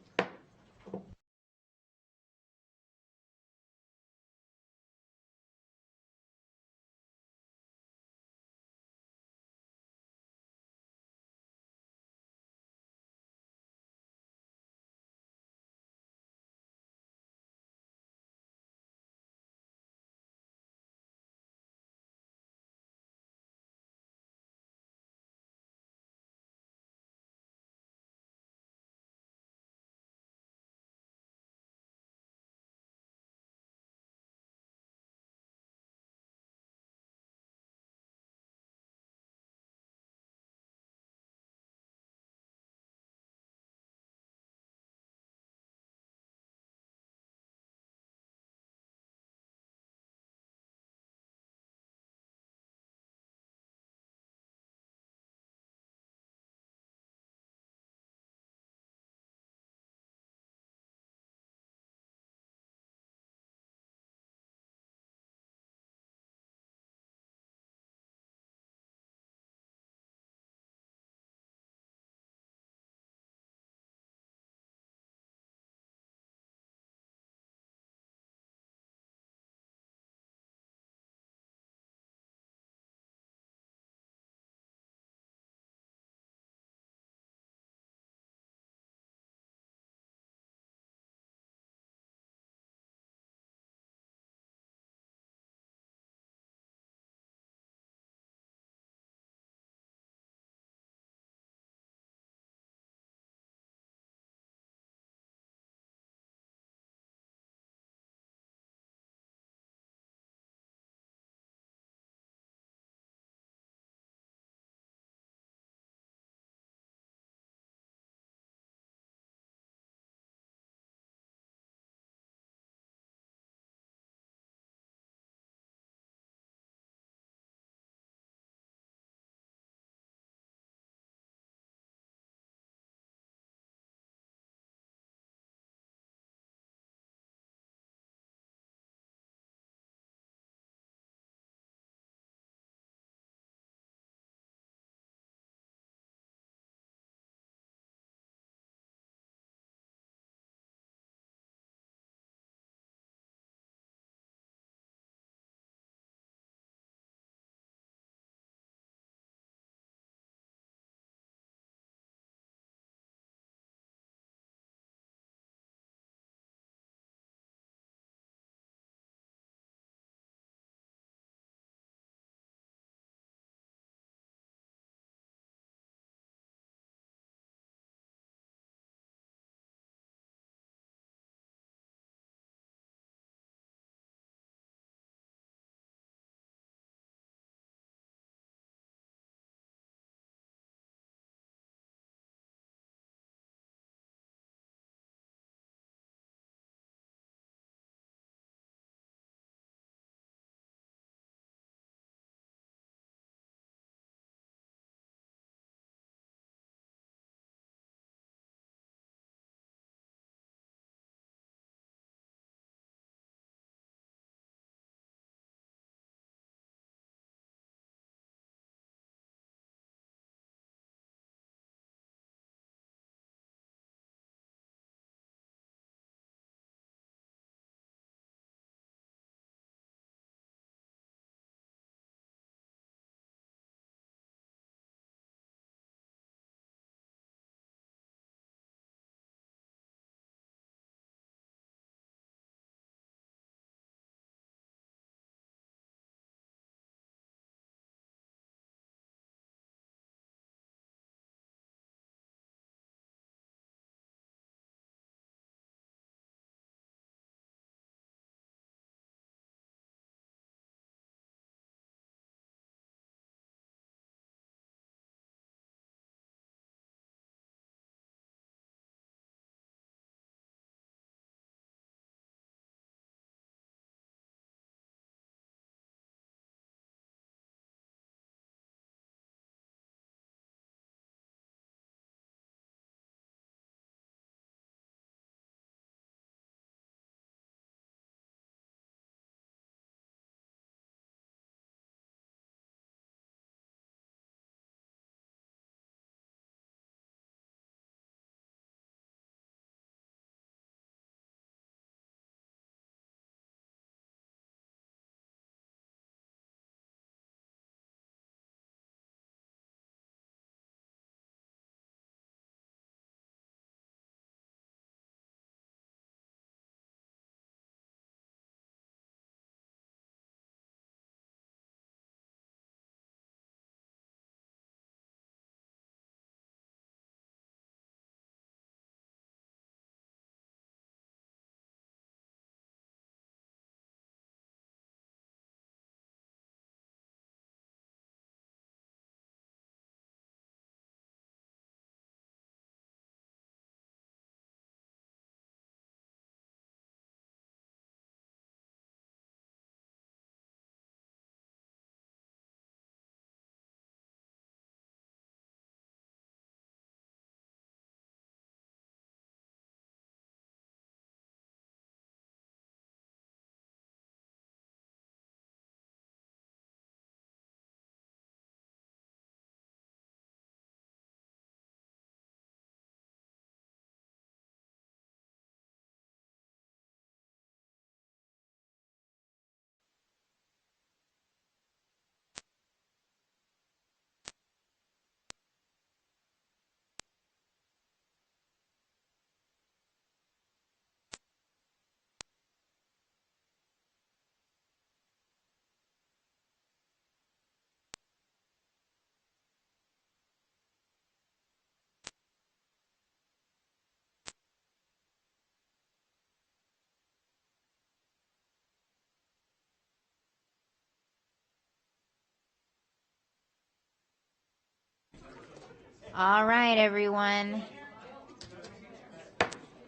All right, everyone.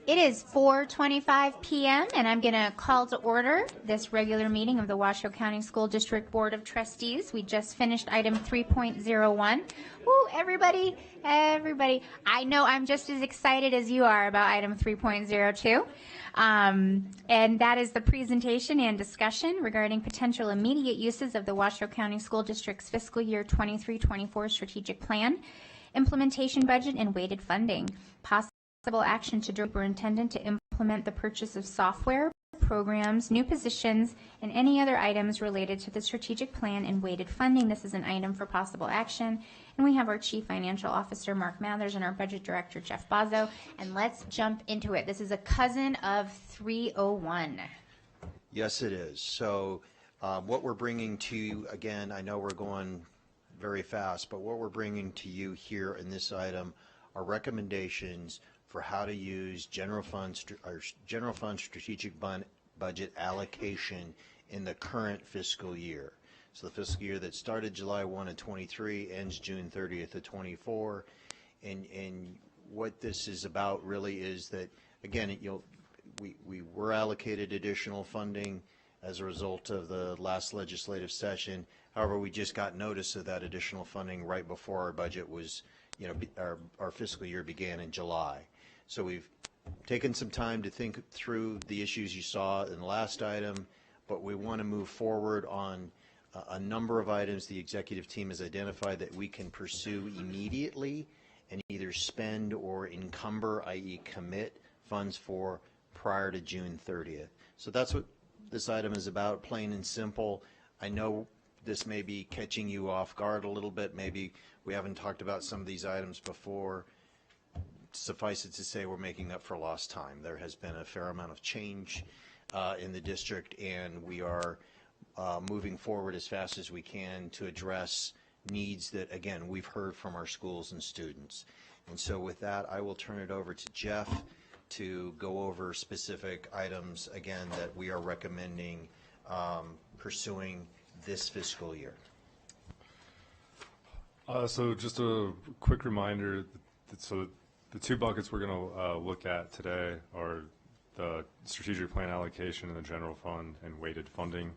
It is 4:25 p.m. and I'm going to call to order this regular meeting of the Washoe County School District Board of Trustees. We just finished item 3.01. Woo, everybody. I know I'm just as excited as you are about item 3.02. And that is the presentation and discussion regarding potential immediate uses of the Washoe County School District's fiscal year 23-24 strategic plan, implementation budget, and weighted funding. Possible action to direct the superintendent to implement the purchase of software, programs, new positions, and any other items related to the strategic plan and weighted funding. This is an item for possible action. And we have our Chief Financial Officer, Mark Mathers, and our Budget Director, Jeff Bozzo. And let's jump into it. This is a cousin of 301. Yes, it is. So what we're bringing to you, again, I know we're going very fast, but what we're bringing to you here in this item are recommendations for how to use general fund strategic budget allocation in the current fiscal year. So the fiscal year that started July 1 of 23 ends June 30th of 24. And what this is about really is that, again, we were allocated additional funding as a result of the last legislative session. However, we just got notice of that additional funding right before our budget was, our fiscal year began in July. So we've taken some time to think through the issues you saw in the last item, but we want to move forward on a number of items the executive team has identified that we can pursue immediately and either spend or encumber, i.e. commit funds for prior to June 30th. So that's what this item is about, plain and simple. I know this may be catching you off guard a little bit. Maybe we haven't talked about some of these items before. Suffice it to say, we're making up for lost time. There has been a fair amount of change in the district, and we are moving forward as fast as we can to address needs that, again, we've heard from our schools and students. And so with that, I will turn it over to Jeff to go over specific items, again, that we are recommending pursuing this fiscal year. So just a quick reminder, so the two buckets we're going to look at today are the strategic plan allocation in the general fund and weighted funding.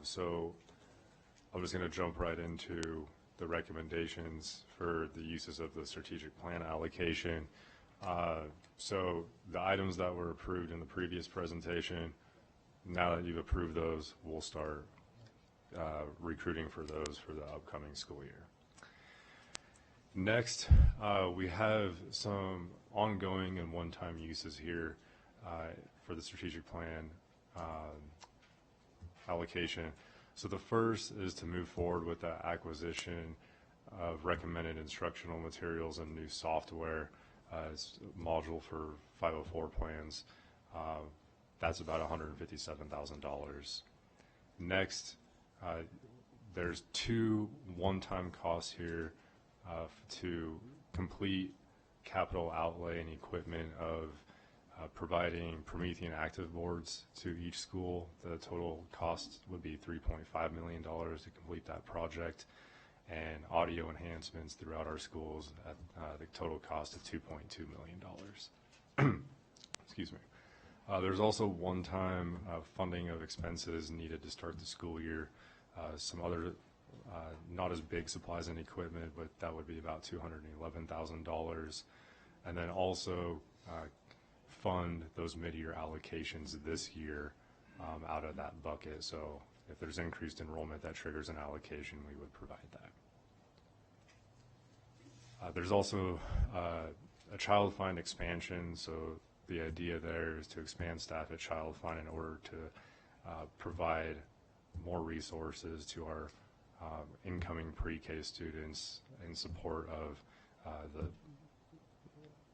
So I'm just going to jump right into the recommendations for the uses of the strategic plan allocation. So the items that were approved in the previous presentation, now that you've approved those, we'll start recruiting for those for the upcoming school year. Next, we have some ongoing and one-time uses here for the strategic plan allocation. So the first is to move forward with the acquisition of recommended instructional materials and new software as a module for 504 plans. That's about $157,000. Next, there's two one-time costs here to complete capital outlay and equipment of providing Promethean active boards to each school. The total cost would be $3.5 million to complete that project, and audio enhancements throughout our schools at the total cost of $2.2 million. Excuse me. There's also one-time funding of expenses needed to start the school year. Some other not as big supplies and equipment, but that would be about $211,000. And then also fund those mid-year allocations this year out of that bucket. So if there's increased enrollment that triggers an allocation, we would provide that. There's also a child find expansion. So the idea there is to expand staff at child find in order to provide more resources to our incoming pre-K students in support of the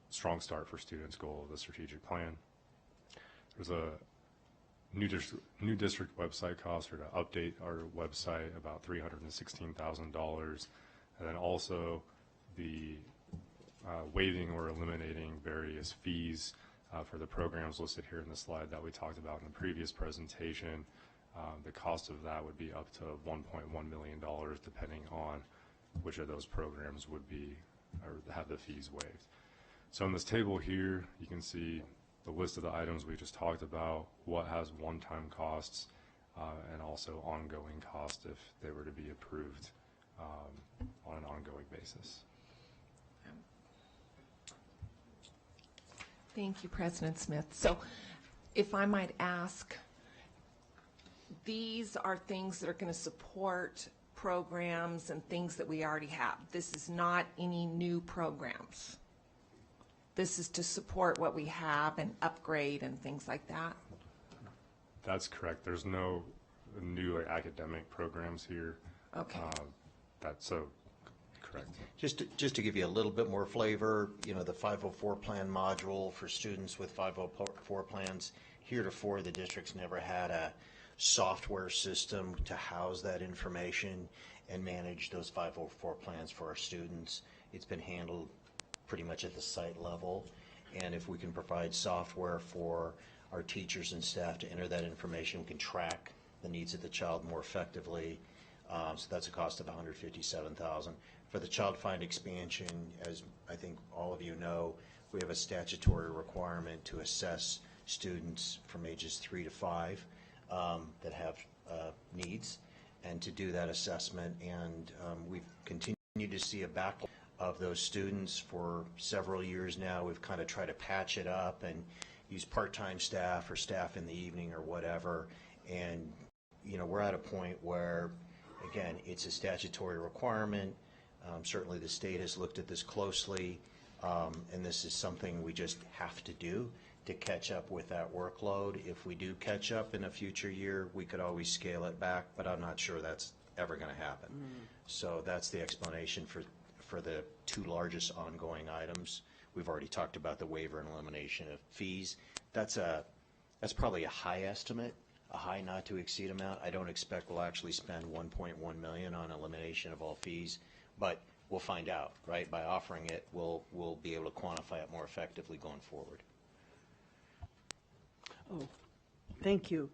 Strong Start for Students goal of the strategic plan. There's a new district website cost, or to update our website, about $316,000, and then also the waiving or eliminating various fees for the programs listed here in the slide that we talked about in the previous presentation. The cost of that would be up to $1.1 million, depending on which of those programs would be or have the fees waived. So in this table here, you can see the list of the items we just talked about, what has one-time costs, and also ongoing costs if they were to be approved on an ongoing basis. Thank you, President Smith. So if I might ask, these are things that are going to support programs and things that we already have. This is not any new programs. This is to support what we have and upgrade and things like that. That's correct. There's no new academic programs here. Okay. That's so correct. Just to give you a little bit more flavor, you know, the 504 plan module for students with 504 plans, heretofore the district's never had a software system to house that information and manage those 504 plans for our students. It's been handled pretty much at the site level, and if we can provide software for our teachers and staff to enter that information, we can track the needs of the child more effectively. So that's a cost of $157,000. For the Child Find expansion, as I think all of you know, we have a statutory requirement to assess students from ages 3 to 5 that have needs, and to do that assessment. And we've continued to see a backlog of those students for several years now. We've kind of tried to patch it up and use part-time staff or staff in the evening or whatever. And, you know, we're at a point where, again, it's a statutory requirement. Certainly the state has looked at this closely, and this is something we just have to do to catch up with that workload. If we do catch up in a future year, we could always scale it back, but I'm not sure that's ever going to happen. So that's the explanation for the two largest ongoing items. We've already talked about the waiver and elimination of fees. That's probably a high estimate, a high not to exceed amount. I don't expect we'll actually spend $1.1 million on elimination of all fees, but we'll find out, right? By offering it, we'll be able to quantify it more effectively going forward. Oh, thank you.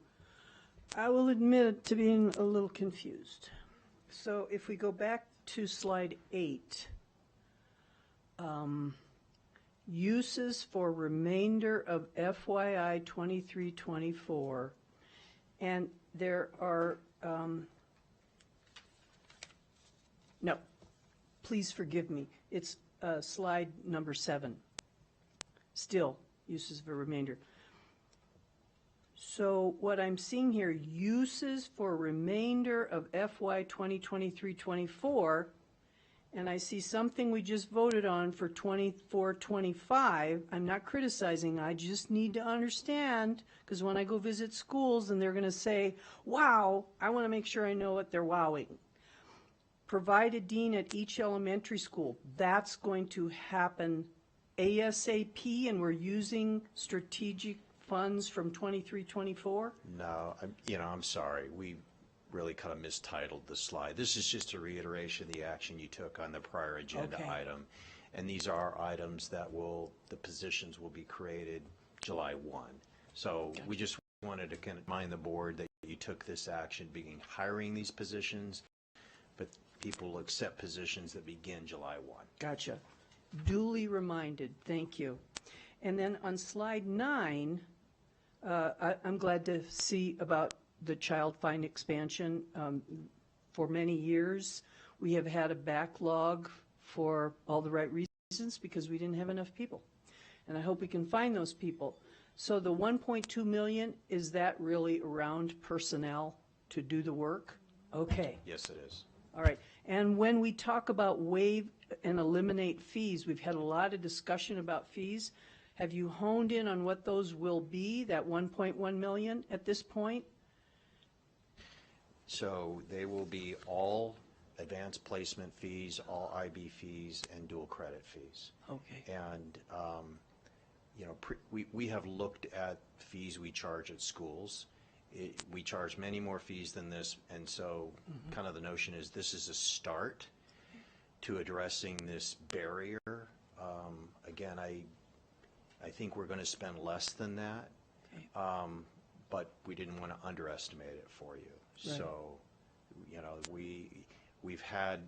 I will admit to being a little confused. So if we go back to slide 8, uses for remainder of FYI 23-24, and there are, no, please forgive me, it's slide number 7, still uses for remainder. So what I'm seeing here, uses for remainder of FY 2023-24, and I see something we just voted on for 24-25. I'm not criticizing, I just need to understand, because when I go visit schools and they're going to say, wow, I want to make sure I know what they're wowing. Provide a dean at each elementary school. That's going to happen ASAP, and we're using strategic funds from 23-24? No, I'm sorry. We really kind of mistitled the slide. This is just a reiteration of the action you took on the prior agenda item. And these are items that the positions will be created July 1. So we just wanted to kind of remind the board that you took this action, beginning hiring these positions, but people will accept positions that begin July 1. Gotcha. Duly reminded. Thank you. And then on slide 9, I'm glad to see about the Child Find expansion. For many years, we have had a backlog for all the right reasons because we didn't have enough people. And I hope we can find those people. So the 1.2 million, is that really around personnel to do the work? Okay. Yes, it is. All right. And when we talk about waive and eliminate fees, we've had a lot of discussion about fees. Have you honed in on what those will be, that 1.1 million at this point? So they will be all advanced placement fees, all IB fees, and dual credit fees. Okay. And, we have looked at fees we charge at schools. We charge many more fees than this, and so kind of the notion is this is a start to addressing this barrier. Again, I think we're going to spend less than that, but we didn't want to underestimate it for you. Right. So, we've had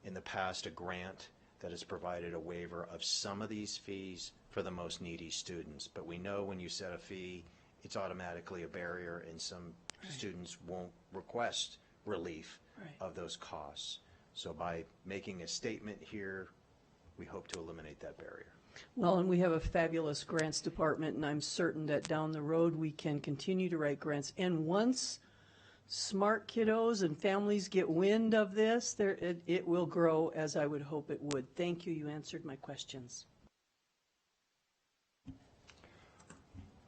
in the past a grant that has provided a waiver of some of these fees for the most needy students. But we know when you set a fee, it's automatically a barrier, and some students won't request relief of those costs. So by making a statement here, we hope to eliminate that barrier. Well, and we have a fabulous grants department, and I'm certain that down the road we can continue to write grants. And once smart kiddos and families get wind of this, it will grow as I would hope it would. Thank you. You answered my questions.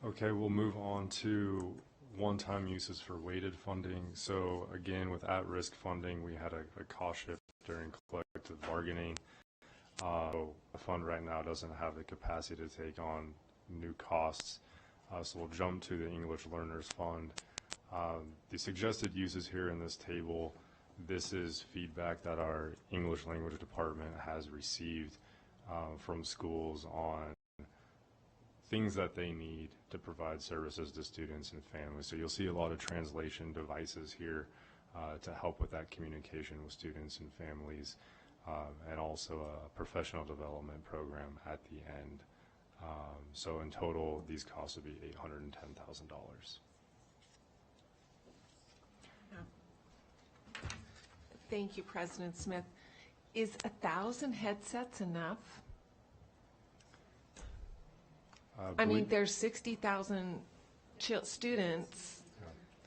Okay, we'll move on to one-time uses for weighted funding. So again, with at-risk funding, we had a cost shift during collective bargaining. The fund right now doesn't have the capacity to take on new costs. So we'll jump to the English Learners Fund. The suggested uses here in this table, this is feedback that our English language department has received from schools on things that they need to provide services to students and families. So you'll see a lot of translation devices here to help with that communication with students and families, and also a professional development program at the end. So in total, these costs would be $810,000. Thank you, President Smith. Is 1,000 headsets enough? I mean, there's 60,000 students.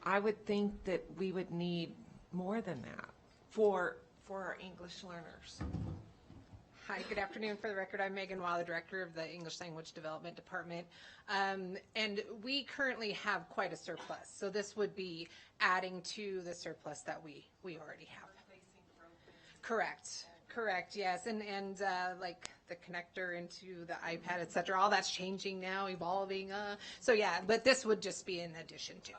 I would think that we would need more than that for our English learners. Hi, good afternoon. For the record, I'm Megan Waugh, the Director of the English Language Development Department. And we currently have quite a surplus. So this would be adding to the surplus that we already have. Correct, yes. And like the connector into the iPad, et cetera, all that's changing now, evolving. So yeah, but this would just be in addition to.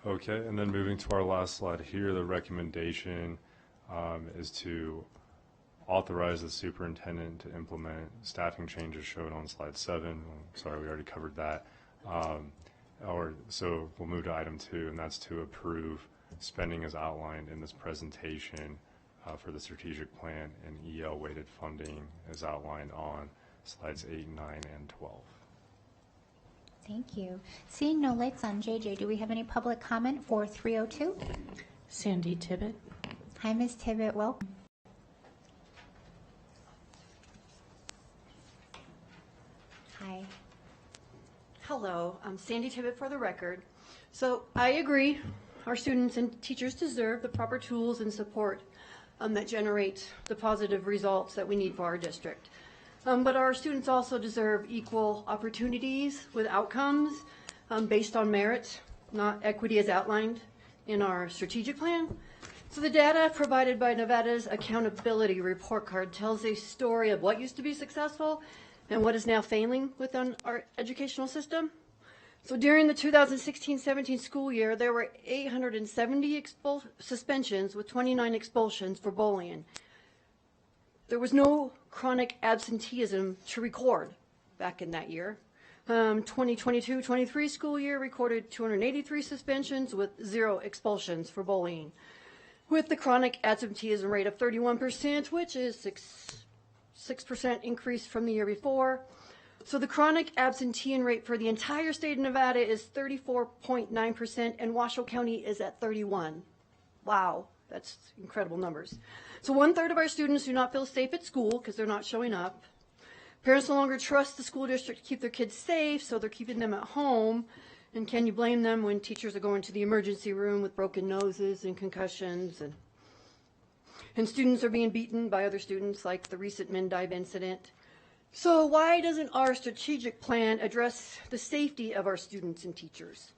Okay, and then moving to our last slide here, the recommendation is to authorize the superintendent to implement staffing changes shown on slide 7. Sorry, we already covered that. So we'll move to item 2, and that's to approve spending as outlined in this presentation for the strategic plan and EL weighted funding as outlined on slides 8, 9, and 12. Thank you. Seeing no lights on, JJ, do we have any public comment for 302? Sandy Tibbet. Hi, Ms. Tibbet. Welcome. Hi. Hello, I'm Sandy Tibbet for the record. So I agree, our students and teachers deserve the proper tools and support that generate the positive results that we need for our district. But our students also deserve equal opportunities with outcomes based on merit, not equity as outlined in our strategic plan. So the data provided by Nevada's accountability report card tells a story of what used to be successful and what is now failing within our educational system. So during the 2016-17 school year, there were 870 suspensions with 29 expulsions for bullying. There was no chronic absenteeism to record back in that year. 2022-23 school year recorded 283 suspensions with 0 expulsions for bullying, with the chronic absenteeism rate of 31%, which is 6% increase from the year before. So the chronic absenteeism rate for the entire state of Nevada is 34.9%, and Washoe County is at 31. Wow, that's incredible numbers. So 1/3 of our students do not feel safe at school because they're not showing up. Parents no longer trust the school district to keep their kids safe, so they're keeping them at home. And can you blame them when teachers are going to the emergency room with broken noses and concussions, and students are being beaten by other students, like the recent Mendive incident? So why doesn't our strategic plan address the safety of our students and teachers?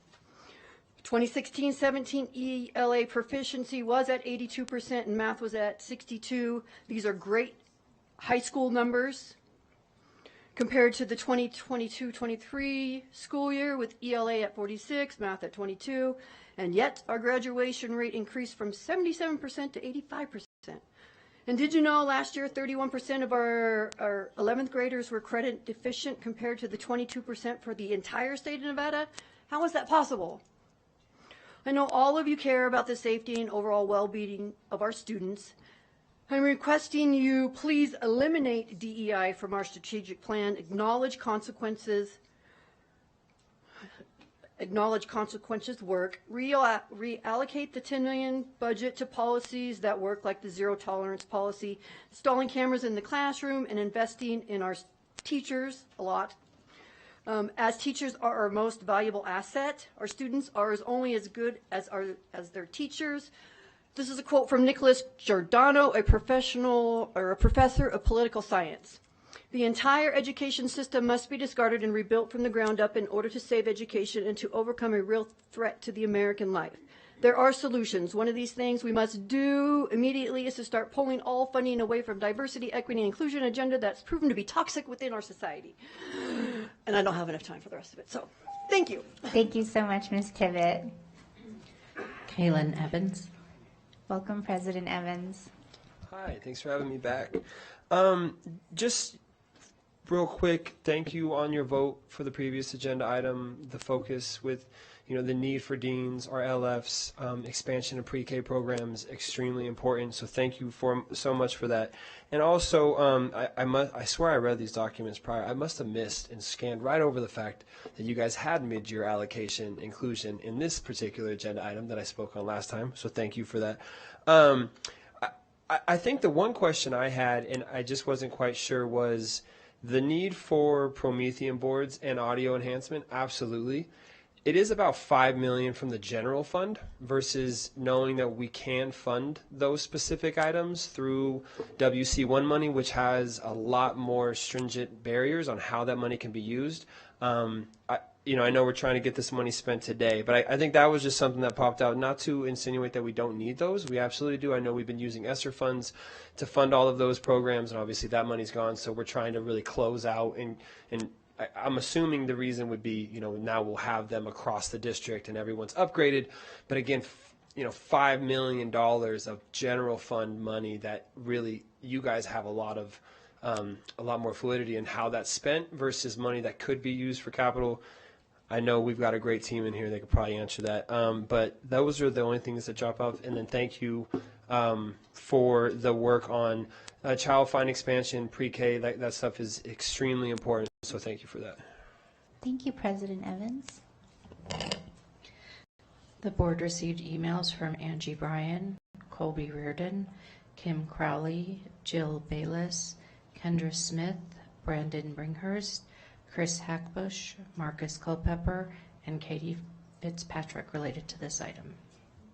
2016-17 ELA proficiency was at 82% and math was at 62%. These are great high school numbers compared to the 2022-23 school year with ELA at 46%, math at 22%, and yet our graduation rate increased from 77% to 85%. And did you know last year 31% of our 11th graders were credit deficient compared to the 22% for the entire state of Nevada? How is that possible? I know all of you care about the safety and overall well-being of our students. I'm requesting you please eliminate DEI from our strategic plan, acknowledge consequences work, reallocate the 10 million budget to policies that work, like the zero tolerance policy, installing cameras in the classroom, and investing in our teachers a lot. As teachers are our most valuable asset, our students are only as good as their teachers. This is a quote from Nicholas Giordano, a professor of political science. The entire education system must be discarded and rebuilt from the ground up in order to save education and to overcome a real threat to the American life. There are solutions. One of these things we must do immediately is to start pulling all funding away from diversity, equity, and inclusion agenda that's proven to be toxic within our society. And I don't have enough time for the rest of it, so thank you. Thank you so much, Ms. Tibbett. Kaylin Evans. Welcome, President Evans. Hi, thanks for having me back. Just real quick, thank you on your vote for the previous agenda item, the focus with, the need for deans, our LFs, expansion of pre-K programs, extremely important. So thank you so much for that. And also, I swear I read these documents prior. I must have missed and scanned right over the fact that you guys had mid-year allocation inclusion in this particular agenda item that I spoke on last time. So thank you for that. I think the one question I had, and I just wasn't quite sure, was the need for Promethean boards and audio enhancement. Absolutely. It is about $5 million from the general fund versus knowing that we can fund those specific items through WC1 money, which has a lot more stringent barriers on how that money can be used. I know we're trying to get this money spent today, but I think that was just something that popped out, not to insinuate that we don't need those. We absolutely do. I know we've been using ESSER funds to fund all of those programs, and obviously that money's gone, so we're trying to really close out, and I'm assuming the reason would be, now we'll have them across the district and everyone's upgraded, but again, $5 million of general fund money that really you guys have a lot more fluidity in how that's spent versus money that could be used for capital. I know we've got a great team in here. They could probably answer that. But those are the only things that drop off. And then thank you for the work on child find expansion, pre-K. That stuff is extremely important. So thank you for that. Thank you, President Evans. The board received emails from Angie Bryan, Colby Reardon, Kim Crowley, Jill Bayless, Kendra Smith, Brandon Bringhurst, Chris Hackbush, Marcus Culpepper, and Katie Fitzpatrick related to this item.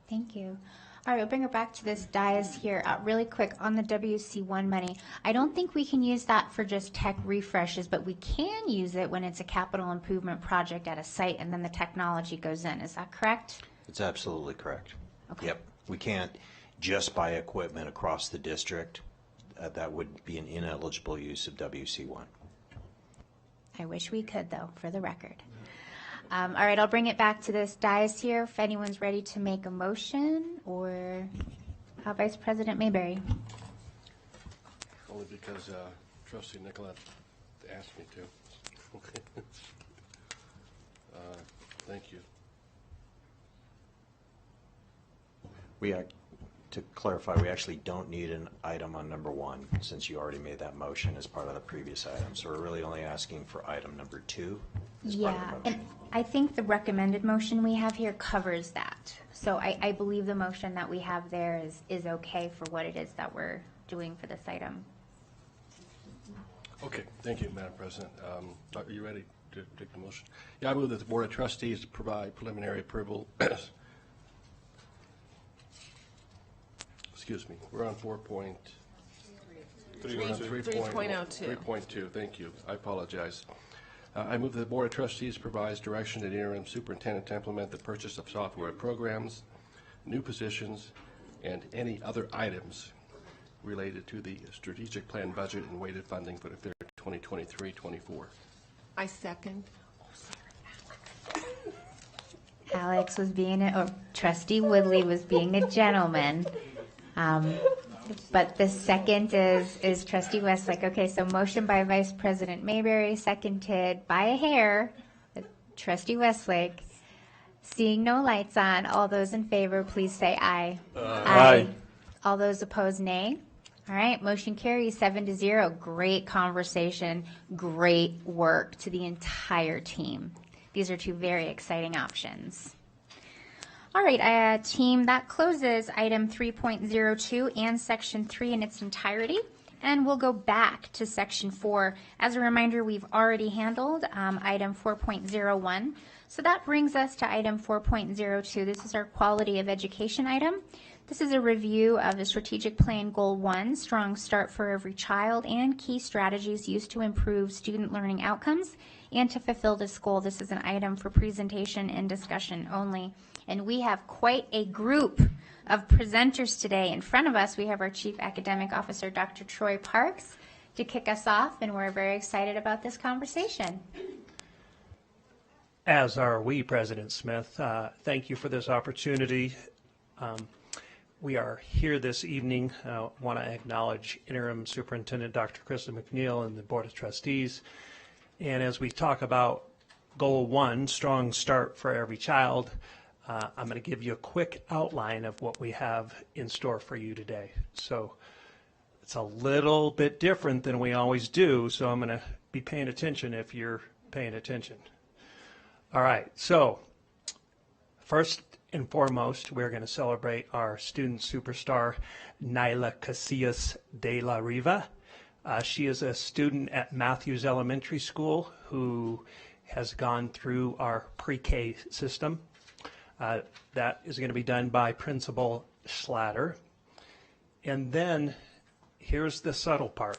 Thank you. All right, we'll bring it back to this dais here. Really quick on the WC1 money. I don't think we can use that for just tech refreshes, but we can use it when it's a capital improvement project at a site and then the technology goes in. Is that correct? It's absolutely correct. Okay. Yep. We can't just buy equipment across the district. That would be an ineligible use of WC1. I wish we could, though, for the record. All right, I'll bring it back to this dais here if anyone's ready to make a motion, or Vice President Mayberry. Only because Trustee Nicolette asked me to. Thank you. To clarify, we actually don't need an item on number 1 since you already made that motion as part of the previous item. So we're really only asking for item number 2 as part of the motion. And I think the recommended motion we have here covers that. So I believe the motion that we have there is okay for what it is that we're doing for this item. Okay, thank you, Madam President. Are you ready to take the motion? Yeah, I move that the Board of Trustees provide preliminary approval. Excuse me, we're on 4.3.02. 3.2, thank you. I apologize. I move that the Board of Trustees provides direction to the interim superintendent to implement the purchase of software programs, new positions, and any other items related to the strategic plan budget and weighted funding for the 2023-24. I second. Alex was Trustee Woodley was being a gentleman. But the second is Trustee Westlake. Okay, so motion by Vice President Mayberry, seconded by a hair, Trustee Westlake. Seeing no lights on, all those in favor, please say aye. Aye. All those opposed, nay. All right, motion carries 7-0. Great conversation, great work to the entire team. These are two very exciting options. All right, team, that closes item 3.02 and section 3 in its entirety. And we'll go back to section 4. As a reminder, we've already handled item 4.01. So that brings us to item 4.02. This is our quality of education item. This is a review of the strategic plan goal 1, strong start for every child, and key strategies used to improve student learning outcomes and to fulfill this goal. This is an item for presentation and discussion only. And we have quite a group of presenters today. In front of us, we have our Chief Academic Officer, Dr. Troy Parks, to kick us off, and we're very excited about this conversation. As are we, President Smith. Thank you for this opportunity. We are here this evening. I want to acknowledge Interim Superintendent Dr. Krista McNeil and the Board of Trustees. And as we talk about Goal 1, strong start for every child, I'm going to give you a quick outline of what we have in store for you today. So it's a little bit different than we always do, so I'm going to be paying attention if you're paying attention. All right, so first and foremost, we're going to celebrate our student superstar, Nyla Casillas de la Riva. She is a student at Matthews Elementary School who has gone through our pre-K system. That is going to be done by Principal Slatter. And then here's the subtle part.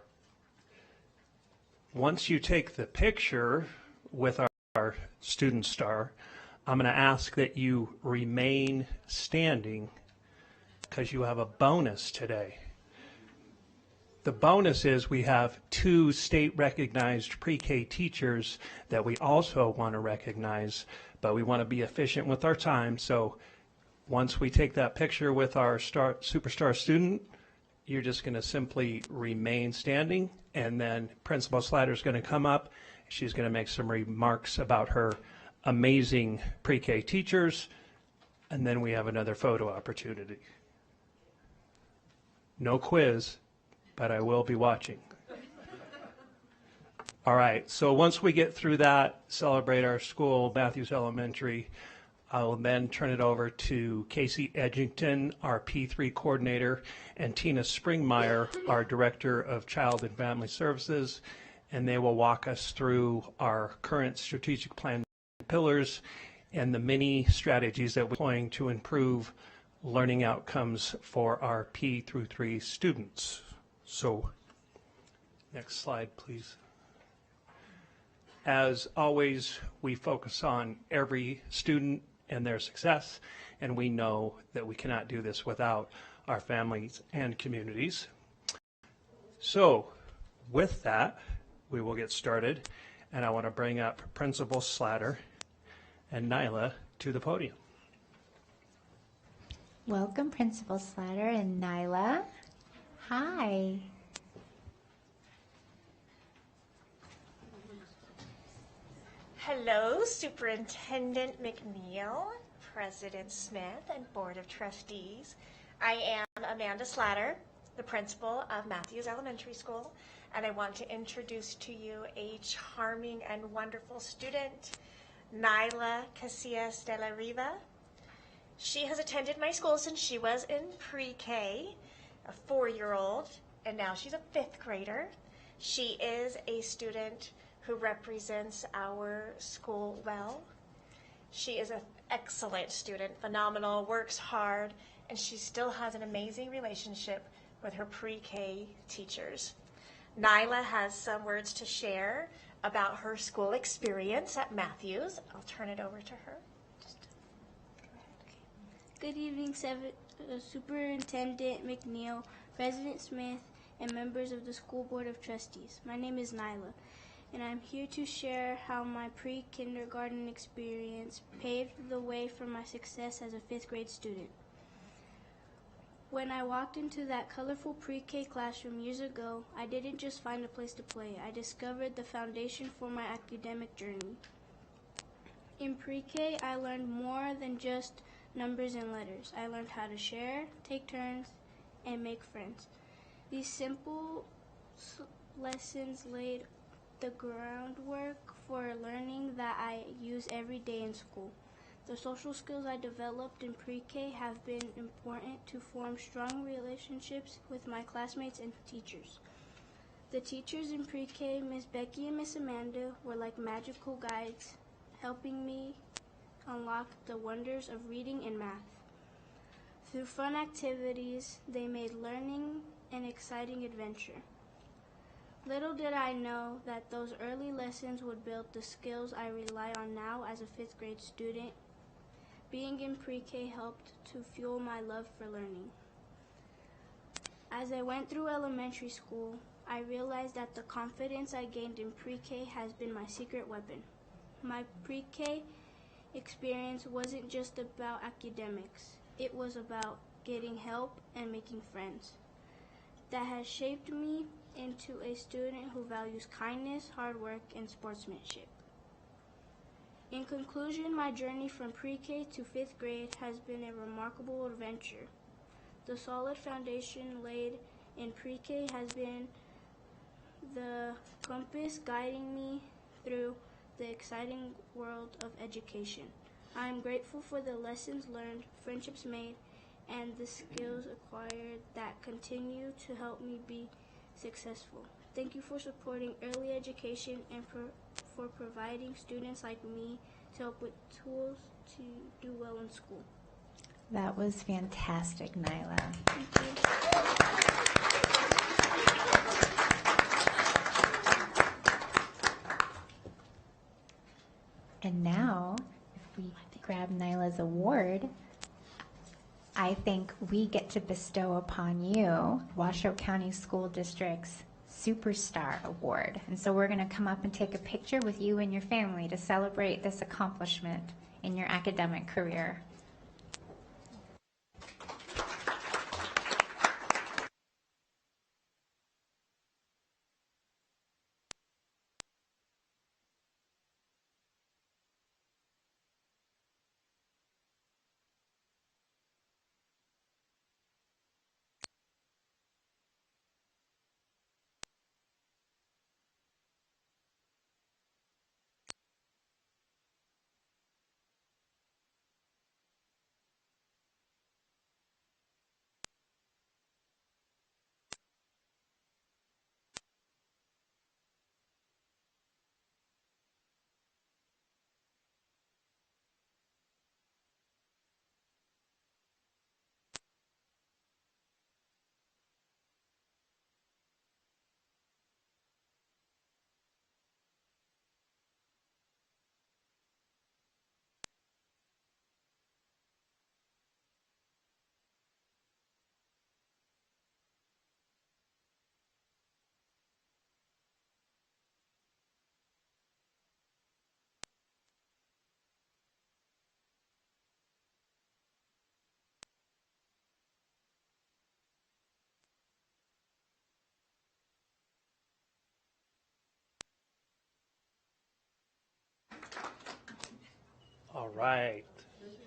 Once you take the picture with our student star, I'm going to ask that you remain standing because you have a bonus today. The bonus is we have 2 state-recognized pre-K teachers that we also want to recognize, but we want to be efficient with our time. So once we take that picture with our superstar student, you're just going to simply remain standing, and then Principal Slatter is going to come up. She's going to make some remarks about her amazing pre-K teachers, and then we have another photo opportunity. No quiz, but I will be watching. All right, so once we get through that, celebrate our school, Matthews Elementary, I will then turn it over to Casey Edgington, our P3 coordinator, and Tina Springmeyer, our Director of Child and Family Services, and they will walk us through our current strategic plan pillars and the many strategies that we're deploying to improve learning outcomes for our P through 3 students. So, next slide, please. As always, we focus on every student and their success, and we know that we cannot do this without our families and communities. So, with that, we will get started, and I want to bring up Principal Slatter and Nyla to the podium. Welcome, Principal Slatter and Nyla. Hi. Hello, Superintendent McNeil, President Smith, and Board of Trustees. I am Amanda Slatter, the principal of Matthews Elementary School, and I want to introduce to you a charming and wonderful student, Nyla Casillas de la Riva. She has attended my school since she was in pre-K, a 4-year-old, and now she's a 5th grader. She is a student who represents our school well. She is an excellent student, phenomenal, works hard, and she still has an amazing relationship with her pre-K teachers. Nyla has some words to share about her school experience at Matthews. I'll turn it over to her. Good evening, Superintendent McNeil, President Smith, and members of the School Board of Trustees. My name is Nyla, and I'm here to share how my pre-kindergarten experience paved the way for my success as a 5th grade student. When I walked into that colorful pre-K classroom years ago, I didn't just find a place to play. I discovered the foundation for my academic journey. In pre-K, I learned more than just numbers and letters. I learned how to share, take turns, and make friends. These simple lessons laid the groundwork for learning that I use every day in school. The social skills I developed in pre-K have been important to form strong relationships with my classmates and teachers. The teachers in pre-K, Miss Becky and Miss Amanda, were like magical guides, helping me unlock the wonders of reading and math. Through fun activities, they made learning an exciting adventure. Little did I know that those early lessons would build the skills I rely on now as a 5th grade student. Being in pre-K helped to fuel my love for learning. As I went through elementary school, I realized that the confidence I gained in pre-K has been my secret weapon. My pre-K experience wasn't just about academics. It was about getting help and making friends. That has shaped me into a student who values kindness, hard work, and sportsmanship. In conclusion, my journey from pre-K to 5th grade has been a remarkable adventure. The solid foundation laid in pre-K has been the compass guiding me through the exciting world of education. I am grateful for the lessons learned, friendships made, and the skills acquired that continue to help me be successful. Thank you for supporting early education and for providing students like me to help with tools to do well in school. That was fantastic, Nyla. Thank you. And now, if we grab Nyla's award, I think we get to bestow upon you Washoe County School District's Superstar Award. And so we're going to come up and take a picture with you and your family to celebrate this accomplishment in your academic career. All right.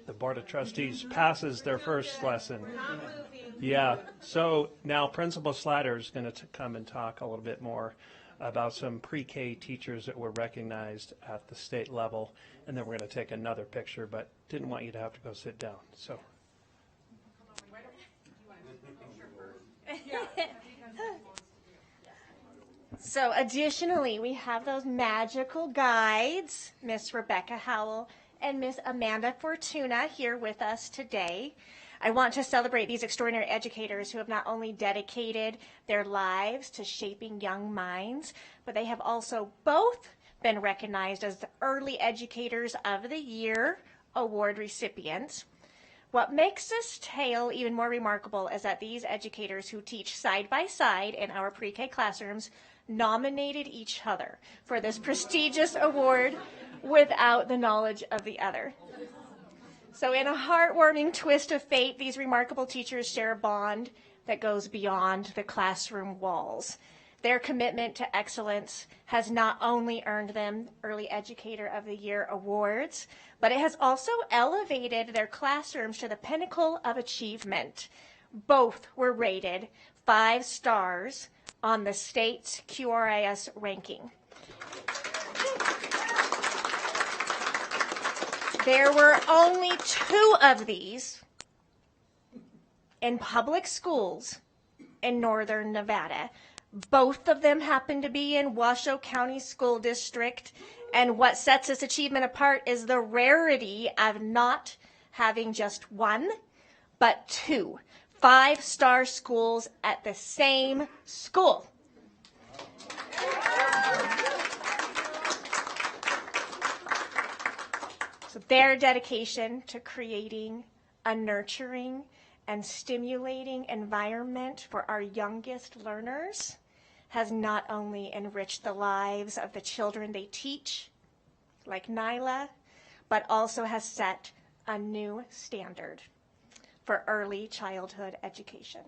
The Board of Trustees passes their first lesson. Yeah. So now Principal Slatter is going to come and talk a little bit more about some pre-K teachers that were recognized at the state level, and then we're going to take another picture, but didn't want you to have to go sit down. So. So additionally, we have those magical guides, Miss Rebecca Howell and Miss Amanda Fortuna, here with us today. I want to celebrate these extraordinary educators who have not only dedicated their lives to shaping young minds, but they have also both been recognized as the Early Educators of the Year award recipients. What makes this tale even more remarkable is that these educators who teach side by side in our pre-K classrooms nominated each other for this prestigious award without the knowledge of the other. So in a heartwarming twist of fate, these remarkable teachers share a bond that goes beyond the classroom walls. Their commitment to excellence has not only earned them Early Educator of the Year awards, but it has also elevated their classrooms to the pinnacle of achievement. Both were rated 5 stars on the state's QRIS ranking. There were only 2 of these in public schools in northern Nevada. Both of them happen to be in Washoe County School District, and what sets this achievement apart is the rarity of not having just 1, but 2 5-star schools at the same school. So their dedication to creating a nurturing and stimulating environment for our youngest learners has not only enriched the lives of the children they teach, like Nyla, but also has set a new standard for early childhood education.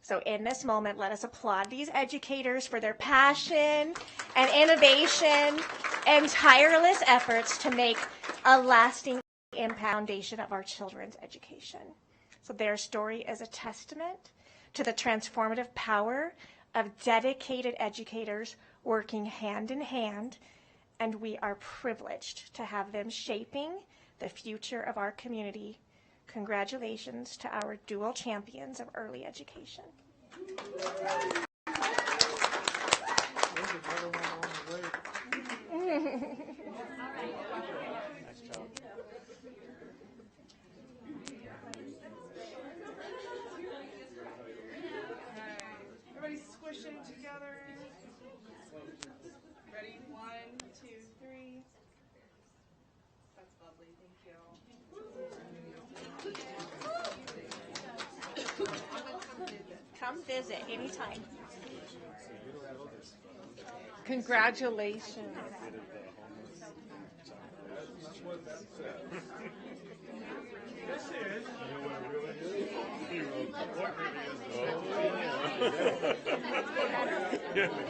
So in this moment, let us applaud these educators for their passion and innovation and tireless efforts to make a lasting impact foundation of our children's education. So their story is a testament to the transformative power of dedicated educators working hand in hand, and we are privileged to have them shaping the future of our community. Congratulations to our dual champions of early education. Everybody squish in together. Ready? 1, 2, 3. That's lovely. Thank you. Come visit anytime. Congratulations.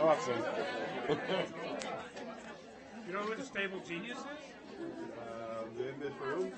Awesome. You know who the stable genius is? In this room.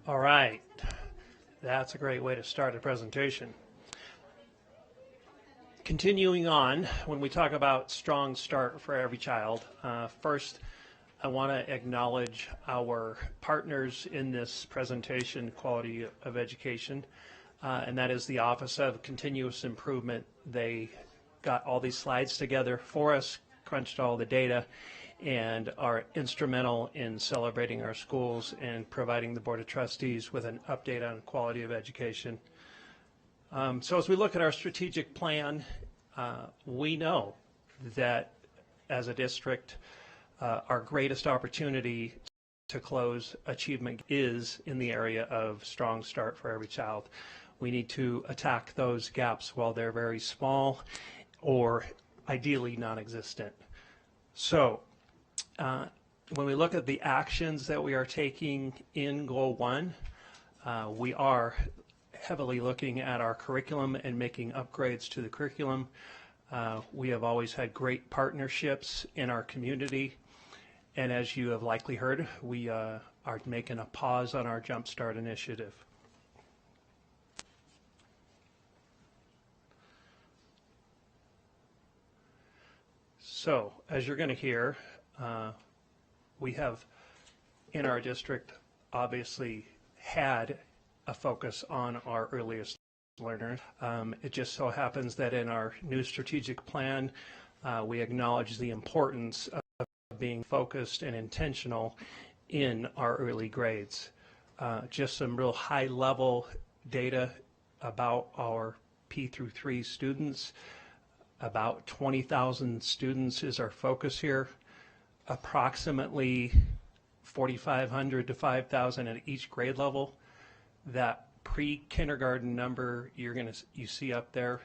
All right. That's a great way to start a presentation. Continuing on, when we talk about strong start for every child, first I want to acknowledge our partners in this presentation, Quality of Education, and that is the Office of Continuous Improvement. They got all these slides together for us, crunched all the data, and are instrumental in celebrating our schools and providing the Board of Trustees with an update on quality of education. So as we look at our strategic plan, we know that as a district, our greatest opportunity to close achievement is in the area of strong start for every child. We need to attack those gaps while they're very small or ideally non-existent. So when we look at the actions that we are taking in Goal 1, we are heavily looking at our curriculum and making upgrades to the curriculum. We have always had great partnerships in our community, and as you have likely heard, we are making a pause on our Jumpstart initiative. So, as you're going to hear, we have in our district obviously had a focus on our earliest learners. It just so happens that in our new strategic plan, we acknowledge the importance of being focused and intentional in our early grades. Just some real high-level data about our P through 3 students. About 20,000 students is our focus here. Approximately 4,500 to 5,000 at each grade level. That pre-kindergarten number you see up there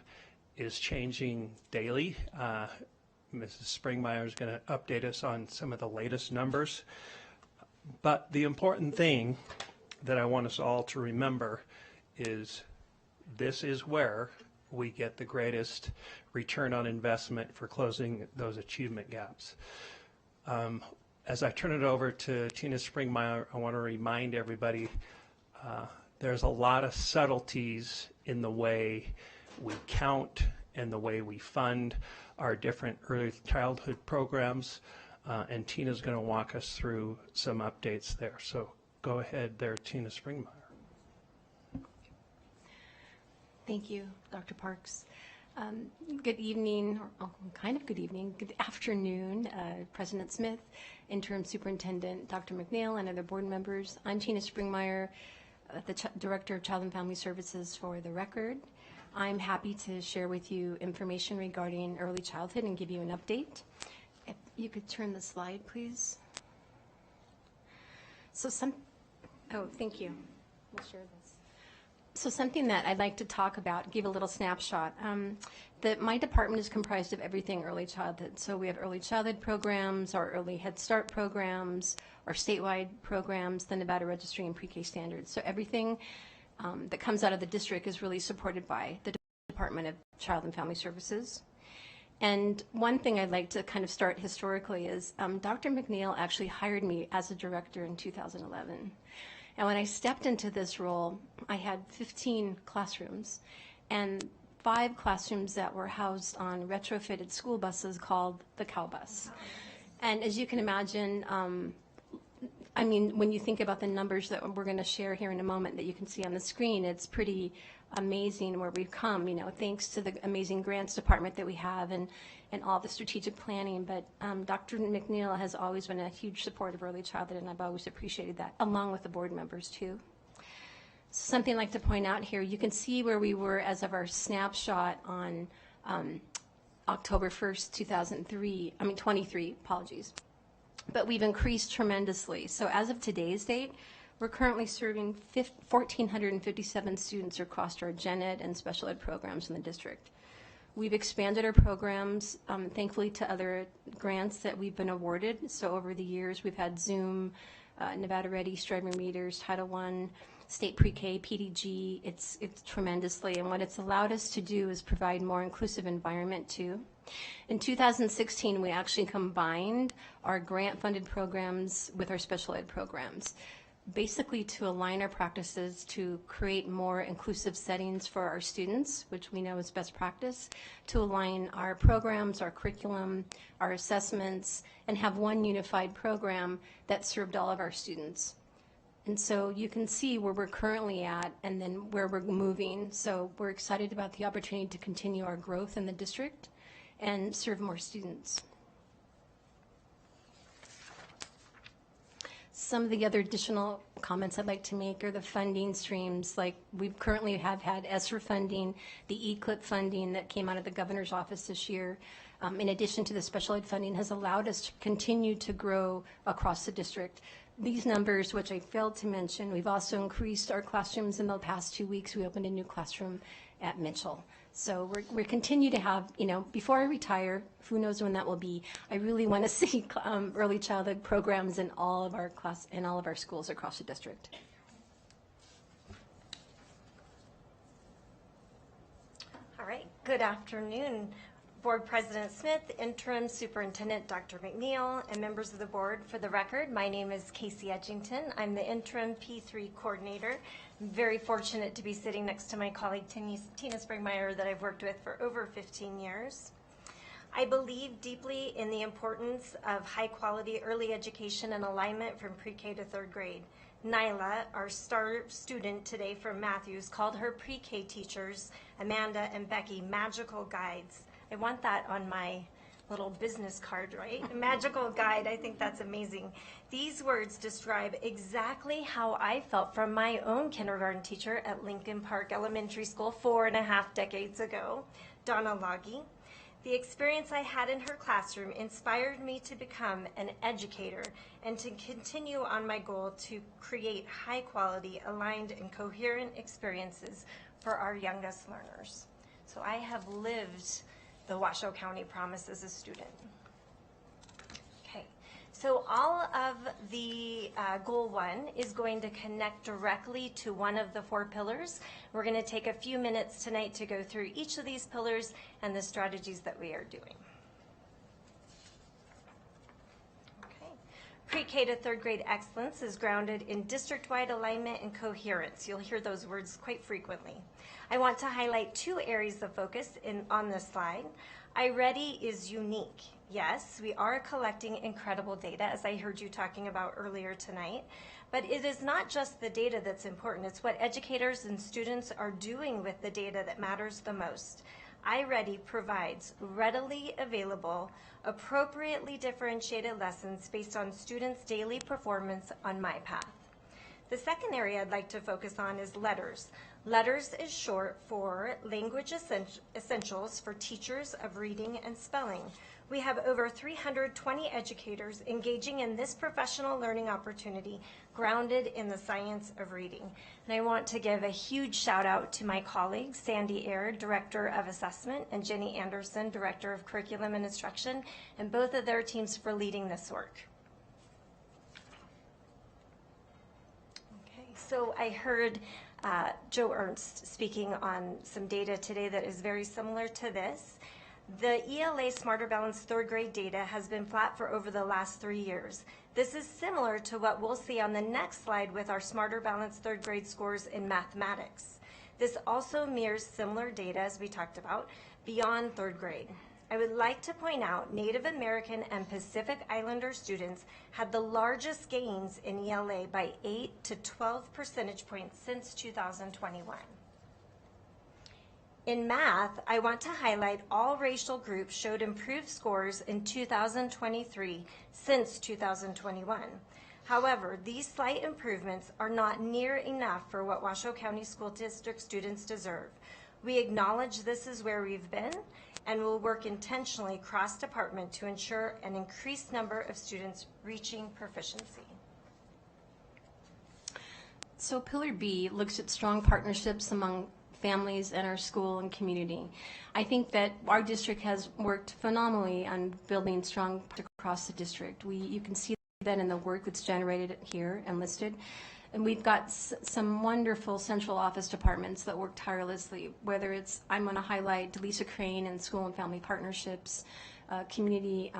is changing daily. Mrs. Springmeyer is going to update us on some of the latest numbers. But the important thing that I want us all to remember is this is where we get the greatest return on investment for closing those achievement gaps. As I turn it over to Tina Springmeyer, I want to remind everybody there's a lot of subtleties in the way we count and the way we fund our different early childhood programs, and Tina's going to walk us through some updates there. So go ahead there, Tina Springmeyer. Thank you, Dr. Parks. Good evening, or kind of good evening, good afternoon, President Smith, Interim Superintendent Dr. McNeil, and other board members. I'm Tina Springmeyer, the Director of Child and Family Services for the record. I'm happy to share with you information regarding early childhood and give you an update. If you could turn the slide, please. Thank you. We'll share this. So something that I'd like to talk about, give a little snapshot. My department is comprised of everything early childhood. So we have early childhood programs, our early Head Start programs, our statewide programs, the Nevada Registry and Pre-K standards. So everything that comes out of the district is really supported by the Department of Child and Family Services. And one thing I'd like to kind of start historically is Dr. McNeil actually hired me as a director in 2011. And when I stepped into this role, I had 15 classrooms and 5 classrooms that were housed on retrofitted school buses called the Cow Bus. And as you can imagine, I mean, when you think about the numbers that we're going to share here in a moment that you can see on the screen, it's pretty amazing where we've come, thanks to the amazing grants department that we have and all the strategic planning. But Dr. McNeil has always been a huge supporter of early childhood, and I've always appreciated that, along with the board members too. Something I'd like to point out here, you can see where we were as of our snapshot on October 1st, 23, apologies. But we've increased tremendously. So as of today's date, we're currently serving 1,457 students across our gen ed and special ed programs in the district. We've expanded our programs, thankfully, to other grants that we've been awarded. So over the years, we've had Zoom, Nevada Ready, Striving Readers, Title I, State Pre-K, PDG. It's tremendously. And what it's allowed us to do is provide more inclusive environment, too. In 2016, we actually combined our grant-funded programs with our special ed programs, basically to align our practices to create more inclusive settings for our students, which we know is best practice, to align our programs, our curriculum, our assessments, and have one unified program that served all of our students. And so you can see where we're currently at and then where we're moving. So we're excited about the opportunity to continue our growth in the district and serve more students. Some of the other additional comments I'd like to make are the funding streams. Like we currently have had ESSER funding, the ECLIP funding that came out of the governor's office this year, in addition to the special ed funding, has allowed us to continue to grow across the district. These numbers, which I failed to mention, we've also increased our classrooms in the past 2 weeks. We opened a new classroom at Mitchell. So we continue to have, before I retire, who knows when that will be, I really want to see early childhood programs in all of our schools across the district. All right, good afternoon, Board President Smith, Interim Superintendent Dr. McNeil, and members of the board. For the record, my name is Casey Edgington. I'm the Interim P3 Coordinator. I'm very fortunate to be sitting next to my colleague Tina Springmeyer that I've worked with for over 15 years. I believe deeply in the importance of high-quality early education and alignment from pre-K to third grade. Nyla, our star student today from Matthews, called her pre-K teachers, Amanda and Becky, magical guides. I want that on my little business card, right? A magical guide, I think that's amazing. These words describe exactly how I felt from my own kindergarten teacher at Lincoln Park Elementary School 4.5 decades ago, Donna Loggy. The experience I had in her classroom inspired me to become an educator and to continue on my goal to create high quality, aligned, and coherent experiences for our youngest learners. So I have lived the Washoe County Promise as a student. Okay, so all of the goal 1 is going to connect directly to one of the 4 pillars. We're going to take a few minutes tonight to go through each of these pillars and the strategies that we are doing. Okay. Pre-K to third grade excellence is grounded in district-wide alignment and coherence. You'll hear those words quite frequently. I want to highlight 2 areas of focus on this slide. iReady is unique. Yes, we are collecting incredible data, as I heard you talking about earlier tonight, but it is not just the data that's important. It's what educators and students are doing with the data that matters the most. iReady provides readily available, appropriately differentiated lessons based on students' daily performance on MyPath. The second area I'd like to focus on is LETTERS. LETTERS is short for Language Essentials for Teachers of Reading and Spelling. We have over 320 educators engaging in this professional learning opportunity grounded in the science of reading. And I want to give a huge shout out to my colleagues, Sandy Aird, Director of Assessment, and Jenny Anderson, Director of Curriculum and Instruction, and both of their teams for leading this work. Okay, so I heard Joe Ernst speaking on some data today that is very similar to this. The ELA Smarter Balanced third grade data has been flat for over the last 3 years. This is similar to what we'll see on the next slide with our Smarter Balanced third grade scores in mathematics. This also mirrors similar data, as we talked about, beyond third grade. I would like to point out Native American and Pacific Islander students had the largest gains in ELA by 8 to 12 percentage points since 2021. In math, I want to highlight all racial groups showed improved scores in 2023 since 2021. However, these slight improvements are not near enough for what Washoe County School District students deserve. We acknowledge this is where we've been and will work intentionally cross-department to ensure an increased number of students reaching proficiency. So Pillar B looks at strong partnerships among families and our school and community. I think that our district has worked phenomenally on building strong across the district. You can see that in the work that's generated here and listed. And we've got some wonderful central office departments that work tirelessly, whether it's, I'm going to highlight Lisa Crane and School and Family Partnerships, Family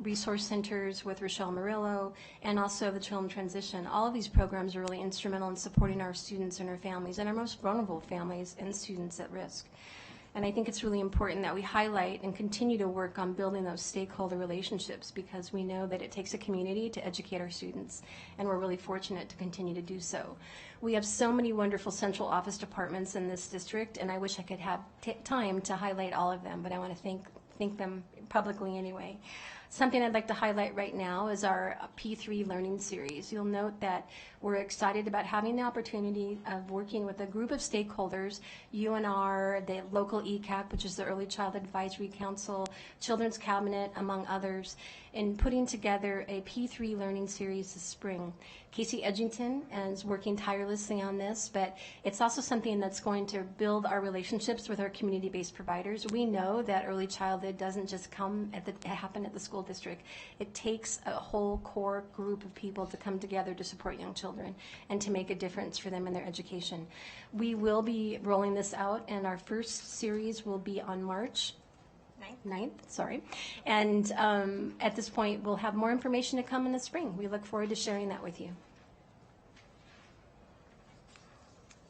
Resource Centers with Rochelle Murillo, and also the Children Transition. All of these programs are really instrumental in supporting our students and our families, and our most vulnerable families and students at risk. And I think it's really important that we highlight and continue to work on building those stakeholder relationships, because we know that it takes a community to educate our students, and we're really fortunate to continue to do so. We have so many wonderful central office departments in this district, and I wish I could have time to highlight all of them, but I want to thank them publicly anyway. Something I'd like to highlight right now is our P3 learning series. You'll note that we're excited about having the opportunity of working with a group of stakeholders, UNR, the local ECAC, which is the Early Childhood Advisory Council, Children's Cabinet, among others, in putting together a P3 learning series this spring. Casey Edgington is working tirelessly on this, but it's also something that's going to build our relationships with our community-based providers. We know that early childhood doesn't just happen at the school school district. It takes a whole core group of people to come together to support young children and to make a difference for them in their education. We will be rolling this out, and our first series will be on March 9th, sorry. And at this point, we'll have more information to come in the spring. We look forward to sharing that with you.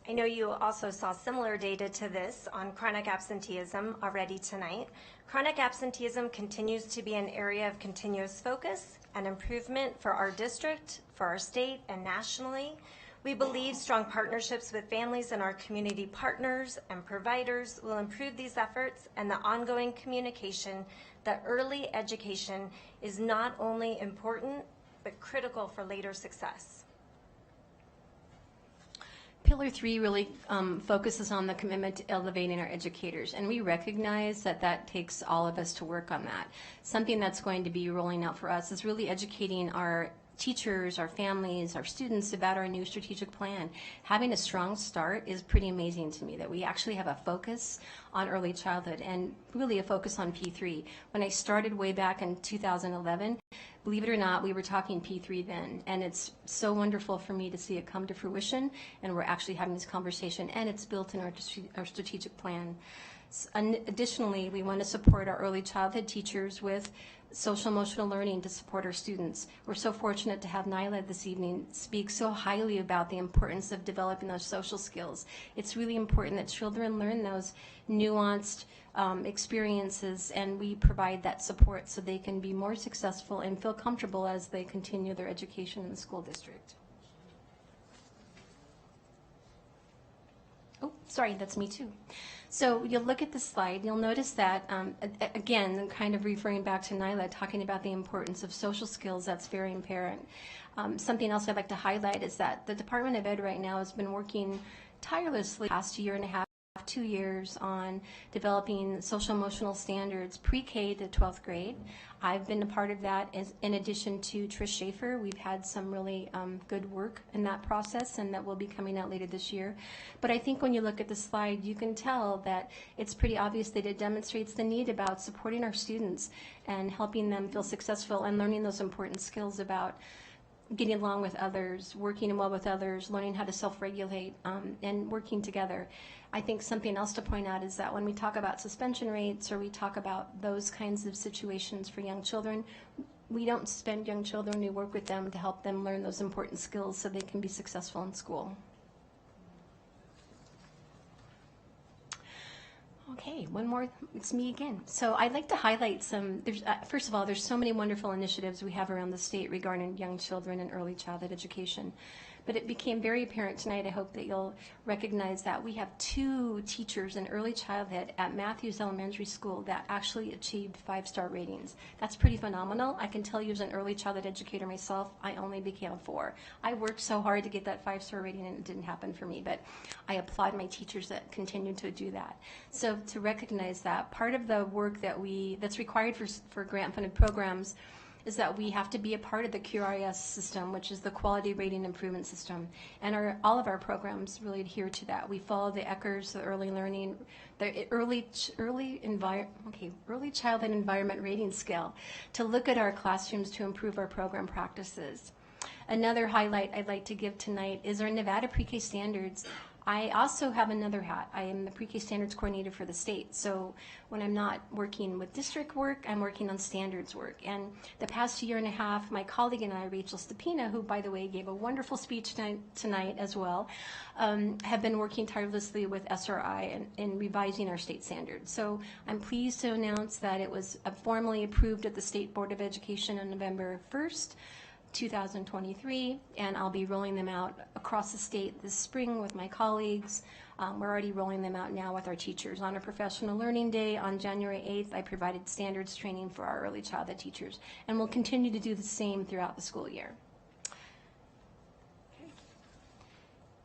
I know you also saw similar data to this on chronic absenteeism already tonight. Chronic absenteeism continues to be an area of continuous focus and improvement for our district, for our state, and nationally. We believe strong partnerships with families and our community partners and providers will improve these efforts, and the ongoing communication that early education is not only important, but critical for later success. Pillar 3 really focuses on the commitment to elevating our educators, and we recognize that that takes all of us to work on that. Something that's going to be rolling out for us is really educating our teachers, our families, our students about our new strategic plan. Having a strong start is pretty amazing to me, that we actually have a focus on early childhood and really a focus on P3. When I started way back in 2011, believe it or not, we were talking P3 then, and it's so wonderful for me to see it come to fruition, and we're actually having this conversation, and it's built in our strategic plan. Additionally, we want to support our early childhood teachers with social emotional learning to support our students. We're so fortunate to have Nyla this evening speak so highly about the importance of developing those social skills. It's really important that children learn those nuanced experiences, and we provide that support so they can be more successful and feel comfortable as they continue their education in the school district. Oh, sorry, that's me too. So you'll look at the slide, you'll notice that, again, kind of referring back to Nyla, talking about the importance of social skills, that's very apparent. Something else I'd like to highlight is that the Department of Ed right now has been working tirelessly the past year and a half, 2 years on developing social emotional standards pre-K to 12th grade. I've been a part of that in addition to Trish Schaefer. We've had some really good work in that process, and that will be coming out later this year. But I think when you look at the slide, you can tell that it's pretty obvious that it demonstrates the need about supporting our students and helping them feel successful and learning those important skills about getting along with others, working well with others, learning how to self-regulate, and working together. I think something else to point out is that when we talk about suspension rates or we talk about those kinds of situations for young children, we don't suspend young children. We work with them to help them learn those important skills so they can be successful in school. Okay, one more, it's me again. So I'd like to highlight some, first of all, there's so many wonderful initiatives we have around the state regarding young children and early childhood education. But it became very apparent tonight, I hope that you'll recognize that we have 2 teachers in early childhood at Matthews Elementary School that actually achieved 5-star ratings. That's pretty phenomenal. I can tell you as an early childhood educator myself, I only became a 4. I worked so hard to get that 5-star rating and it didn't happen for me, but I applaud my teachers that continued to do that. So to recognize that, part of the work that's required for grant-funded programs is that we have to be a part of the QRIS system, which is the Quality Rating Improvement System. And all of our programs really adhere to that. We follow the ECHRS, the early learning, the early childhood environment rating scale to look at our classrooms to improve our program practices. Another highlight I'd like to give tonight is our Nevada Pre-K standards. I also have another hat. I am the Pre-K Standards Coordinator for the state. So when I'm not working with district work, I'm working on standards work. And the past year and a half, my colleague and I, Rachel Stepina, who, by the way, gave a wonderful speech tonight as well, have been working tirelessly with SRI in revising our state standards. So I'm pleased to announce that it was formally approved at the State Board of Education on November 1st. 2023, and I'll be rolling them out across the state this spring with my colleagues. We're already rolling them out now with our teachers. On a Professional Learning Day on January 8th, I provided standards training for our early childhood teachers, and we'll continue to do the same throughout the school year. Okay.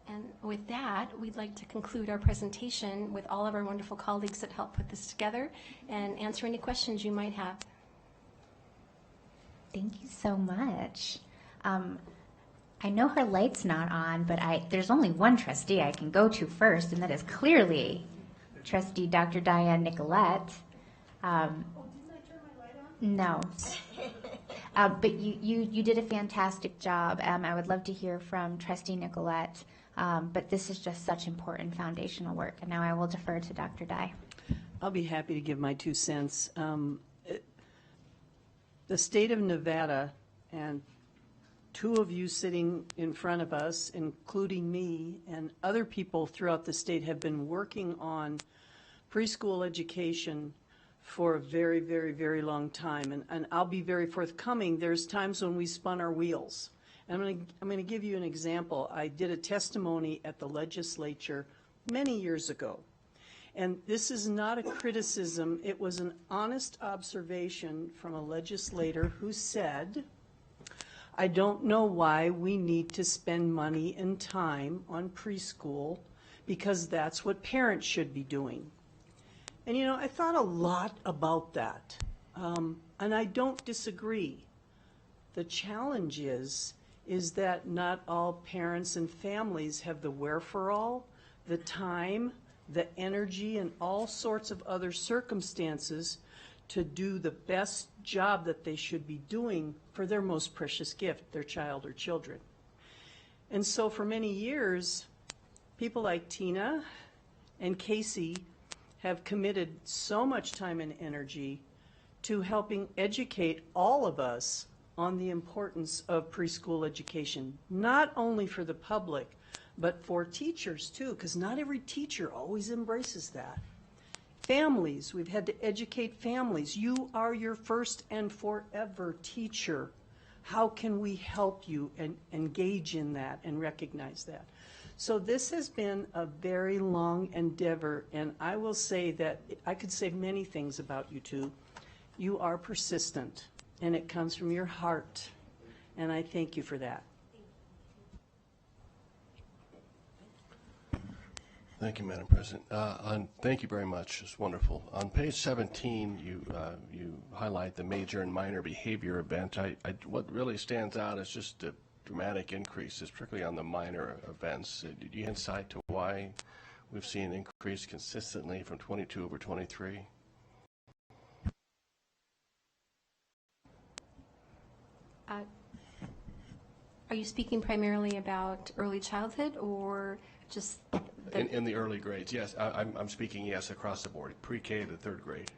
And with that, we'd like to conclude our presentation with all of our wonderful colleagues that helped put this together and answer any questions you might have. Thank you so much. I know her light's not on, but there's only one trustee I can go to first, and that is clearly Trustee Dr. Diane Nicolette. Didn't I turn my light on? No. But you did a fantastic job. I would love to hear from Trustee Nicolette, but this is just such important foundational work. And now I will defer to Dr. Dye. I'll be happy to give my 2 cents. The state of Nevada, and 2 of you sitting in front of us, including me, and other people throughout the state have been working on preschool education for a very, very, very long time. And I'll be very forthcoming. There's times when we spun our wheels. And I'm going to give you an example. I did a testimony at the legislature many years ago. And this is not a criticism. It was an honest observation from a legislator who said, I don't know why we need to spend money and time on preschool, because that's what parents should be doing. And you know, I thought a lot about that, and I don't disagree. The challenge is that not all parents and families have the wherewithal, the time, the energy, and all sorts of other circumstances to do the best job that they should be doing for their most precious gift, their child or children. And so for many years, people like Tina and Casey have committed so much time and energy to helping educate all of us on the importance of preschool education, not only for the public, but for teachers too, because not every teacher always embraces that. Families, we've had to educate families. You are your first and forever teacher. How can we help you and engage in that and recognize that? So this has been a very long endeavor, and I will say that I could say many things about you two. You are persistent, and it comes from your heart, and I thank you for that. Thank you, Madam President. Thank you very much. It's wonderful. On page 17, you highlight the major and minor behavior event. What really stands out is just the dramatic increases, particularly on the minor events. Did you insight to why we've seen an increase consistently from 22 over 23? Are you speaking primarily about early childhood or just In the early grades, yes. I'm speaking, yes, across the board, pre-K to 3rd grade.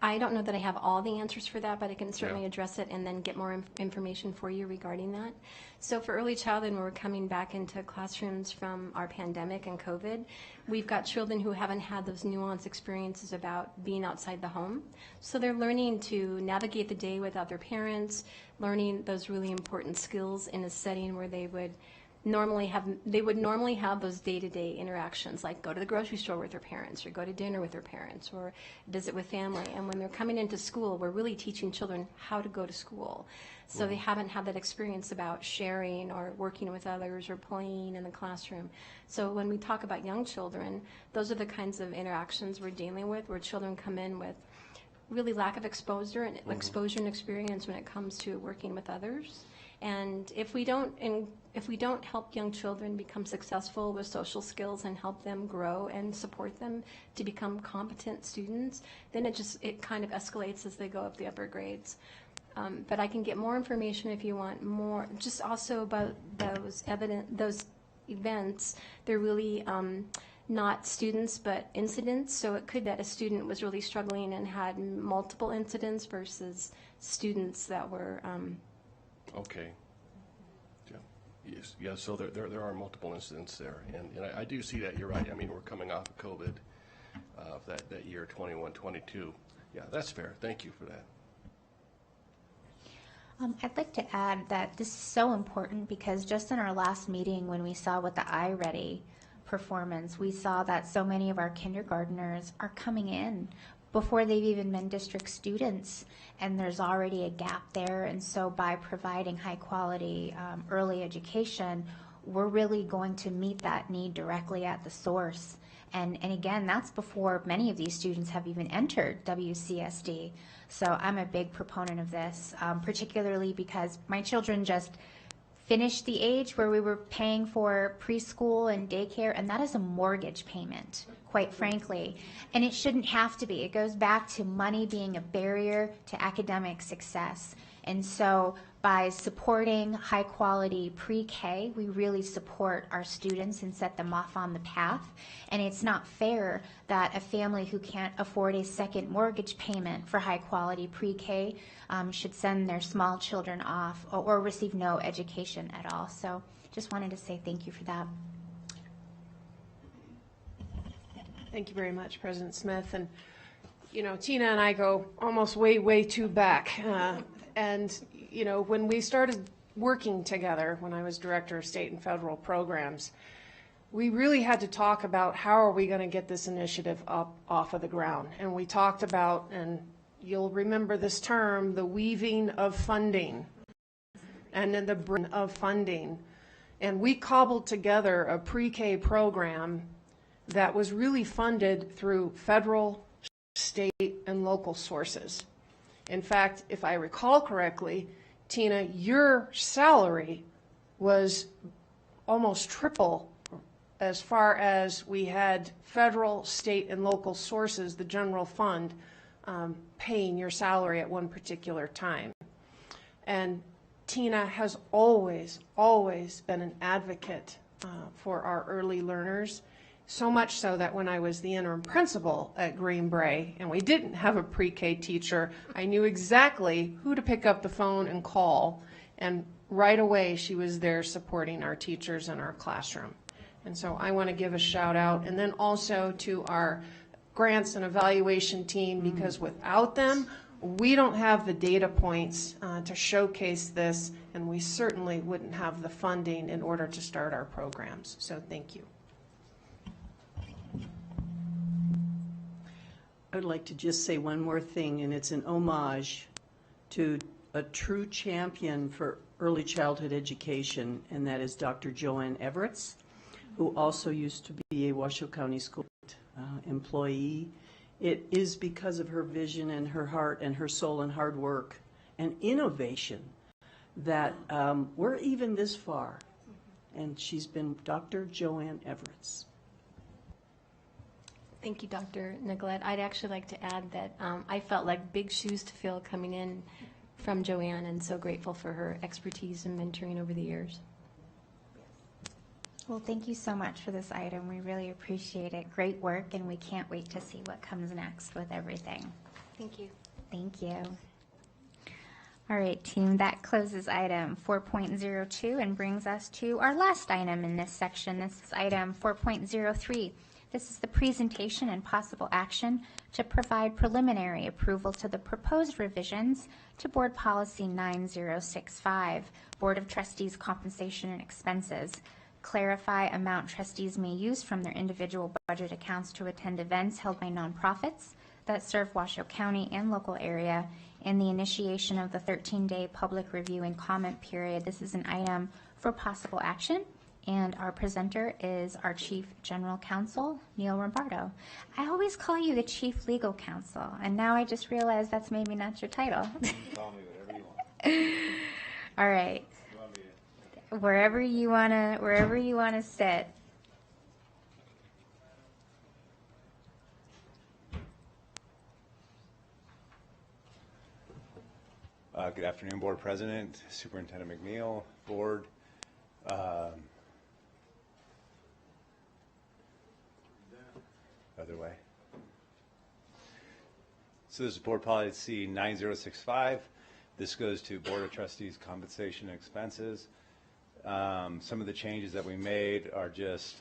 I don't know that I have all the answers for that, but I can certainly address it and then get more information for you regarding that. So for early childhood, when we're coming back into classrooms from our pandemic and COVID, we've got children who haven't had those nuanced experiences about being outside the home. So they're learning to navigate the day without their parents, learning those really important skills in a setting where they would normally have those day-to-day interactions, like go to the grocery store with their parents or go to dinner with their parents or visit with family. And when they're coming into school, we're really teaching children how to go to school. So they haven't had that experience about sharing or working with others or playing in the classroom. So when we talk about young children, those are the kinds of interactions we're dealing with, where children come in with really lack of exposure and experience when it comes to working with others. And if we don't help young children become successful with social skills and help them grow and support them to become competent students, then it kind of escalates as they go up the upper grades. But I can get more information if you want more, just also about those events. They're really not students but incidents. So it could that a student was really struggling and had multiple incidents versus students that were Okay. Yes. Yeah. So there are multiple incidents there, and I do see that. You're right. I mean, we're coming off of COVID, that year 21, 22. Yeah, that's fair. Thank you for that. I'd like to add that this is so important because just in our last meeting when we saw with the iReady performance, we saw that so many of our kindergartners are coming in before they've even been district students, and there's already a gap there. And so by providing high quality early education, we're really going to meet that need directly at the source. And again, that's before many of these students have even entered WCSD. So I'm a big proponent of this, particularly because my children just finished the age where we were paying for preschool and daycare, and that is a mortgage payment, quite frankly. And it shouldn't have to be. It goes back to money being a barrier to academic success. And so by supporting high quality pre-K, we really support our students and set them off on the path. And it's not fair that a family who can't afford a second mortgage payment for high quality pre-K should send their small children off or receive no education at all. So just wanted to say thank you for that. Thank you very much, President Smith. And, you know, Tina and I go almost way, way too back. And, you know, when we started working together, when I was Director of State and Federal Programs, we really had to talk about how are we going to get this initiative up off of the ground. And we talked about, and you'll remember this term, the weaving of funding and then the bring of funding. And we cobbled together a pre-K program that was really funded through federal, state, and local sources. In fact, if I recall correctly, Tina, your salary was almost triple as far as we had federal, state, and local sources, the general fund, paying your salary at one particular time. And Tina has always, always been an advocate for our early learners. So much so that when I was the interim principal at Green Bray and we didn't have a pre-K teacher, I knew exactly who to pick up the phone and call, and right away she was there supporting our teachers in our classroom. And so I want to give a shout out, and then also to our grants and evaluation team, because without them we don't have the data points to showcase this, and we certainly wouldn't have the funding in order to start our programs. So thank you. I would like to just say one more thing, and it's an homage to a true champion for early childhood education, and that is Dr. Joanne Everett, who also used to be a Washoe County School employee. It is because of her vision and her heart and her soul and hard work and innovation that we're even this far. And she's been Dr. Joanne Everett. Thank you, Dr. Nicolette. I'd actually like to add that I felt like big shoes to fill coming in from Joanne, and so grateful for her expertise and mentoring over the years. Well, thank you so much for this item. We really appreciate it. Great work, and we can't wait to see what comes next with everything. Thank you. Thank you. All right, team, that closes item 4.02 and brings us to our last item in this section. This is item 4.03. This is the presentation and possible action to provide preliminary approval to the proposed revisions to Board Policy 9065, Board of Trustees Compensation and Expenses. Clarify amount trustees may use from their individual budget accounts to attend events held by nonprofits that serve Washoe County and local area, and the initiation of the 13-day public review and comment period. This is an item for possible action. And our presenter is our Chief General Counsel, Neil Rombardo. I always call you the Chief Legal Counsel, and now I just realized that's maybe not your title. Call me whatever you want. All right. Wherever you wanna sit. Good afternoon, Board President, Superintendent McNeil, Board. Other way. So this is Board Policy 9065. This goes to Board of Trustees Compensation and Expenses. Some of the changes that we made are just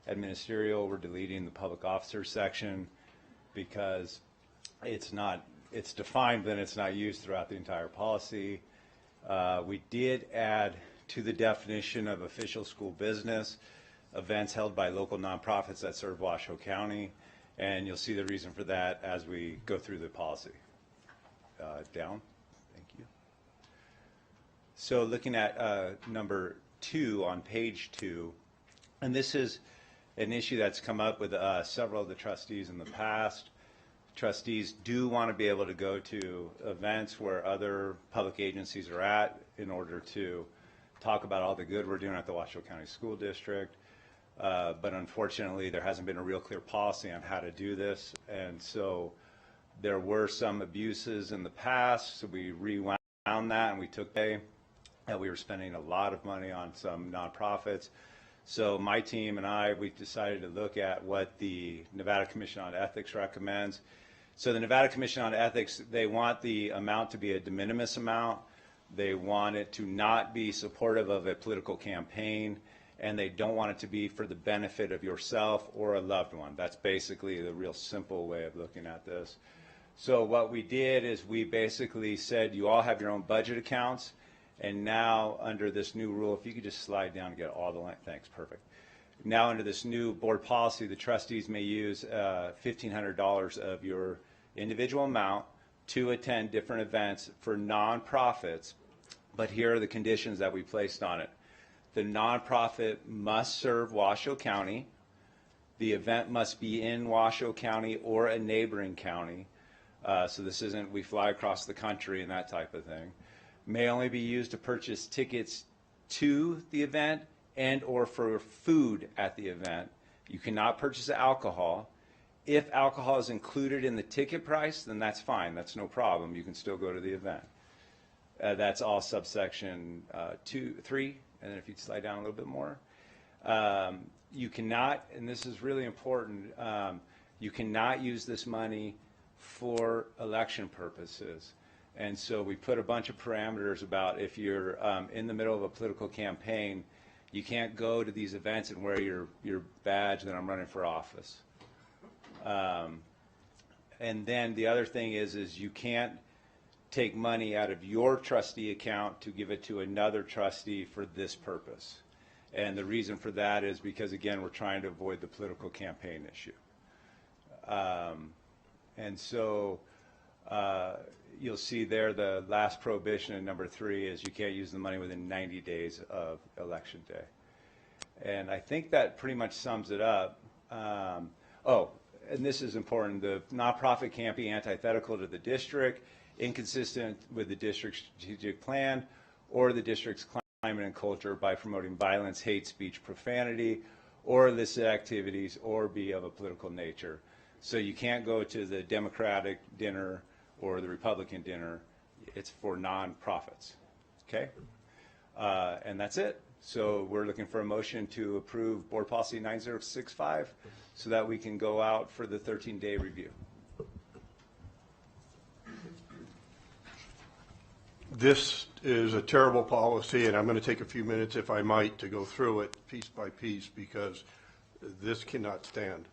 administerial. We're deleting the public officer section because it's defined, but it's not used throughout the entire policy. We did add to the definition of official school business events held by local nonprofits that serve Washoe County, and you'll see the reason for that as we go through the policy. Down, thank you. So looking at number 2 on page 2, and this is an issue that's come up with several of the trustees in the past. trustees do want to be able to go to events where other public agencies are at in order to talk about all the good we're doing at the Washoe County School District. But unfortunately, there hasn't been a real clear policy on how to do this. And so there were some abuses in the past, so we rewound that and we took that we were spending a lot of money on some nonprofits. So my team and I, we decided to look at what the Nevada Commission on Ethics recommends. So the Nevada Commission on Ethics, they want the amount to be a de minimis amount. They want it to not be supportive of a political campaign, and they don't want it to be for the benefit of yourself or a loved one. That's basically the real simple way of looking at this. So what we did is we basically said you all have your own budget accounts, and now under this new rule, if you could just slide down and get all the thanks, perfect. Now under this new board policy, the trustees may use $1,500 of your individual amount to attend different events for nonprofits, but here are the conditions that we placed on it. The nonprofit must serve Washoe County. The event must be in Washoe County or a neighboring county. So this isn't we fly across the country and that type of thing. May only be used to purchase tickets to the event and or for food at the event. You cannot purchase alcohol. If alcohol is included in the ticket price, then that's fine. That's no problem. You can still go to the event. That's all subsection 3. And then if you slide down a little bit more, you cannot, and this is really important, you cannot use this money for election purposes. And so we put a bunch of parameters about if you're in the middle of a political campaign, you can't go to these events and wear your badge that I'm running for office. And then the other thing is you can't take money out of your trustee account to give it to another trustee for this purpose. And the reason for that is because, again, we're trying to avoid the political campaign issue. And so you'll see there the last prohibition in number 3 is you can't use the money within 90 days of election day. And I think that pretty much sums it up. And this is important, the nonprofit can't be antithetical to the district, inconsistent with the district's strategic plan, or the district's climate and culture by promoting violence, hate speech, profanity, or illicit activities, or be of a political nature. So you can't go to the Democratic dinner or the Republican dinner. It's for nonprofits, okay? And that's it. So we're looking for a motion to approve Board Policy 9065 so that we can go out for the 13-day review. This is a terrible policy, and I'm going to take a few minutes, if I might, to go through it piece by piece because this cannot stand.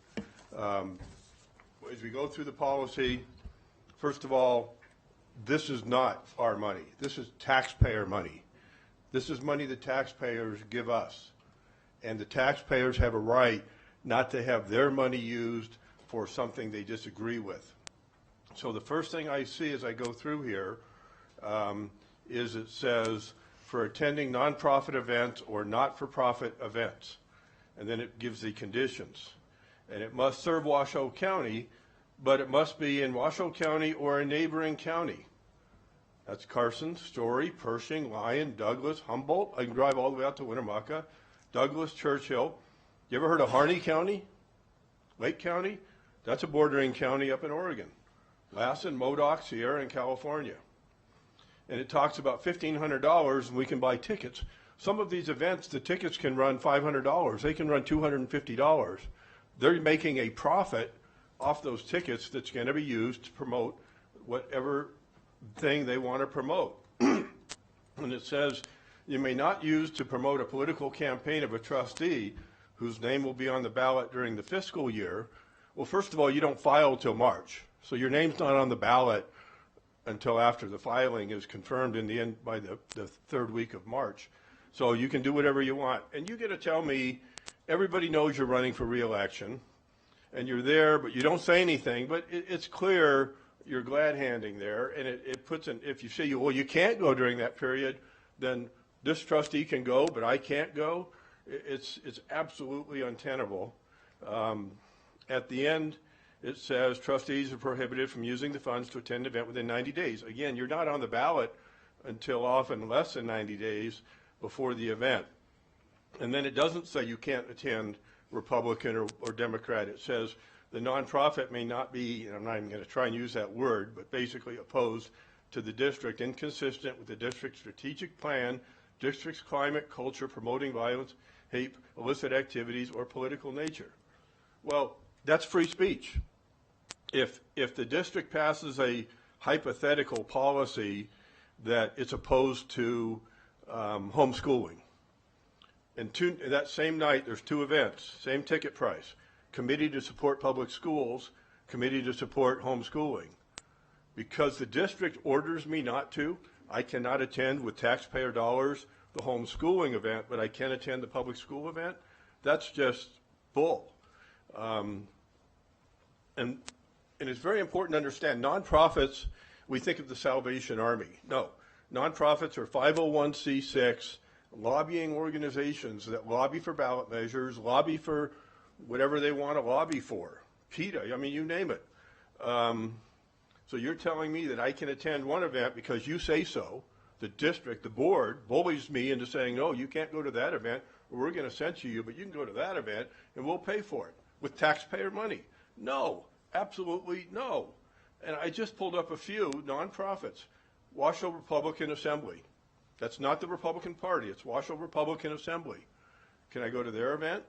As we go through the policy, first of all, this is not our money. This is taxpayer money. This is money the taxpayers give us, and the taxpayers have a right not to have their money used for something they disagree with. So the first thing I see as I go through here is it says for attending nonprofit events or not-for-profit events, and then it gives the conditions. And it must serve Washoe County, but it must be in Washoe County or a neighboring county. That's Carson, Story, Pershing, Lyon, Douglas, Humboldt. I can drive all the way out to Winnemucca, Douglas, Churchill. You ever heard of Harney County? Lake County? That's a bordering county up in Oregon. Lassen, Modoc, Sierra in California. And it talks about $1,500 and we can buy tickets. Some of these events, the tickets can run $500. They can run $250. They're making a profit off those tickets that's going to be used to promote whatever thing they want to promote. And it says you may not use to promote a political campaign of a trustee whose name will be on the ballot during the fiscal year. Well, first of all, you don't file till March. So your name's not on the ballot until after the filing is confirmed in the end by the third week of March. So you can do whatever you want. And you get to tell me, everybody knows you're running for re-election, and you're there, but you don't say anything. But it's clear you're glad-handing there, and it puts in, if you say, well, you can't go during that period, then this trustee can go, but I can't go. It's absolutely untenable. At the end, it says trustees are prohibited from using the funds to attend an event within 90 days. Again, you're not on the ballot until often less than 90 days before the event. And then it doesn't say you can't attend Republican or Democrat. It says the nonprofit may not be, and I'm not even going to try and use that word, but basically opposed to the district, inconsistent with the district's strategic plan, district's climate, culture, promoting violence, hate, illicit activities, or political nature. Well, that's free speech. If the district passes a hypothetical policy that it's opposed to homeschooling, and that same night there's two events, same ticket price, committee to support public schools, committee to support homeschooling. Because the district orders me not to, I cannot attend with taxpayer dollars the homeschooling event, but I can attend the public school event. That's just bull. And it's very important to understand, nonprofits, we think of the Salvation Army. No, nonprofits are 501c6 lobbying organizations that lobby for ballot measures, lobby for whatever they want to lobby for. PETA, I mean, you name it. So you're telling me that I can attend one event because you say so. The district, the board, bullies me into saying, no, you can't go to that event, or we're going to censure you, but you can go to that event, and we'll pay for it with taxpayer money. No, absolutely no. And I just pulled up a few nonprofits. Washoe Republican Assembly. That's not the Republican Party. It's Washoe Republican Assembly. Can I go to their event?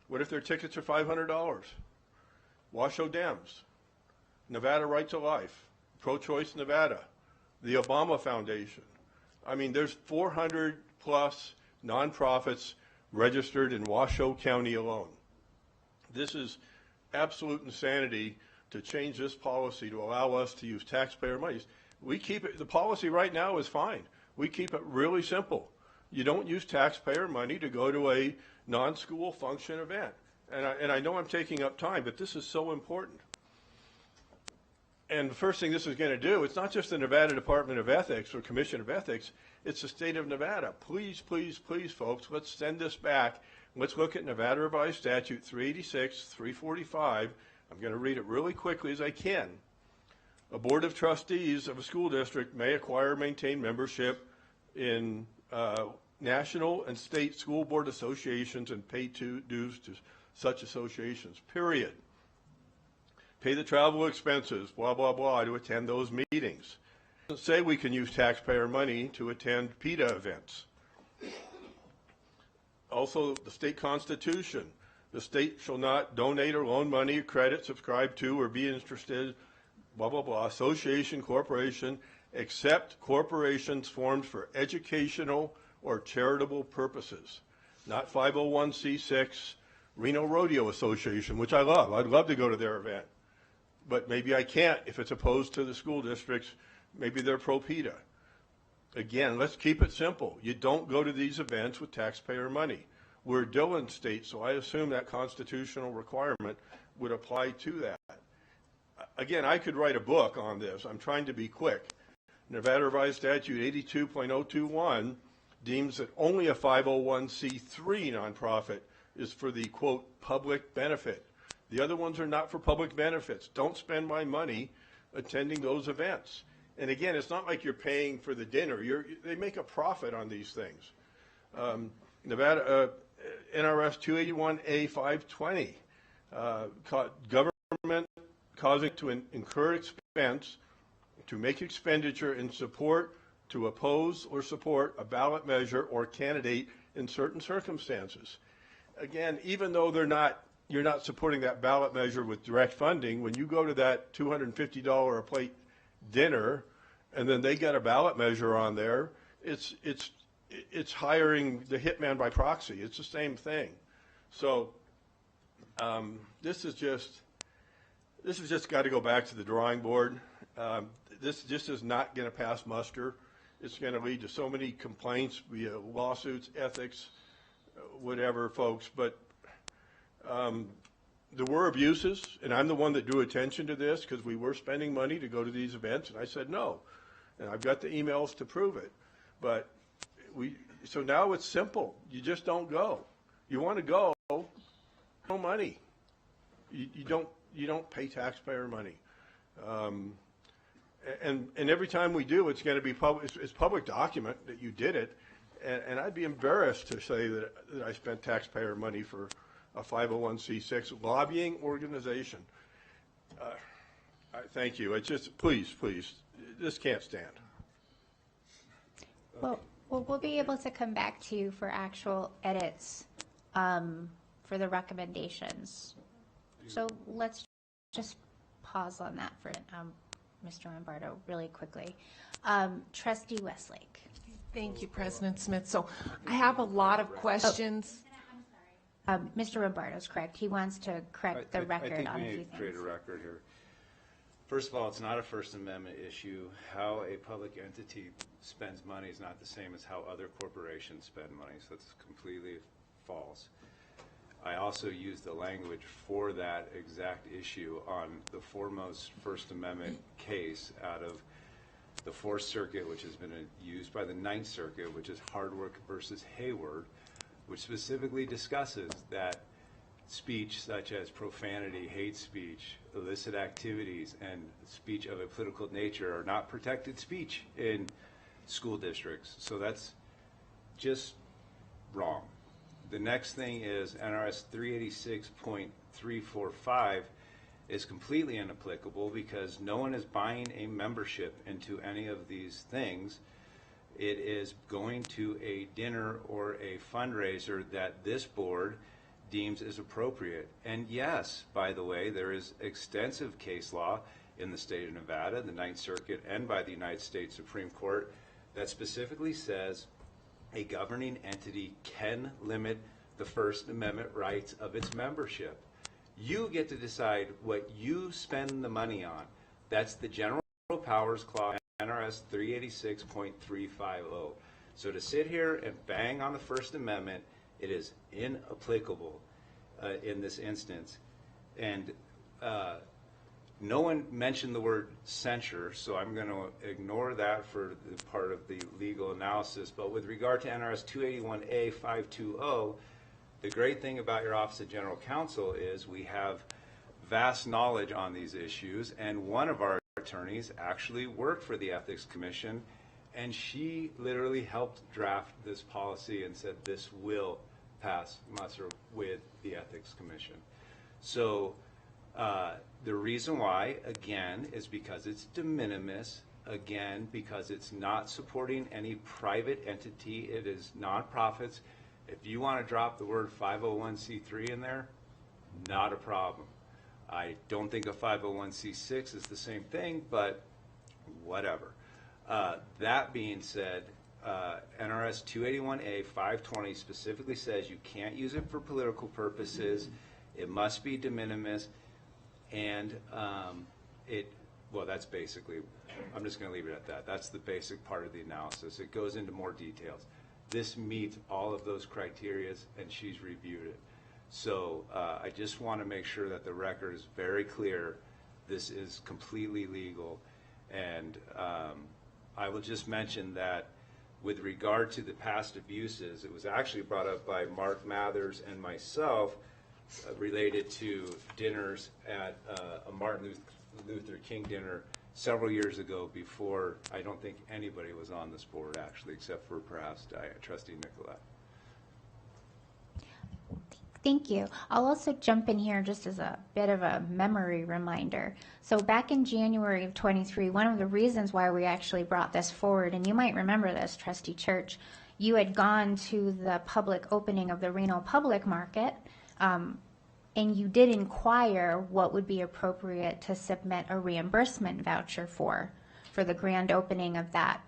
What if their tickets are $500? Washoe Dems. Nevada Right to Life. Pro-Choice Nevada. The Obama Foundation. I mean, there's 400 plus nonprofits registered in Washoe County alone. This is absolute insanity to change this policy to allow us to use taxpayer money. We keep it, the policy right now is fine. We keep it really simple. You don't use taxpayer money to go to a non-school function event. And I know I'm taking up time, but this is so important. And the first thing this is going to do, it's not just the Nevada Department of Ethics or Commission of Ethics, it's the state of Nevada. Please, please, please, folks, let's send this back. Let's look at Nevada Revised Statute 386, 345. I'm going to read it really quickly as I can. A board of trustees of a school district may acquire and maintain membership in national and state school board associations and pay dues to such associations, period. Pay the travel expenses, blah, blah, blah, to attend those meetings. It doesn't say we can use taxpayer money to attend PETA events. Also, the state constitution. The state shall not donate or loan money, credit, subscribe to, or be interested, blah, blah, blah, association, corporation, except corporations formed for educational or charitable purposes. Not 501c6 Reno Rodeo Association, which I love. I'd love to go to their event. But maybe I can't if it's opposed to the school districts. Maybe they're pro-PETA. Again, let's keep it simple. You don't go to these events with taxpayer money. We're a Dillon state, so I assume that constitutional requirement would apply to that. Again, I could write a book on this. I'm trying to be quick. Nevada Revised Statute 82.021 deems that only a 501c3 nonprofit is for the, quote, public benefit. The other ones are not for public benefits. Don't spend my money attending those events. And again, it's not like you're paying for the dinner. They make a profit on these things. Nevada NRS 281A 520, government causing to incur expense, to make expenditure in support, to oppose or support a ballot measure or candidate in certain circumstances. Again, even though you're not supporting that ballot measure with direct funding, when you go to that $250 a plate dinner and then they got a ballot measure on there, it's hiring the hitman by proxy. It's the same thing. So this is just got to go back to the drawing board. This just is not going to pass muster. It's going to lead to so many complaints via lawsuits, ethics, whatever, folks. But there were abuses, and I'm the one that drew attention to this because we were spending money to go to these events, and I said no. And I've got the emails to prove it. But so now it's simple. You just don't go. You want to go, no money. You you don't pay taxpayer money. And every time we do, it's going to be it's public document that you did it. And I'd be embarrassed to say that I spent taxpayer money for a 501c6 lobbying organization. Thank you. It's just, please, this can't stand. Well, we'll be able to come back to you for actual edits for the recommendations. So let's just pause on that for Mr. Lombardo really quickly. Trustee Westlake. Thank you, President Smith. So I have a lot of questions. Mr. Lombardo's correct. He wants to correct the record on a few things. I think we need to create a record here. First of all, it's not a First Amendment issue. How a public entity spends money is not the same as how other corporations spend money, so it's completely false. I also used the language for that exact issue on the foremost First Amendment case out of the Fourth Circuit, which has been used by the Ninth Circuit, which is Hardwick versus Hayward, which specifically discusses that speech such as profanity, hate speech, illicit activities, and speech of a political nature are not protected speech in school districts. So that's just wrong. The next thing is NRS 386.345 is completely inapplicable because no one is buying a membership into any of these things. It is going to a dinner or a fundraiser that this board deems is appropriate. And yes, by the way, there is extensive case law in the state of Nevada, the Ninth Circuit, and by the United States Supreme Court that specifically says a governing entity can limit the First Amendment rights of its membership. You get to decide what you spend the money on. That's the General Powers Clause, NRS 386.350. So to sit here and bang on the First Amendment, it is inapplicable in this instance. And no one mentioned the word censure, so I'm going to ignore that for the part of the legal analysis. But with regard to NRS 281A.520, the great thing about your Office of General Counsel is we have vast knowledge on these issues, and one of our attorneys actually worked for the Ethics Commission, and she literally helped draft this policy and said this will pass muster with the Ethics Commission. So the reason why, again, is because it's de minimis, again, because it's not supporting any private entity. It is nonprofits. If you want to drop the word 501c3 in there, not a problem. I don't think a 501c6 is the same thing, but whatever. That being said, NRS 281A.520 specifically says you can't use it for political purposes. It must be de minimis, and well, that's basically, I'm just going to leave it at that. That's the basic part of the analysis. It goes into more details. This meets all of those criteria, and she's reviewed it. So I just want to make sure that the record is very clear. This is completely legal. And I will just mention that with regard to the past abuses, it was actually brought up by Mark Mathers and myself related to dinners at a Martin Luther King dinner several years ago before I don't think anybody was on this board actually, except for perhaps Trustee Nicolette. Thank you. I'll also jump in here just as a bit of a memory reminder. So back in January of 23, one of the reasons why we actually brought this forward, and you might remember this, Trustee Church, you had gone to the public opening of the Reno public market, and you did inquire what would be appropriate to submit a reimbursement voucher for the grand opening of that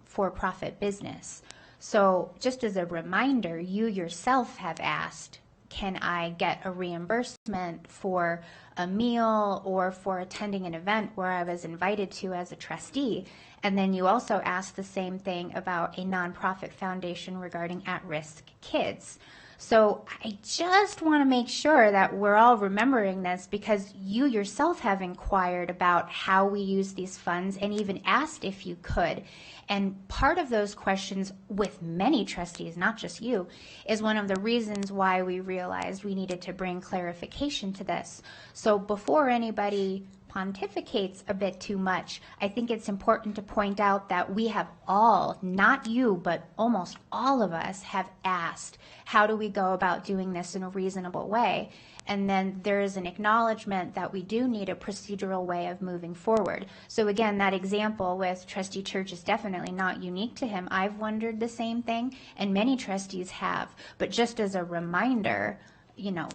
for-profit business. So just as a reminder, you yourself have asked, can I get a reimbursement for a meal or for attending an event where I was invited to as a trustee? And then you also asked the same thing about a nonprofit foundation regarding at-risk kids. So I just want to make sure that we're all remembering this, because you yourself have inquired about how we use these funds and even asked if you could. And part of those questions with many trustees, not just you, is one of the reasons why we realized we needed to bring clarification to this. So before anybody pontificates a bit too much, I think it's important to point out that we have all, not you, but almost all of us have asked, how do we go about doing this in a reasonable way? And then there is an acknowledgement that we do need a procedural way of moving forward. So again, that example with Trustee Church is definitely not unique to him. I've wondered the same thing, and many trustees have. But just as a reminder, you know,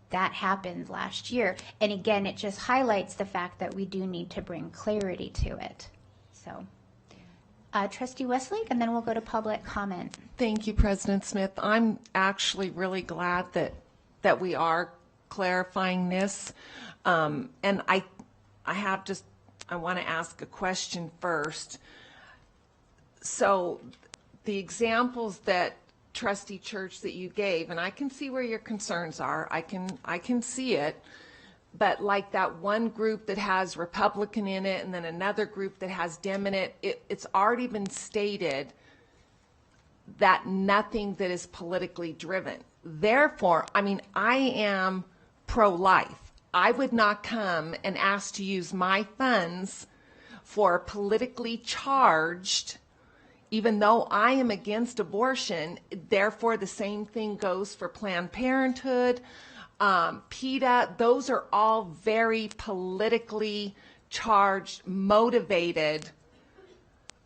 that happened last year. And again, it just highlights the fact that we do need to bring clarity to it. So, Trustee Westlake, and then we'll go to public comment. Thank you, President Smith. I'm actually really glad that we are clarifying this. And I want to ask a question first. So the examples that Trustee Church that you gave, and I can see where your concerns are. I can see it. But like that one group that has Republican in it and then another group that has Dem in it, it's already been stated that nothing that is politically driven. Therefore, I mean, I am pro-life. I would not come and ask to use my funds for politically charged, even though I am against abortion. Therefore, the same thing goes for Planned Parenthood, PETA. Those are all very politically charged, motivated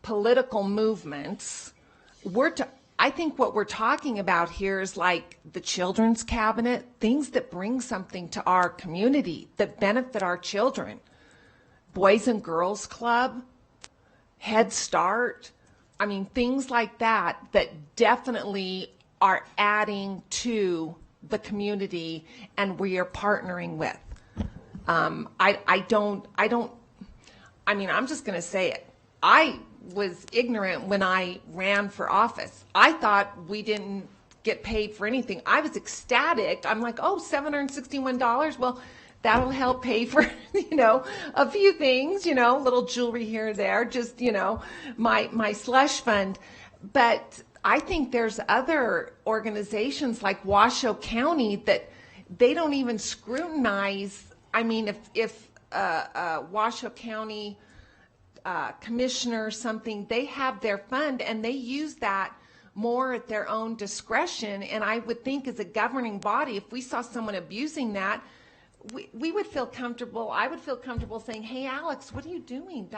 political movements. I think what we're talking about here is like the Children's Cabinet, things that bring something to our community, that benefit our children. Boys and Girls Club, Head Start, I mean, things like that definitely are adding to the community and we are partnering with. I'm just going to say it. I was ignorant when I ran for office. I thought we didn't get paid for anything. I was ecstatic. I'm like, oh, $761. Well, that'll help pay for, a few things, little jewelry here or there, just, my slush fund. But I think there's other organizations like Washoe County that they don't even scrutinize. I mean, if Washoe County commissioner or something, they have their fund and they use that more at their own discretion. And I would think as a governing body, if we saw someone abusing that, we would feel comfortable. I would feel comfortable saying, hey, Alex, what are you doing?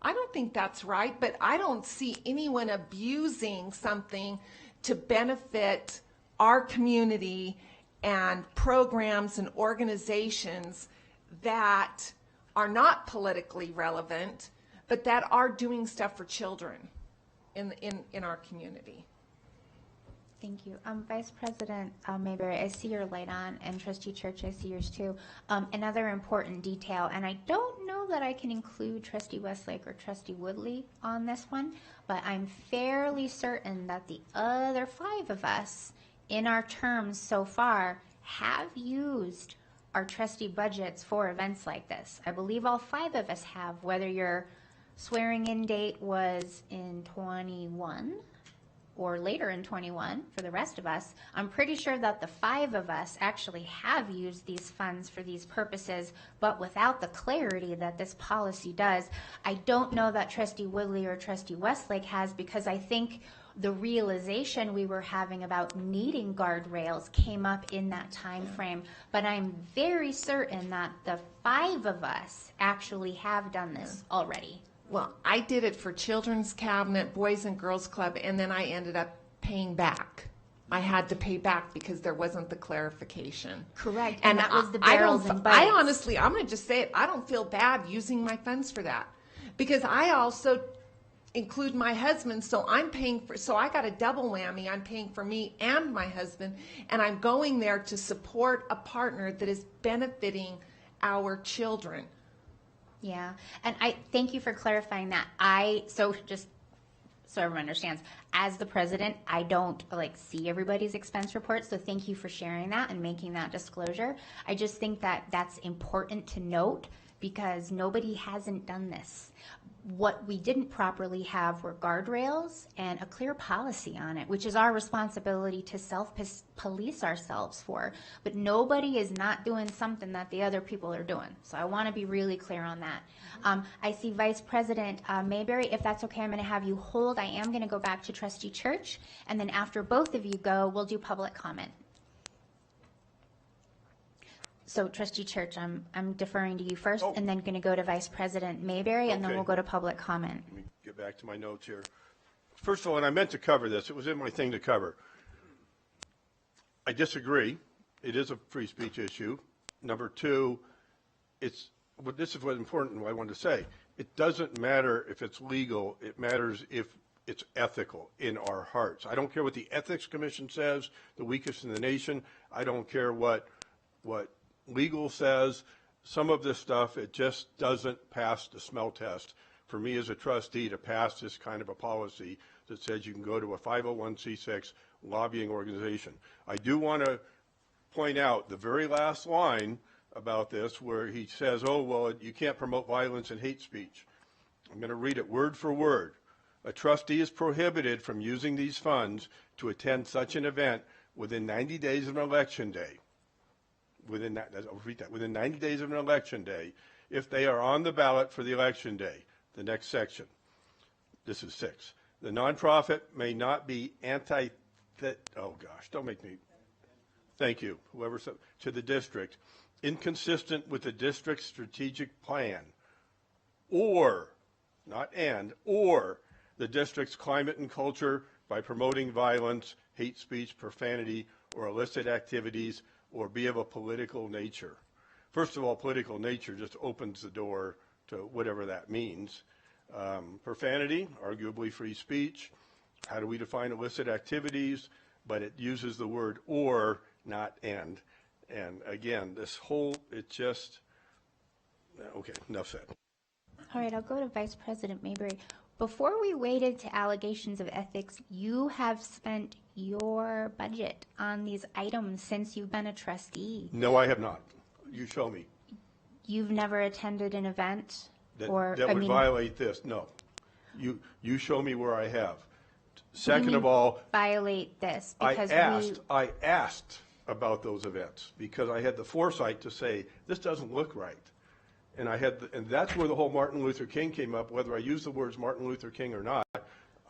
I don't think that's right, but I don't see anyone abusing something to benefit our community and programs and organizations that are not politically relevant, but that are doing stuff for children in our community. Thank you. Vice President Mayberry, I see your light on, and Trustee Church, I see yours too. Another important detail, and I don't know that I can include Trustee Westlake or Trustee Woodley on this one, but I'm fairly certain that the other 5 of us in our terms so far have used our trustee budgets for events like this. I believe all 5 of us have, whether your swearing in date was in 21 or later in 21 for the rest of us. I'm pretty sure that the 5 of us actually have used these funds for these purposes, but without the clarity that this policy does. I don't know that Trustee Woodley or Trustee Westlake has, because I think the realization we were having about needing guardrails came up in that time frame. But I'm very certain that the 5 of us actually have done this already. Well, I did it for Children's Cabinet, Boys and Girls Club, and then I ended up paying back. I had to pay back because there wasn't the clarification. Correct, and that was the barrels and bites. I honestly, I'm going to just say it, I don't feel bad using my funds for that, because I also include my husband, so I got a double whammy. I'm paying for me and my husband, and I'm going there to support a partner that is benefiting our children. Yeah, and I thank you for clarifying that. So just so everyone understands. As the president, I don't see everybody's expense report, so thank you for sharing that and making that disclosure. I just think that that's important to note because nobody hasn't done this. What we didn't properly have were guardrails and a clear policy on it, which is our responsibility to self-police ourselves for. But nobody is not doing something that the other people are doing. So I want to be really clear on that. I see Vice President Mayberry. If that's okay, I'm going to have you hold. I am going to go back to Trustee Church, and then after both of you go, we'll do public comment. So Trustee Church, I'm deferring to you first, and then going to go to Vice President Mayberry, and then we'll go to public comment. Let me get back to my notes here. First of all, and I meant to cover this. It was in my thing to cover. I disagree. It is a free speech issue. Number two, this is what's important, what I wanted to say. It doesn't matter if it's legal. It matters if it's ethical in our hearts. I don't care what the Ethics Commission says, the weakest in the nation. I don't care what legal says. Some of this stuff, it just doesn't pass the smell test for me as a trustee to pass this kind of a policy that says you can go to a 501c6 lobbying organization. I do want to point out the very last line about this where he says, oh, well, you can't promote violence and hate speech. I'm going to read it word for word. A trustee is prohibited from using these funds to attend such an event within 90 days of an election day. I'll repeat that, within 90 days of an election day, if they are on the ballot for the election day. The next section, this is 6. The nonprofit may not be don't make me, thank you, whoever said, to the district, inconsistent with the district's strategic plan, or, not and, or the district's climate and culture by promoting violence, hate speech, profanity, or illicit activities, or be of a political nature. First of all, political nature just opens the door to whatever that means. Profanity, arguably free speech. How do we define illicit activities? But it uses the word or, not and. And again, this whole, okay, enough said. All right, I'll go to Vice President Mayberry. Before we waded to allegations of ethics, you have spent your budget on these items since you've been a trustee. No, I have not. You show me. You've never attended an event that would violate this. No. You show me where I have. Second of all, violate this because I asked about those events because I had the foresight to say this doesn't look right. And and that's where the whole Martin Luther King came up, whether I use the words Martin Luther King or not.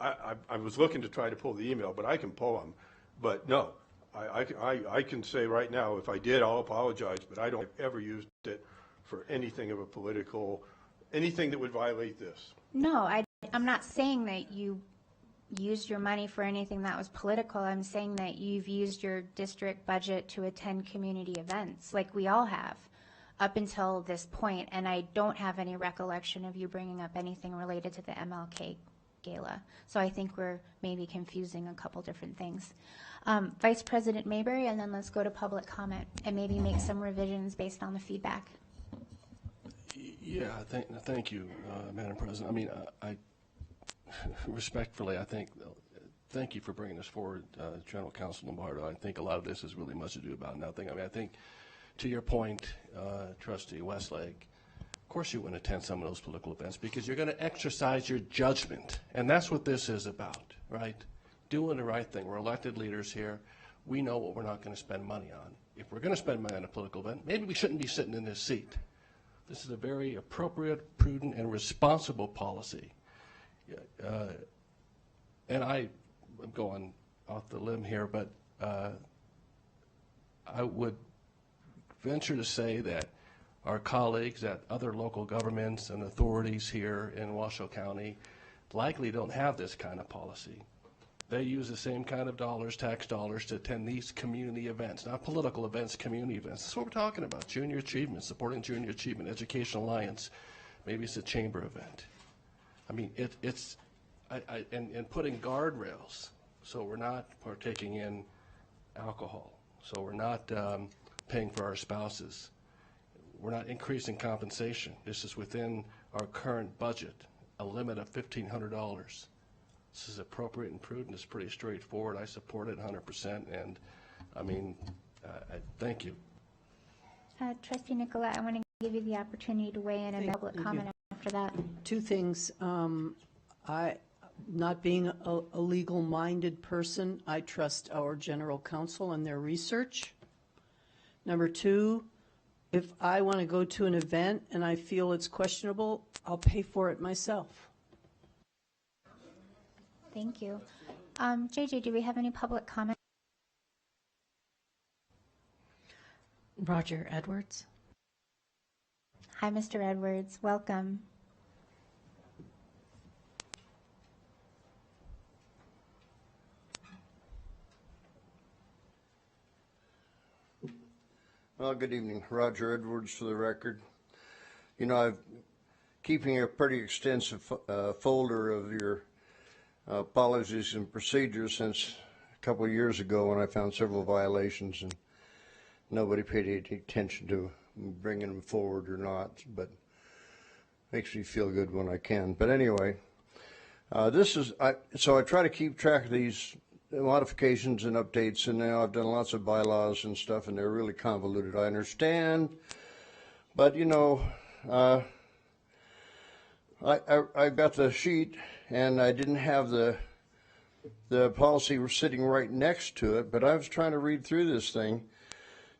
I was looking to try to pull the email, but I can pull them. But no, I can say right now, if I did, I'll apologize, but I don't ever used it for anything of a political, anything that would violate this. No, I'm not saying that you used your money for anything that was political. I'm saying that you've used your district budget to attend community events, like we all have, up until this point, and I don't have any recollection of you bringing up anything related to the MLK Gala. So I think we're maybe confusing a couple different things. Vice President Mayberry, and then let's go to public comment and maybe make some revisions based on the feedback. Yeah, thank you, Madam President. I mean, I respectfully, thank you for bringing this forward, General Counsel Lombardo. I think a lot of this is really much to do about nothing. I think to your point, Trustee Westlake, of course you wouldn't attend some of those political events because you're going to exercise your judgment, and that's what this is about, right? Doing the right thing. We're elected leaders here. We know what we're not going to spend money on. If we're going to spend money on a political event, maybe we shouldn't be sitting in this seat. This is a very appropriate, prudent, and responsible policy. And I'm going off the limb here, but I would venture to say that our colleagues at other local governments and authorities here in Washoe County likely don't have this kind of policy. They use the same kind of dollars, tax dollars, to attend these community events, not political events, community events. That's what we're talking about, junior achievement, supporting junior achievement, Education Alliance. Maybe it's a chamber event. I mean, and putting guardrails so we're not partaking in alcohol, so we're not paying for our spouses. We're not increasing compensation. This is within our current budget, a limit of $1,500. This is appropriate and prudent. It's pretty straightforward. I support it 100%, and I mean, thank you. Trustee Nicola, I want to give you the opportunity to weigh in and public comment after that. Two things. Not being a legal-minded person, I trust our general counsel and their research. Number two, if I want to go to an event and I feel it's questionable, I'll pay for it myself. Thank you. JJ, do we have any public comment? Roger Edwards. Hi, Mr. Edwards. Welcome. Well, good evening. Roger Edwards for the record. You know, I'm keeping a pretty extensive folder of your policies and procedures since a couple of years ago when I found several violations and nobody paid any attention to bringing them forward or not, but makes me feel good when I can. But anyway, so I try to keep track of these modifications and updates, and now I've done lots of bylaws and stuff, and they're really convoluted. I understand, but you know, I got the sheet, and I didn't have the policy sitting right next to it, but I was trying to read through this thing,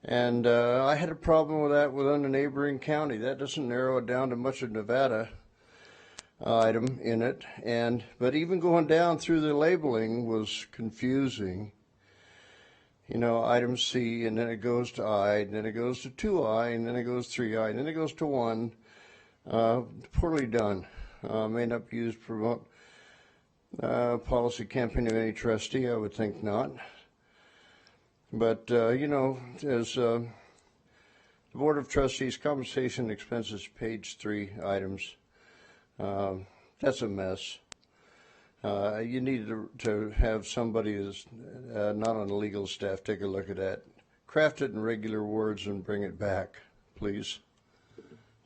and I had a problem with that within a neighboring county. That doesn't narrow it down to much of Nevada item in it, but even going down through the labeling was confusing. You know, item C, and then it goes to I, and then it goes to 2I, and then it goes 3I, and then it goes to 1. Poorly done. May not be used to promote policy campaign of any trustee. I would think not. But you know, as the Board of Trustees compensation expenses, page 3 items. That's a mess. You need to have somebody who's not on the legal staff take a look at that. Craft it in regular words and bring it back, please.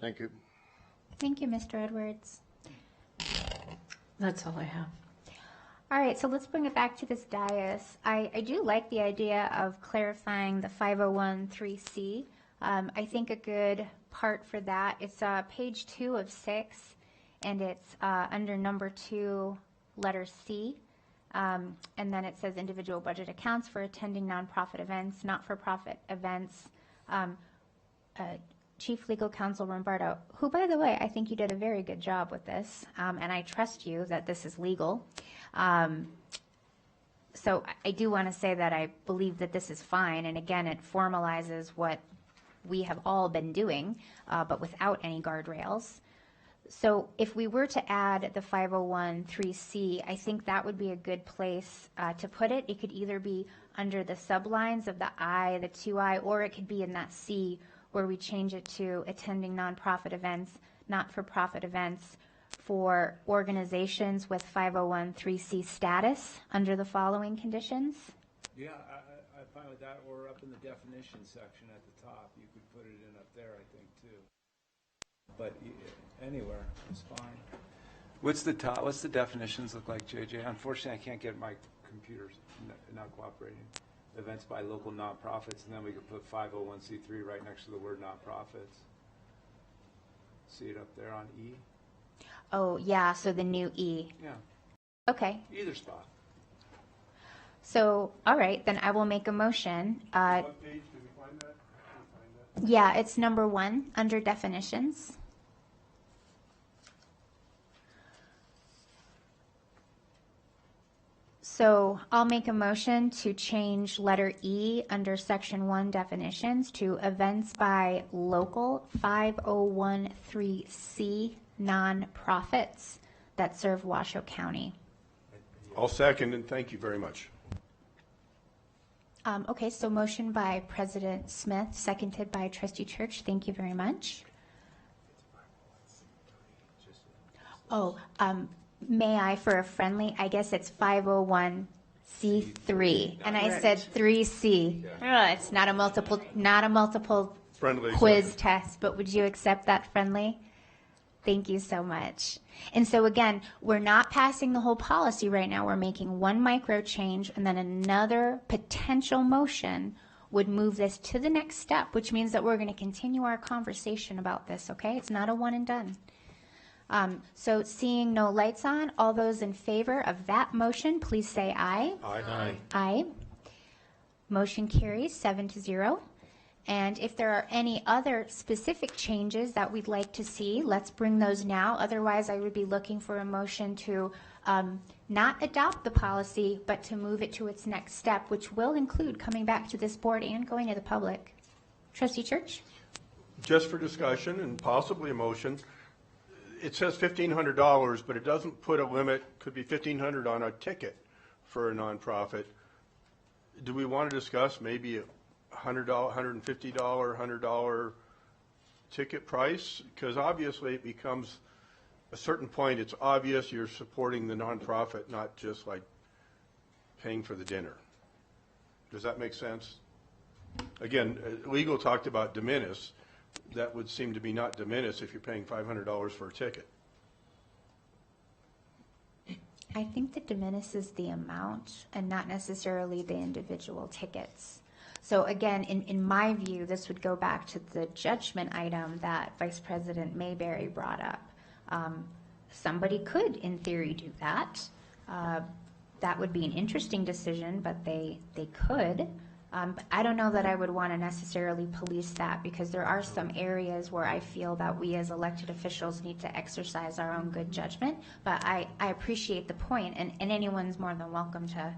Thank you. Thank you, Mr. Edwards. That's all I have. All right, so let's bring it back to this dais. I do like the idea of clarifying the 501(3)(c). I think a good part for that, it's page 2 of 6. And it's under number 2, letter C. And then it says individual budget accounts for attending nonprofit events, not-for-profit events. Chief Legal Counsel Rombardo, who, by the way, I think you did a very good job with this, and I trust you that this is legal. So I do want to say that I believe that this is fine, and again, it formalizes what we have all been doing, but without any guardrails. So if we were to add the 501(3)(c), I think that would be a good place to put it. It could either be under the sublines of the I, the 2I, or it could be in that C where we change it to attending nonprofit events, not-for-profit events for organizations with 501(3)(c) status under the following conditions. Yeah, I'm fine with that, or up in the definition section at the top. You could put it in up there, I think, too. But anywhere is fine. What's the definitions look like, JJ? Unfortunately, I can't get my computer not cooperating. Events by local nonprofits, and then we could put 501(c)(3) right next to the word nonprofits. See it up there on E? Oh, yeah, so the new E. Yeah. Okay. Either spot. So, all right, then I will make a motion. What page did we find that? Yeah, it's number 1 under definitions. So I'll make a motion to change letter E under section 1 definitions to events by local 501(3)(c) nonprofits that serve Washoe County. I'll second, and thank you very much. Okay, so motion by President Smith, seconded by Trustee Church. Thank you very much. Oh, may I, for a friendly, I guess it's 501(c)(3), and I said 3C. It's not a multiple Friendly quiz second. test, but would you accept that friendly? Thank you so much. And so again, we're not passing the whole policy right now. We're making one micro change, and then another potential motion would move this to the next step, which means that we're going to continue our conversation about this, okay? It's not a one and done. So seeing no lights on, all those in favor of that motion, please say aye. Aye. Aye. Motion carries 7-0. And if there are any other specific changes that we'd like to see, let's bring those now. Otherwise, I would be looking for a motion to not adopt the policy, but to move it to its next step, which will include coming back to this board and going to the public. Trustee Church? Just for discussion and possibly a motion, it says $1,500, but it doesn't put a limit, could be $1,500 on a ticket for a nonprofit. Do we want to discuss maybe a $100, $150, $100 ticket price? Because obviously it becomes, a certain point, it's obvious you're supporting the nonprofit, not just like paying for the dinner. Does that make sense? Again, legal talked about de minimis. That would seem to be not de minimis if you're paying $500 for a ticket. I think that de minimis is the amount and not necessarily the individual tickets. So again, in my view, this would go back to the judgment item that Vice President Mayberry brought up. Somebody could, in theory, do that. That would be an interesting decision, but they could. But I don't know that I would want to necessarily police that, because there are some areas where I feel that we as elected officials need to exercise our own good judgment. But I appreciate the point, and anyone's more than welcome to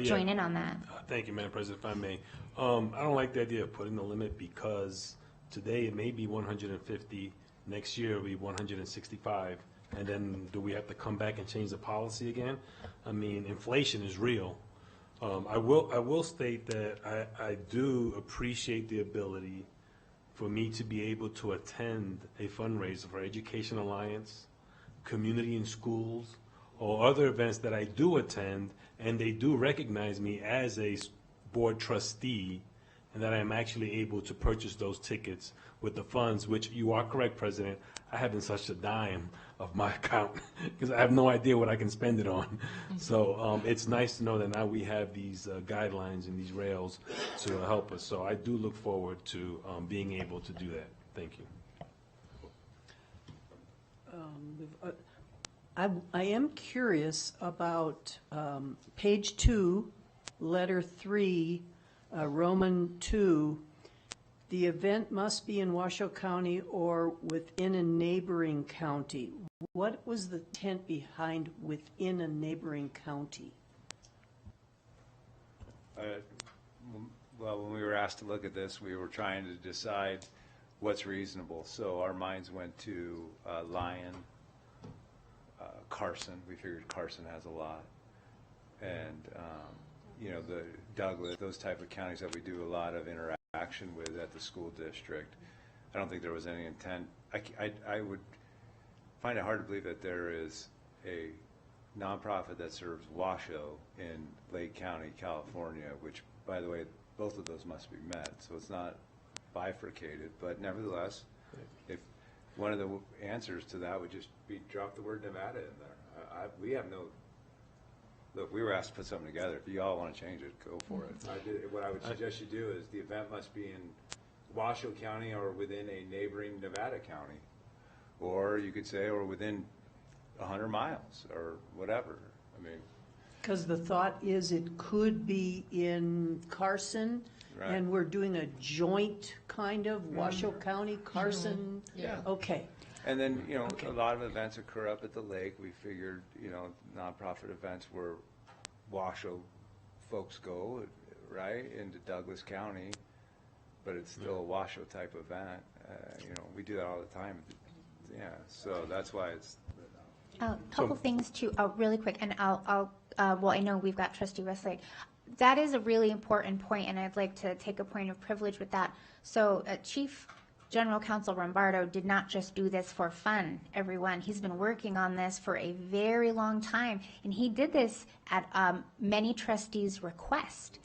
join in on that. Thank you, Madam President, if I may. I don't like the idea of putting the limit, because today it may be 150, next year it'll be 165, and then do we have to come back and change the policy again? I mean, inflation is real. I will state that I do appreciate the ability for me to be able to attend a fundraiser for Education Alliance, Community in Schools, or other events that I do attend, and they do recognize me as a board trustee, and that I am actually able to purchase those tickets with the funds, which you are correct, President, I haven't touched a dime of my account because I have no idea what I can spend it on. So it's nice to know that now we have these guidelines and these rails to help us. So I do look forward to being able to do that. Thank you. I am curious about page 2, letter 3, Roman 2. The event must be in Washoe County or within a neighboring county. What was the intent behind within a neighboring county? Well, when we were asked to look at this, we were trying to decide what's reasonable. So our minds went to Lyon, Carson. We figured Carson has a lot. And, you know, the Douglas, those type of counties that we do a lot of interaction with at the school district. I don't think there was any intent. I would find it hard to believe that there is a nonprofit that serves Washoe in Lake County, California, which, by the way, both of those must be met. So it's not bifurcated, but nevertheless, if one of the answers to that would just be drop the word Nevada in there. We have no. Look, we were asked to put something together. If you all want to change it, go for it. What I would suggest you do is the event must be in Washoe County or within a neighboring Nevada county. Or you could say, or within 100 miles or whatever. I mean, because the thought is it could be in Carson, right. And we're doing a joint kind of Washoe County, Carson. Yeah. Okay. And then, you know, a lot of events occur up at the lake. We figured, you know, nonprofit events where Washoe folks go, right, into Douglas County, but it's still a Washoe type event. You know, we do that all the time. Yeah, so that's why it's. A couple things too, really quick, and well, I know we've got Trustee Westlake. That is a really important point, and I'd like to take a point of privilege with that. So, Chief General Counsel Rombardo did not just do this for fun, everyone. He's been working on this for a very long time, and he did this at many trustees' request,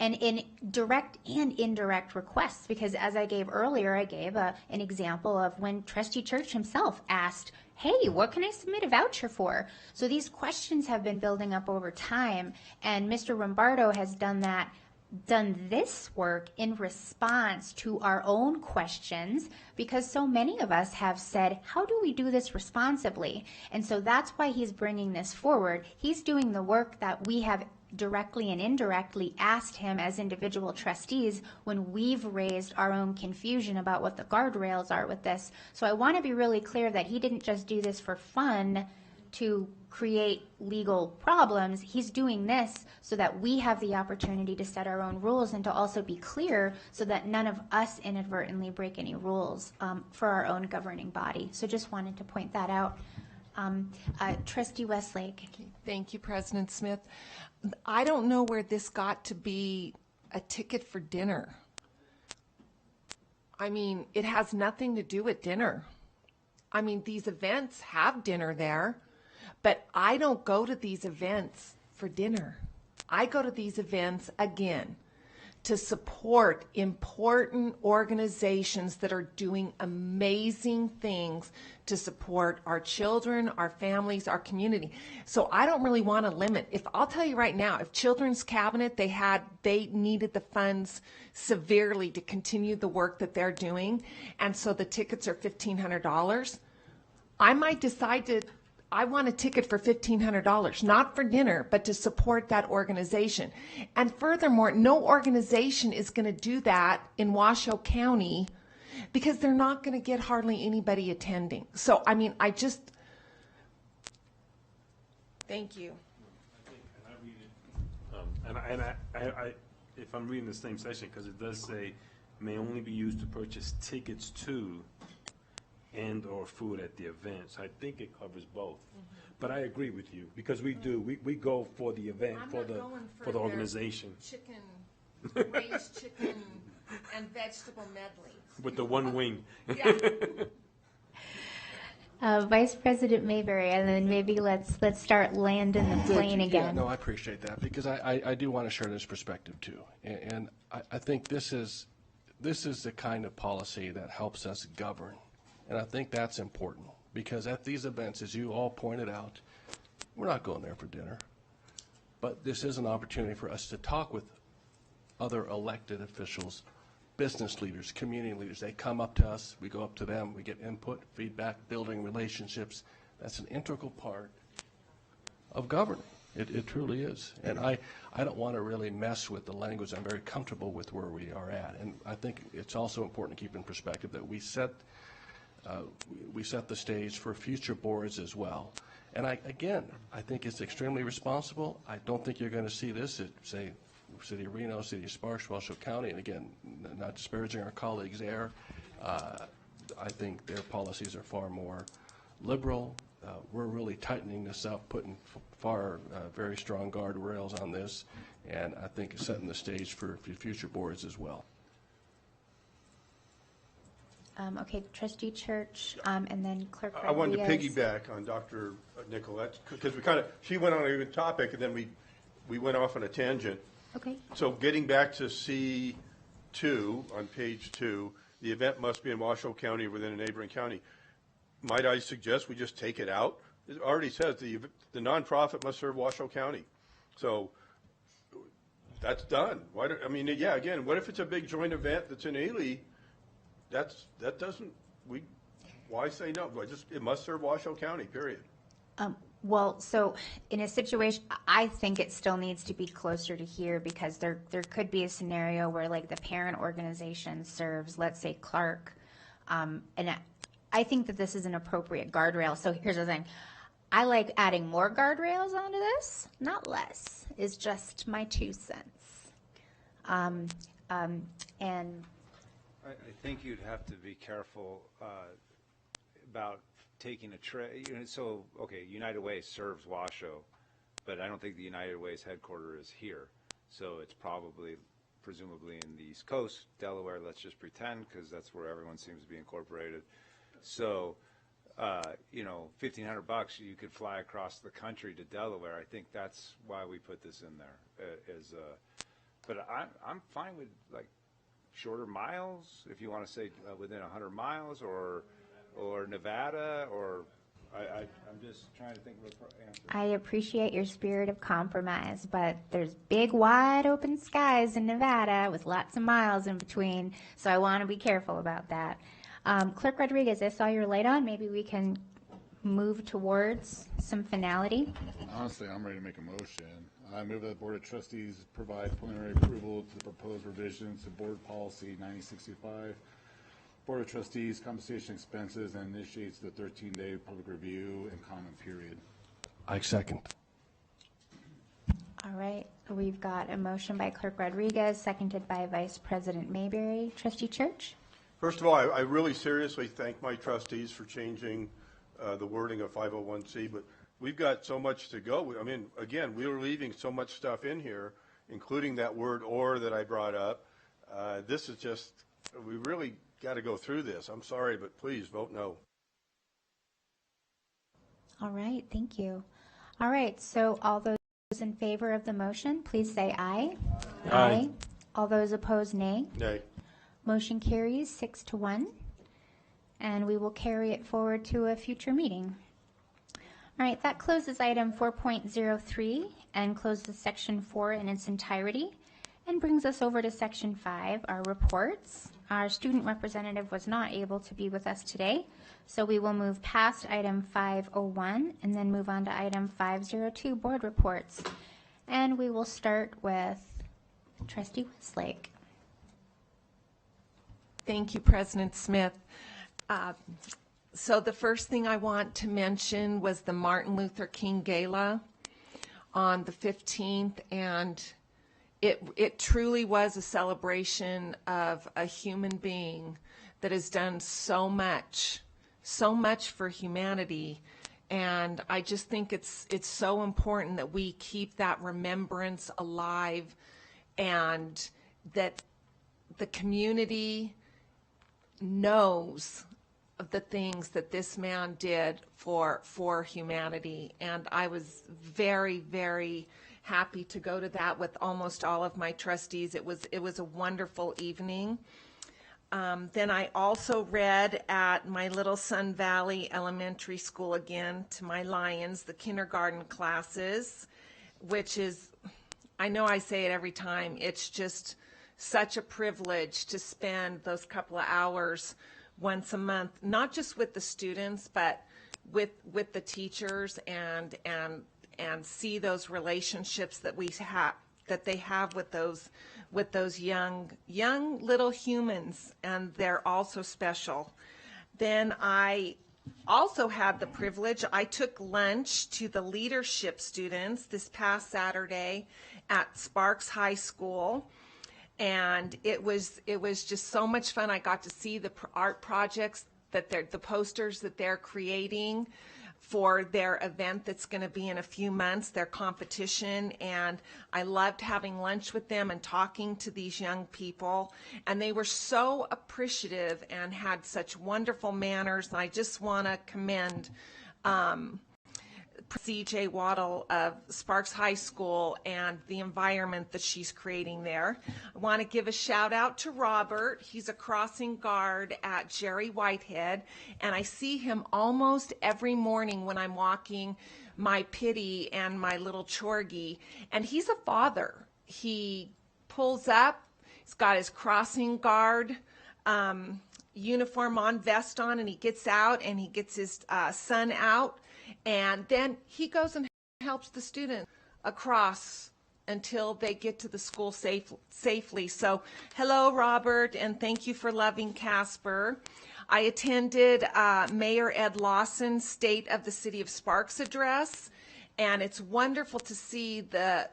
and in direct and indirect requests, because as I gave earlier, I gave an example of when Trustee Church himself asked, hey, what can I submit a voucher for? So these questions have been building up over time, and Mr. Rombardo has done this work in response to our own questions, because so many of us have said, how do we do this responsibly? And so that's why he's bringing this forward. He's doing the work that we have directly and indirectly asked him as individual trustees when we've raised our own confusion about what the guardrails are with this. So I want to be really clear that he didn't just do this for fun to create legal problems. He's doing this so that we have the opportunity to set our own rules and to also be clear so that none of us inadvertently break any rules for our own governing body. So just wanted to point that out. Trustee Westlake. Thank you, President Smith. I don't know where this got to be a ticket for dinner. I mean, it has nothing to do with dinner. I mean, these events have dinner there, but I don't go to these events for dinner. I go to these events, again, to support important organizations that are doing amazing things to support our children, our families, our community. So I don't really want to limit. I'll tell you right now, if Children's Cabinet, they needed the funds severely to continue the work that they're doing, and so the tickets are $1,500, I might decide I want a ticket for $1,500, not for dinner, but to support that organization. And furthermore, no organization is going to do that in Washoe County because they're not going to get hardly anybody attending. So, I mean, thank you. If I'm reading the same section, because it does say may only be used to purchase tickets to and or food at the event. So I think it covers both. But I agree with you, because we go for the event, for the organization. Raised chicken and vegetable medley. With the one wing. Yeah. Vice President Mayberry, and then maybe let's start landing the plane again. Yeah, no, I appreciate that, because I do want to share this perspective too. And I think this is the kind of policy that helps us govern. And I think that's important, because at these events, as you all pointed out, we're not going there for dinner. But this is an opportunity for us to talk with other elected officials, business leaders, community leaders. They come up to us, we go up to them, we get input, feedback, building relationships. That's an integral part of governing. It truly is. And I don't want to really mess with the language. I'm very comfortable with where we are at. And I think it's also important to keep in perspective that we set the stage for future boards as well. And I think it's extremely responsible. I don't think you're going to see this at, say, City of Reno, City of Sparks, Washoe County, and again, not disparaging our colleagues there. I think their policies are far more liberal. We're really tightening this up, putting very strong guardrails on this, and I think setting the stage for future boards as well. Okay, Trustee Church, and then Clerk Rodriguez. I wanted to piggyback on Dr. Nicolette, because she went on a good topic, and then we went off on a tangent. Okay. So getting back to C2, on page 2, the event must be in Washoe County or within a neighboring county. Might I suggest we just take it out? It already says the nonprofit must serve Washoe County. So that's done. Again, what if it's a big joint event that's in Ely? Why say no? It must serve Washoe County, period. Well, so in a situation, I think it still needs to be closer to here, because there could be a scenario where, like, the parent organization serves, let's say, Clark, and I think that this is an appropriate guardrail. So here's the thing. I like adding more guardrails onto this, not less, is just my 2 cents. And I think you'd have to be careful about taking United Way serves Washoe, but I don't think the United Way's headquarters is here. So it's probably presumably in the East Coast, Delaware, let's just pretend, because that's where everyone seems to be incorporated. So, you know, $1,500, you could fly across the country to Delaware. I think that's why we put this in there. But I'm fine with like shorter miles, if you want to say within 100 miles, or Nevada, or I'm just trying to think of an answer. I appreciate your spirit of compromise, but there's big, wide open skies in Nevada with lots of miles in between, so I want to be careful about that. Clerk Rodriguez, I saw your light on. Maybe we can move towards some finality. Honestly, I'm ready to make a motion. I move that the Board of Trustees provide preliminary approval to the proposed revisions to Board Policy 9065, Board of Trustees compensation expenses, and initiates the 13-day public review and comment period. I second. All right, we've got a motion by Clerk Rodriguez, seconded by Vice President Mayberry. Trustee Church? First of all, I really seriously thank my trustees for changing the wording of 501c, but we've got so much to go. I mean, again, we were leaving so much stuff in here, including that word "or" that I brought up. This is just, we really got to go through this. I'm sorry, but please vote no. All right, thank you. All right, so all those in favor of the motion, please say aye. Aye. All those opposed, nay. Nay. Motion carries 6-1, and we will carry it forward to a future meeting. All right, that closes item 4.03 and closes section 4 in its entirety and brings us over to section 5, our reports. Our student representative was not able to be with us today, so we will move past item 501 and then move on to item 502, board reports. And we will start with Trustee Westlake. Thank you, President Smith. So the first thing I want to mention was the Martin Luther King Gala on the 15th, and it truly was a celebration of a human being that has done so much for humanity. And I just think it's so important that we keep that remembrance alive, and that the community knows of the things that this man did for humanity. And I was very, very happy to go to that with almost all of my trustees. It was a wonderful evening. Then I also read at my little Sun Valley Elementary School again to my Lions, the kindergarten classes, which is, I know I say it every time, it's just such a privilege to spend those couple of hours once a month, not just with the students, but with the teachers, and see those relationships that they have with those young little humans, and they're also special. Then I also had the privilege, I took lunch to the leadership students this past Saturday at Sparks High School. And it was just so much fun. I got to see the art projects the posters that they're creating for their event that's going to be in a few months, their competition. And I loved having lunch with them and talking to these young people. And they were so appreciative and had such wonderful manners. And I just want to commend C.J. Waddle of Sparks High School and the environment that she's creating there. I want to give a shout out to Robert. He's a crossing guard at Jerry Whitehead, and I see him almost every morning when I'm walking my Pitty and my little Chorgy, and he's a father. He pulls up, he's got his crossing guard uniform on, vest on, and he gets out and he gets his son out. And then he goes and helps the students across until they get to the school safely. So hello, Robert, and thank you for loving Casper. I attended Mayor Ed Lawson's State of the City of Sparks address, and it's wonderful to see the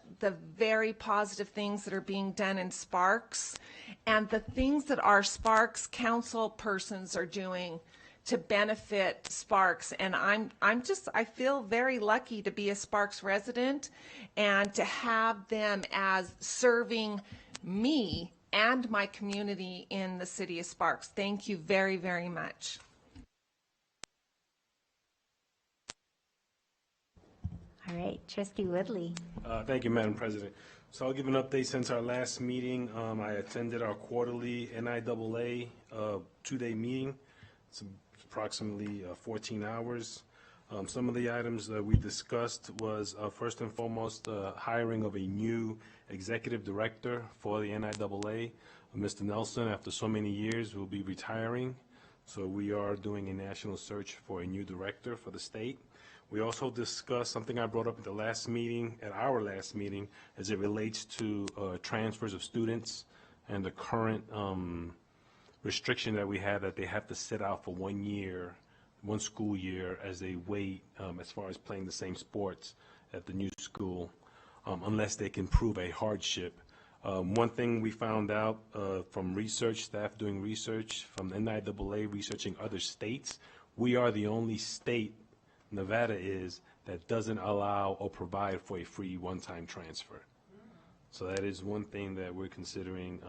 very positive things that are being done in Sparks and the things that our Sparks council persons are doing to benefit Sparks. And I feel very lucky to be a Sparks resident and to have them as serving me and my community in the city of Sparks. Thank you very, very much. All right, Trustee Woodley. Thank you, Madam President. So I'll give an update since our last meeting. I attended our quarterly NIAA 2-day meeting. It's approximately 14 hours. Some of the items that we discussed was first and foremost the hiring of a new executive director for the NIAA. Mr. Nelson, after so many years, will be retiring. So we are doing a national search for a new director for the state. We also discussed something I brought up at our last meeting, as it relates to transfers of students and the current restriction that we have that they have to sit out for 1 year, 1 school year, as they wait as far as playing the same sports at the new school, unless they can prove a hardship. One thing we found out from research, staff doing research, from the NIAA researching other states, we are the only state, Nevada is, that doesn't allow or provide for a free one-time transfer. So that is one thing that we're considering.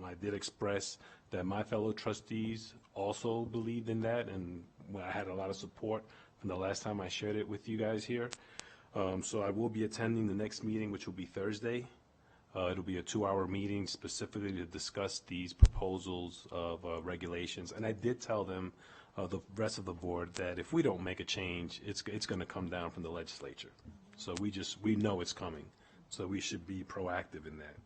I did express that my fellow trustees also believed in that, and I had a lot of support from the last time I shared it with you guys here. So I will be attending the next meeting, which will be Thursday. It'll be a 2-hour meeting specifically to discuss these proposals of regulations. And I did tell them, the rest of the board, that if we don't make a change, it's going to come down from the legislature. So we know it's coming. So we should be proactive in that.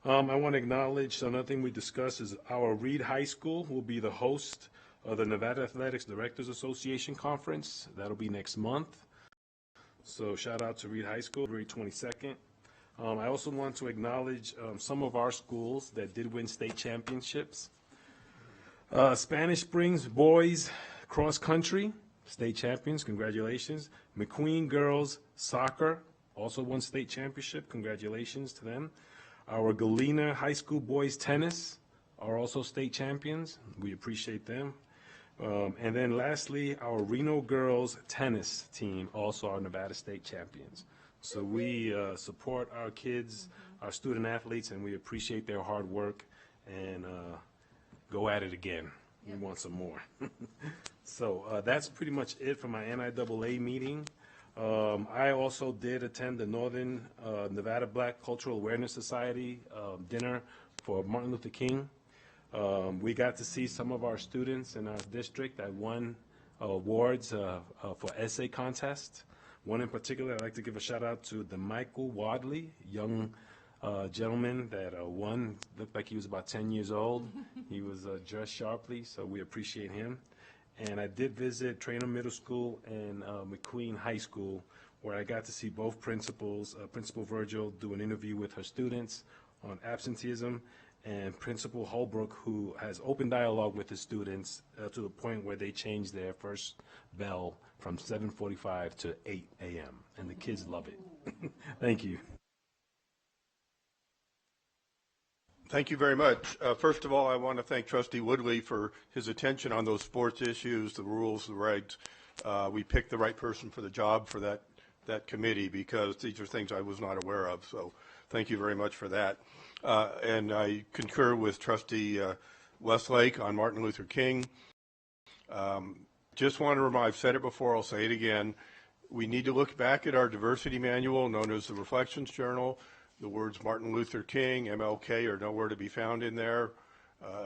I want to acknowledge another thing we discussed is our Reed High School will be the host of the Nevada Athletics Directors Association Conference. That'll be next month. So shout out to Reed High School, February 22nd. I also want to acknowledge some of our schools that did win state championships. Spanish Springs Boys Cross Country, state champions, congratulations. McQueen Girls Soccer also won state championship, congratulations to them. Our Galena High School Boys Tennis are also state champions, we appreciate them. And then lastly, our Reno Girls Tennis team also are Nevada state champions. So we support our kids, our student athletes, and we appreciate their hard work, and go at it again. We want some more. So that's pretty much it for my NIAA meeting. I also did attend the Northern Nevada Black Cultural Awareness Society dinner for Martin Luther King. We got to see some of our students in our district that won awards for essay contest. One in particular, I'd like to give a shout out to the Michael Wadley, young gentleman that won. Looked like he was about 10 years old. He was dressed sharply, so we appreciate him. And I did visit Traynor Middle School and McQueen High School, where I got to see both principals, Principal Virgil do an interview with her students on absenteeism, and Principal Holbrook, who has open dialogue with the students to the point where they changed their first bell from 7:45 to 8 a.m., and the kids love it. Thank you. Thank you very much. First of all, I want to thank Trustee Woodley for his attention on those sports issues, the rules, the regs. We picked the right person for the job for that committee, because these are things I was not aware of. So thank you very much for that. And I concur with Trustee Westlake on Martin Luther King. Just want to remind, I've said it before, I'll say it again. We need to look back at our diversity manual, known as the Reflections Journal. The words Martin Luther King, MLK are nowhere to be found in there,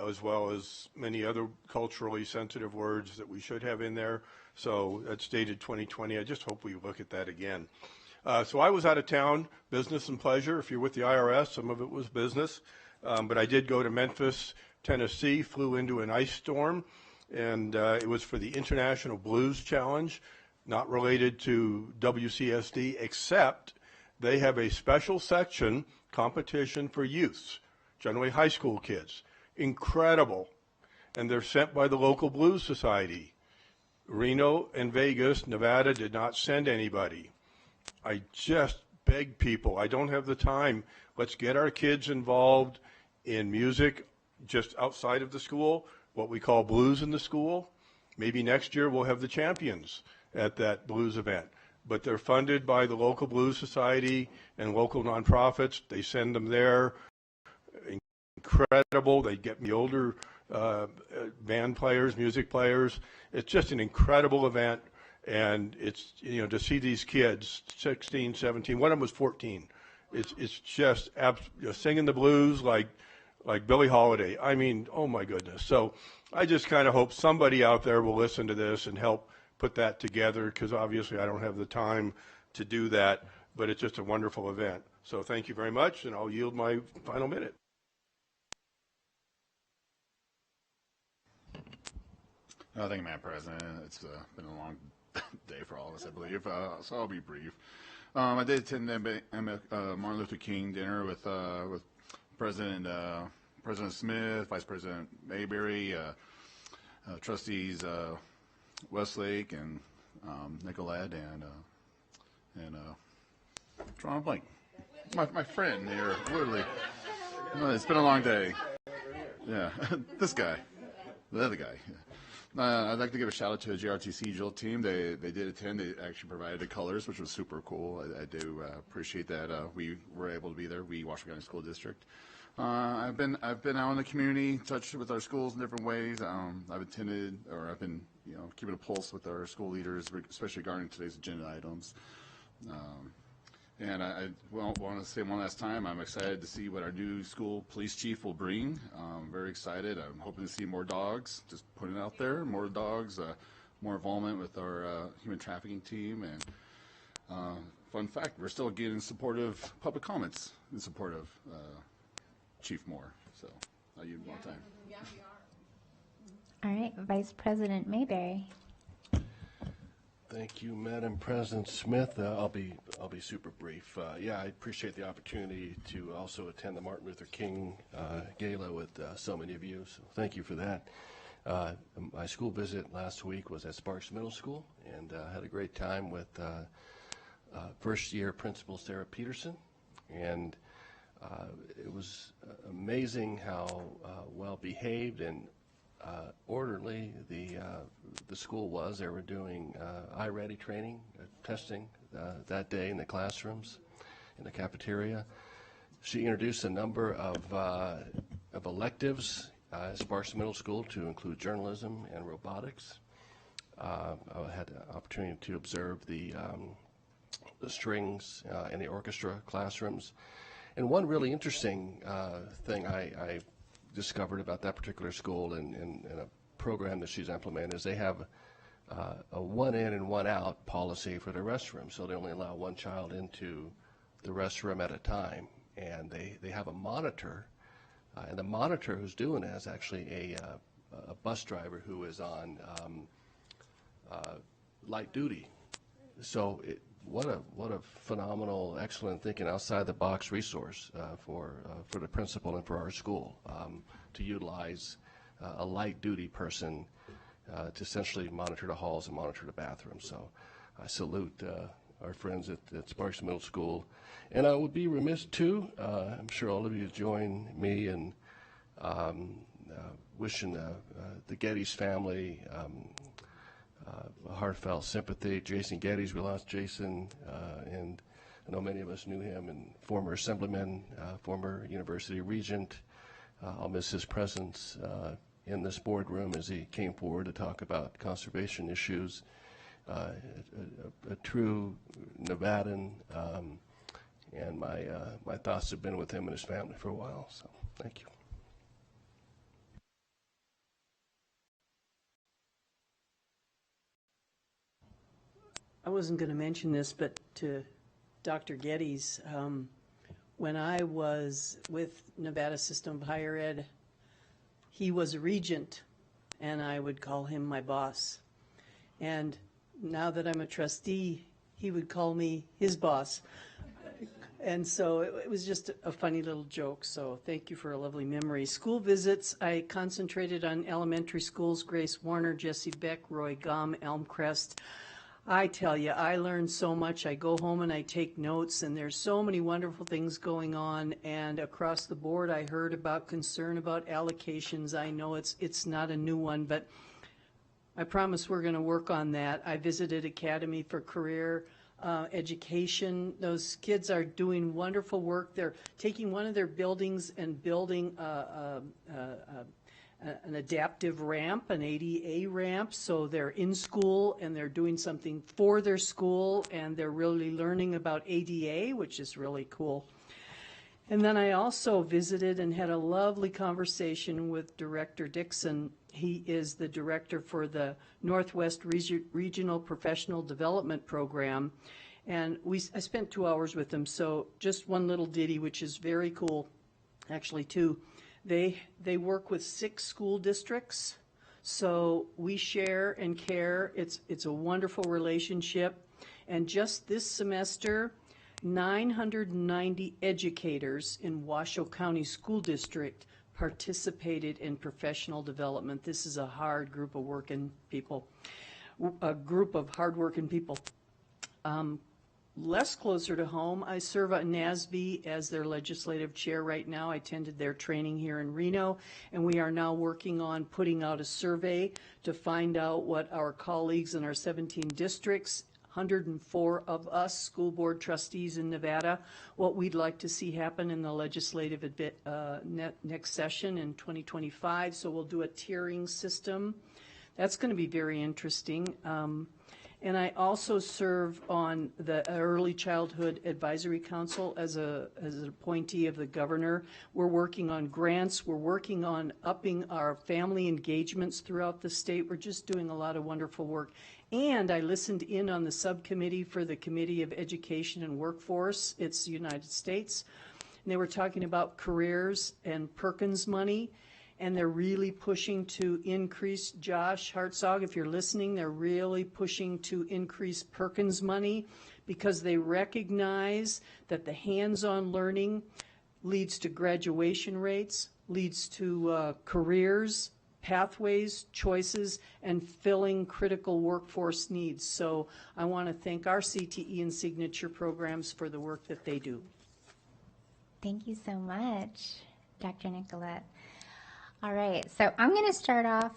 as well as many other culturally sensitive words that we should have in there. So that's dated 2020. I just hope we look at that again. So I was out of town, business and pleasure. If you're with the IRS, some of it was business. But I did go to Memphis, Tennessee, flew into an ice storm, and it was for the International Blues Challenge, not related to WCSD, except they have a special section competition for youths, generally high school kids. Incredible. And they're sent by the local blues society. Reno and Vegas, Nevada did not send anybody. I just beg people, I don't have the time. Let's get our kids involved in music just outside of the school, what we call blues in the school. Maybe next year we'll have the champions at that blues event. But they're funded by the local blues society and local nonprofits. They send them there. incredible. They get me older band players, music players. It's just an incredible event. And it's, you know, to see these kids, 16, 17, one of them was 14. It's just singing the blues like Billie Holiday. I mean, oh my goodness. So I just kind of hope somebody out there will listen to this and help put that together, because obviously I don't have the time to do that, but it's just a wonderful event. So thank you very much, and I'll yield my final minute. Thank you, Madam President. It's been a long day for all of us, I believe, so I'll be brief. I did attend the Martin Luther King dinner with President Smith, Vice President Mayberry, Trustees Westlake and Nicolette and drawing a blank. My friend here, literally. It's been a long day. Yeah, this guy, the other guy. I'd like to give a shout out to the JRTC Jill team. They did attend. They actually provided the colors, which was super cool. I do appreciate that. We were able to be there. We Washington County School District. I've been out in the community, touched with our schools in different ways. I've been keeping a pulse with our school leaders, especially regarding today's agenda items. And I want to say one last time, I'm excited to see what our new school police chief will bring. I'm very excited. I'm hoping to see more dogs, just putting it out there, more dogs, more involvement with our human trafficking team. And fun fact, we're still getting supportive public comments in support of Chief Moore. So I'll use one time. Yeah, we are. All right, Vice President Mayberry. Thank you, Madam President Smith. I'll be super brief. Yeah, I appreciate the opportunity to also attend the Martin Luther King Gala with so many of you. So thank you for that. My school visit last week was at Sparks Middle School, and had a great time with first-year principal Sarah Peterson, and it was amazing how well behaved and orderly the school was. They were doing iReady training, testing that day in the classrooms, in the cafeteria. She introduced a number of electives at Sparks Middle School to include journalism and robotics. I had the opportunity to observe the strings in the orchestra classrooms. And one really interesting thing I discovered about that particular school and a program that she's implemented is they have a one in and one out policy for their restroom. So they only allow one child into the restroom at a time. And they have a monitor, and the monitor who's doing it is actually a bus driver who is on light duty. So what a phenomenal, excellent thinking outside the box resource for the principal and for our school to utilize a light duty person to essentially monitor the halls and monitor the bathrooms. So I salute our friends at Sparks Middle School. And I would be remiss too, I'm sure all of you join me in wishing the Geddes family heartfelt sympathy. Jason Geddes, we lost Jason, and I know many of us knew him, and former assemblyman, former university regent. I'll miss his presence in this boardroom as he came forward to talk about conservation issues. A true Nevadan, and my thoughts have been with him and his family for a while, so thank you. I wasn't going to mention this, but to Dr. Geddes, when I was with Nevada System of Higher Ed, he was a regent, and I would call him my boss. And now that I'm a trustee, he would call me his boss. And so it was just a funny little joke, so thank you for a lovely memory. School visits, I concentrated on elementary schools, Grace Warner, Jesse Beck, Roy Gum, Elmcrest. I tell you, I learned so much. I go home and I take notes, and there's so many wonderful things going on. And across the board, I heard about concern about allocations. I know it's not a new one, but I promise we're going to work on that. I visited Academy for Career. education. Those kids are doing wonderful work. They're taking one of their buildings and building an adaptive ramp, an ADA ramp, so they're in school and they're doing something for their school, and they're really learning about ADA, which is really cool. And then I also visited and had a lovely conversation with Director Dixon. He is the director for the Northwest Regional Professional Development Program, and I spent 2 hours with him. So just one little ditty, which is very cool, actually two. They work with 6 school districts, so we share and care. It's a wonderful relationship, and just this semester, 990 educators in Washoe County School District participated in professional development. This is a hard group of working people, a group of hard-working people. Less closer to home, I serve at NASB as their legislative chair right now. I attended their training here in Reno, and we are now working on putting out a survey to find out what our colleagues in our 17 districts, 104 of us school board trustees in Nevada, what we'd like to see happen in the legislative next session in 2025. So we'll do a tiering system. That's going to be very interesting. And I also serve on the Early Childhood Advisory Council as an appointee of the governor. We're working on grants. We're working on upping our family engagements throughout the state. We're just doing a lot of wonderful work. And I listened in on the subcommittee for the Committee of Education and Workforce. It's the United States. And they were talking about careers and Perkins money. And they're really pushing to increase, Josh Hartzog, if you're listening, they're really pushing to increase Perkins money because they recognize that the hands-on learning leads to graduation rates, leads to careers, pathways, choices, and filling critical workforce needs. So I want to thank our CTE and Signature programs for the work that they do. Thank you so much, Dr. Nicolette. All right, so I'm going to start off.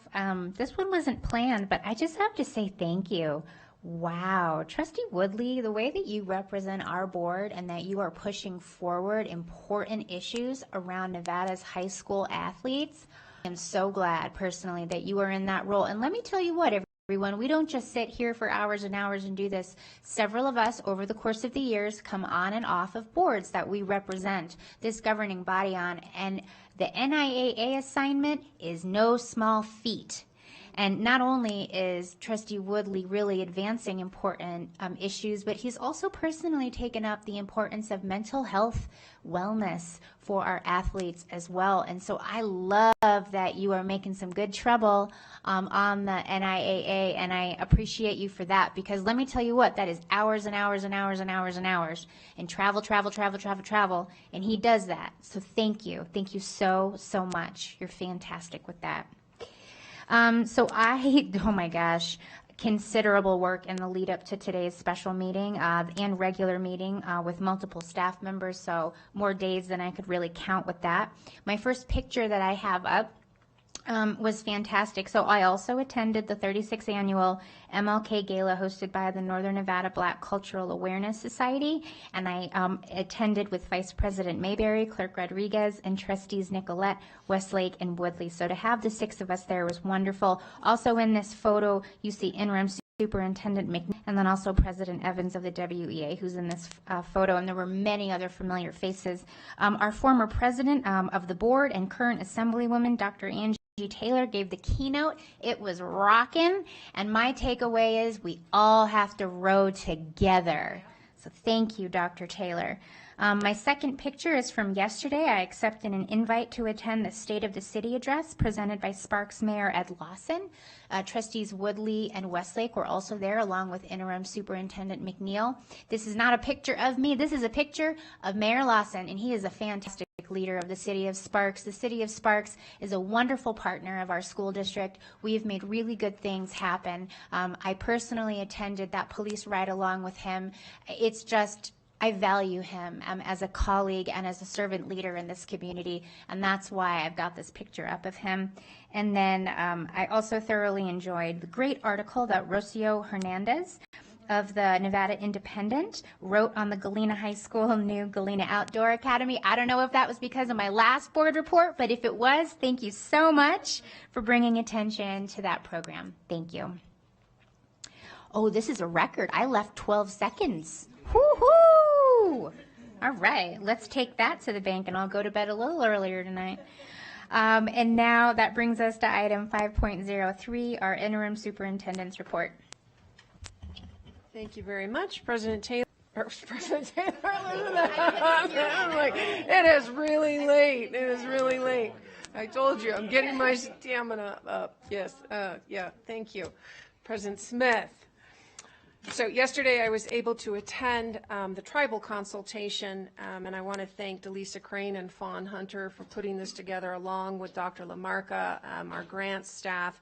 This one wasn't planned, but I just have to say thank you. Wow, Trustee Woodley, the way that you represent our board and that you are pushing forward important issues around Nevada's high school athletes, I'm so glad personally that you are in that role. And let me tell you what, everyone, we don't just sit here for hours and hours and do this. Several of us over the course of the years come on and off of boards that we represent this governing body on, and the NIAA assignment is no small feat. And not only is Trustee Woodley really advancing important issues, but he's also personally taken up the importance of mental health wellness for our athletes as well. And so I love that you are making some good trouble on the NIAA, and I appreciate you for that, because let me tell you what, that is hours and hours and hours and hours and hours, and travel, and he does that. So thank you so much. You're fantastic with that. So oh my gosh, considerable work in the lead up to today's special meeting and regular meeting with multiple staff members, so more days than I could really count with that. My first picture that I have up was fantastic. So I also attended the 36th annual MLK Gala hosted by the Northern Nevada Black Cultural Awareness Society, and I attended with Vice President Mayberry, Clerk Rodriguez, and Trustees Nicolette, Westlake, and Woodley. So to have the 6 of us there was wonderful. Also in this photo, you see Interim Superintendent McNeil, and then also President Evans of the WEA, who's in this photo, and there were many other familiar faces. Our former president of the board and current Assemblywoman, Dr. Angie Taylor, gave the keynote. It was rocking, and my takeaway is we all have to row together. So thank you, Dr. Taylor. My second picture is from yesterday. I accepted an invite to attend the State of the City address presented by Sparks Mayor Ed Lawson. Trustees Woodley and Westlake were also there, along with Interim Superintendent McNeil. This is not a picture of me. This is a picture of Mayor Lawson, and he is a fantastic leader of the City of Sparks. The City of Sparks is a wonderful partner of our school district. We have made really good things happen. I personally attended that police ride along with him. It's just, I value him as a colleague and as a servant leader in this community, and that's why I've got this picture up of him. And then I also thoroughly enjoyed the great article that Rocio Hernandez of the Nevada Independent wrote on the Galena High School new Galena Outdoor Academy. I don't know if that was because of my last board report, but if it was, thank you so much for bringing attention to that program. Thank you. Oh, this is a record. I left 12 seconds. Woo-hoo! All right, let's take that to the bank, and I'll go to bed a little earlier tonight. And now that brings us to item 5.03, our interim superintendent's report. Thank you very much, President Taylor. President Taylor, I'm like, it is really late. It is really late. I told you, I'm getting my stamina up. Yes, yeah, thank you. President Smith. So yesterday I was able to attend the tribal consultation, and I want to thank Delisa Crane and Fawn Hunter for putting this together along with Dr. Lamarca, our grants staff.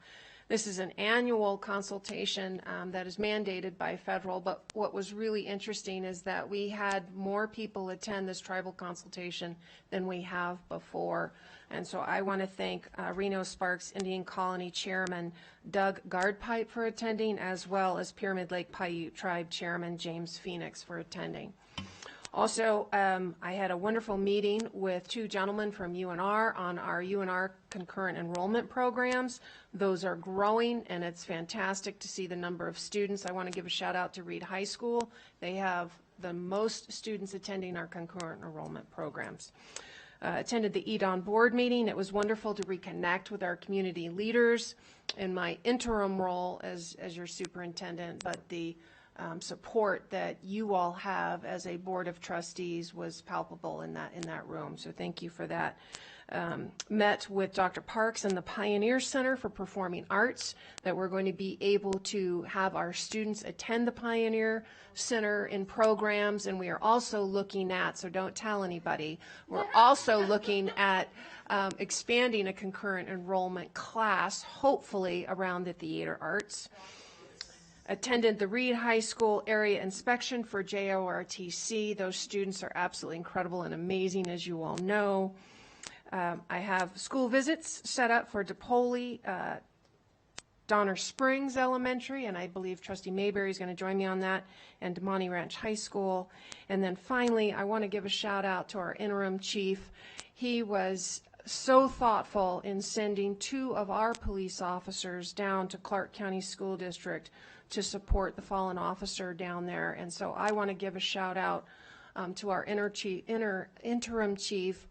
This is an annual consultation that is mandated by federal, but what was really interesting is that we had more people attend this tribal consultation than we have before. And so I want to thank Reno Sparks Indian Colony Chairman Doug Guardpipe for attending, as well as Pyramid Lake Paiute Tribe Chairman James Phoenix for attending. Also, I had a wonderful meeting with two gentlemen from UNR on our UNR concurrent enrollment programs. Those are growing, and it's fantastic to see the number of students. I want to give a shout out to Reed High School. They have the most students attending our concurrent enrollment programs. Attended the EDON board meeting. It was wonderful to reconnect with our community leaders in my interim role as your superintendent, but the support that you all have as a board of trustees was palpable in that room. So thank you for that. Met with Dr. Parks and the Pioneer Center for Performing Arts, that we're going to be able to have our students attend the Pioneer Center in programs, and we are also looking at, so don't tell anybody, we're also looking at expanding a concurrent enrollment class, hopefully around the theater arts. Attended the Reed High School area inspection for JORTC. Those students are absolutely incredible and amazing, as you all know. I have school visits set up for DePoli, Donner Springs Elementary, and I believe Trustee Mayberry is going to join me on that, and DeMonte Ranch High School. And then finally, I want to give a shout out to our interim chief. He was so thoughtful in sending 2 of our police officers down to Clark County School District to support the fallen officer down there. And so I want to give a shout out to our interim chief,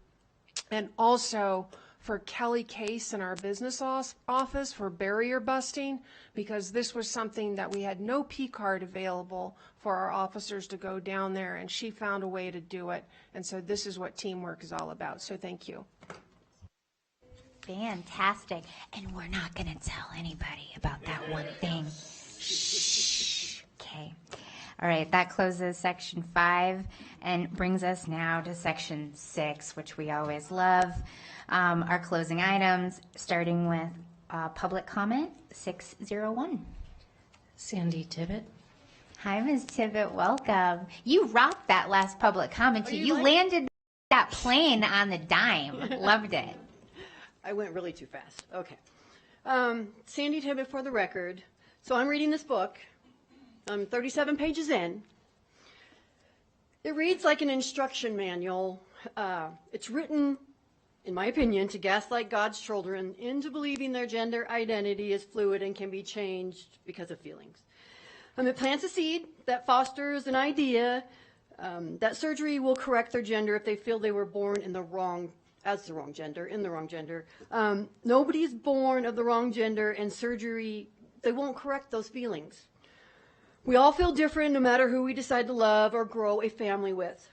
and also for Kelly Case in our business office for barrier busting, because this was something that we had no P card available for our officers to go down there, and she found a way to do it. And so this is what teamwork is all about. So thank you. Fantastic. And we're not going to tell anybody about that one thing. Shh. Okay. All right, that closes section 5 and brings us now to section 6, which we always love. Our closing items, starting with public comment 601. Sandy Tibbet. Hi, Ms. Tibbet. Welcome. You rocked that last public comment too. You landed that plane on the dime. Loved it. I went really too fast. Okay. Sandy Tibbet for the record. So I'm reading this book. I'm 37 pages in. It reads like an instruction manual. It's written, in my opinion, to gaslight God's children into believing their gender identity is fluid and can be changed because of feelings. It plants a seed that fosters an idea that surgery will correct their gender if they feel they were born in the wrong gender. Nobody's born of the wrong gender, and surgery, they won't correct those feelings. We all feel different no matter who we decide to love or grow a family with.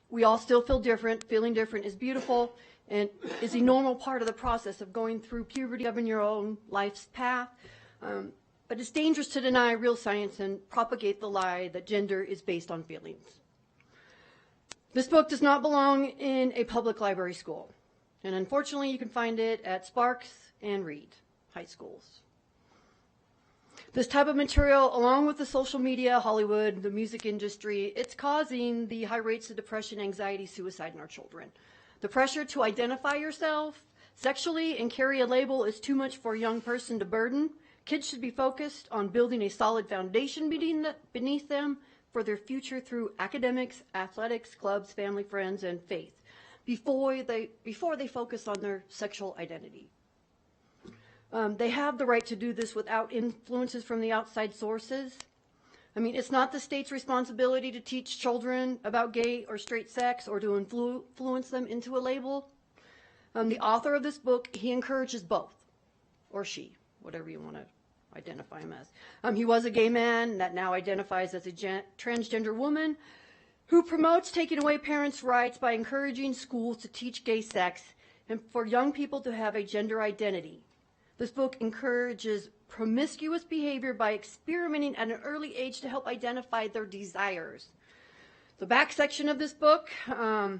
We all still feel different. Feeling different is beautiful and is a normal part of the process of going through puberty of in your own life's path. But it's dangerous to deny real science and propagate the lie that gender is based on feelings. This book does not belong in a public library school, and unfortunately you can find it at Sparks and Reed High Schools. This type of material, along with the social media, Hollywood, the music industry, it's causing the high rates of depression, anxiety, suicide in our children. The pressure to identify yourself sexually and carry a label is too much for a young person to burden. Kids should be focused on building a solid foundation beneath them for their future through academics, athletics, clubs, family, friends, and faith before they focus on their sexual identity. They have the right to do this without influences from the outside sources. I mean, it's not the state's responsibility to teach children about gay or straight sex or to influence them into a label. The author of this book, he encourages both, or she, whatever you want to identify him as. He was a gay man that now identifies as a transgender woman who promotes taking away parents' rights by encouraging schools to teach gay sex and for young people to have a gender identity. This book encourages promiscuous behavior by experimenting at an early age to help identify their desires. The back section of this book, I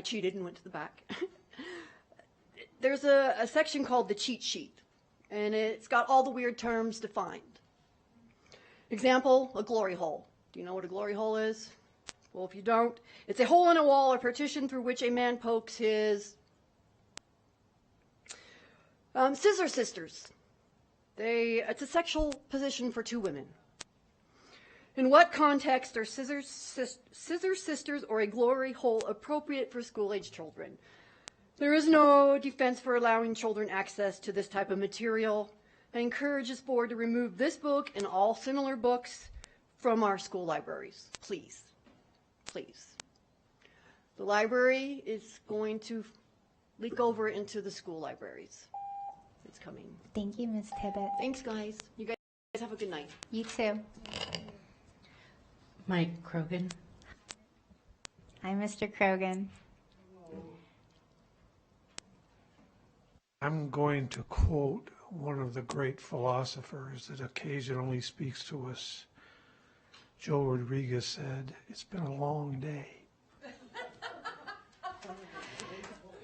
cheated and went to the back. There's a section called the cheat sheet, and it's got all the weird terms defined. Example, a glory hole. Do you know what a glory hole is? Well, if you don't, it's a hole in a wall or partition through which a man pokes his scissor sisters. It's a sexual position for two women. In what context are scissor sisters or a glory hole appropriate for school-age children? There is no defense for allowing children access to this type of material. I encourage this board to remove this book and all similar books from our school libraries. Please. Please. The library is going to leak over into the school libraries. It's coming. Thank you, Ms. Tibbet. Thanks, guys. You guys have a good night. You too. Mike Krogan. Hi, Mr. Krogan. I'm going to quote one of the great philosophers that occasionally speaks to us. Joe Rodriguez said, "It's been a long day."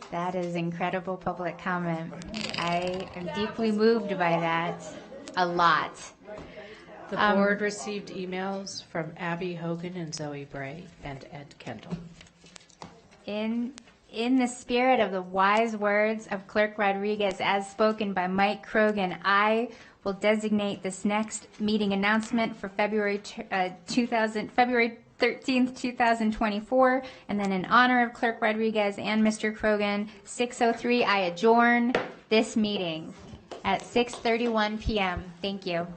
That is incredible public comment. I am deeply moved by that. A lot. The board received emails from Abby Hogan and Zoe Bray and Ed Kendall. In the spirit of the wise words of Clerk Rodriguez as spoken by Mike Krogan, I will designate this next meeting announcement for February 13th, 2024, and then in honor of Clerk Rodriguez and Mr. Krogan, 6:03, I adjourn this meeting at 6:31 p.m. Thank you.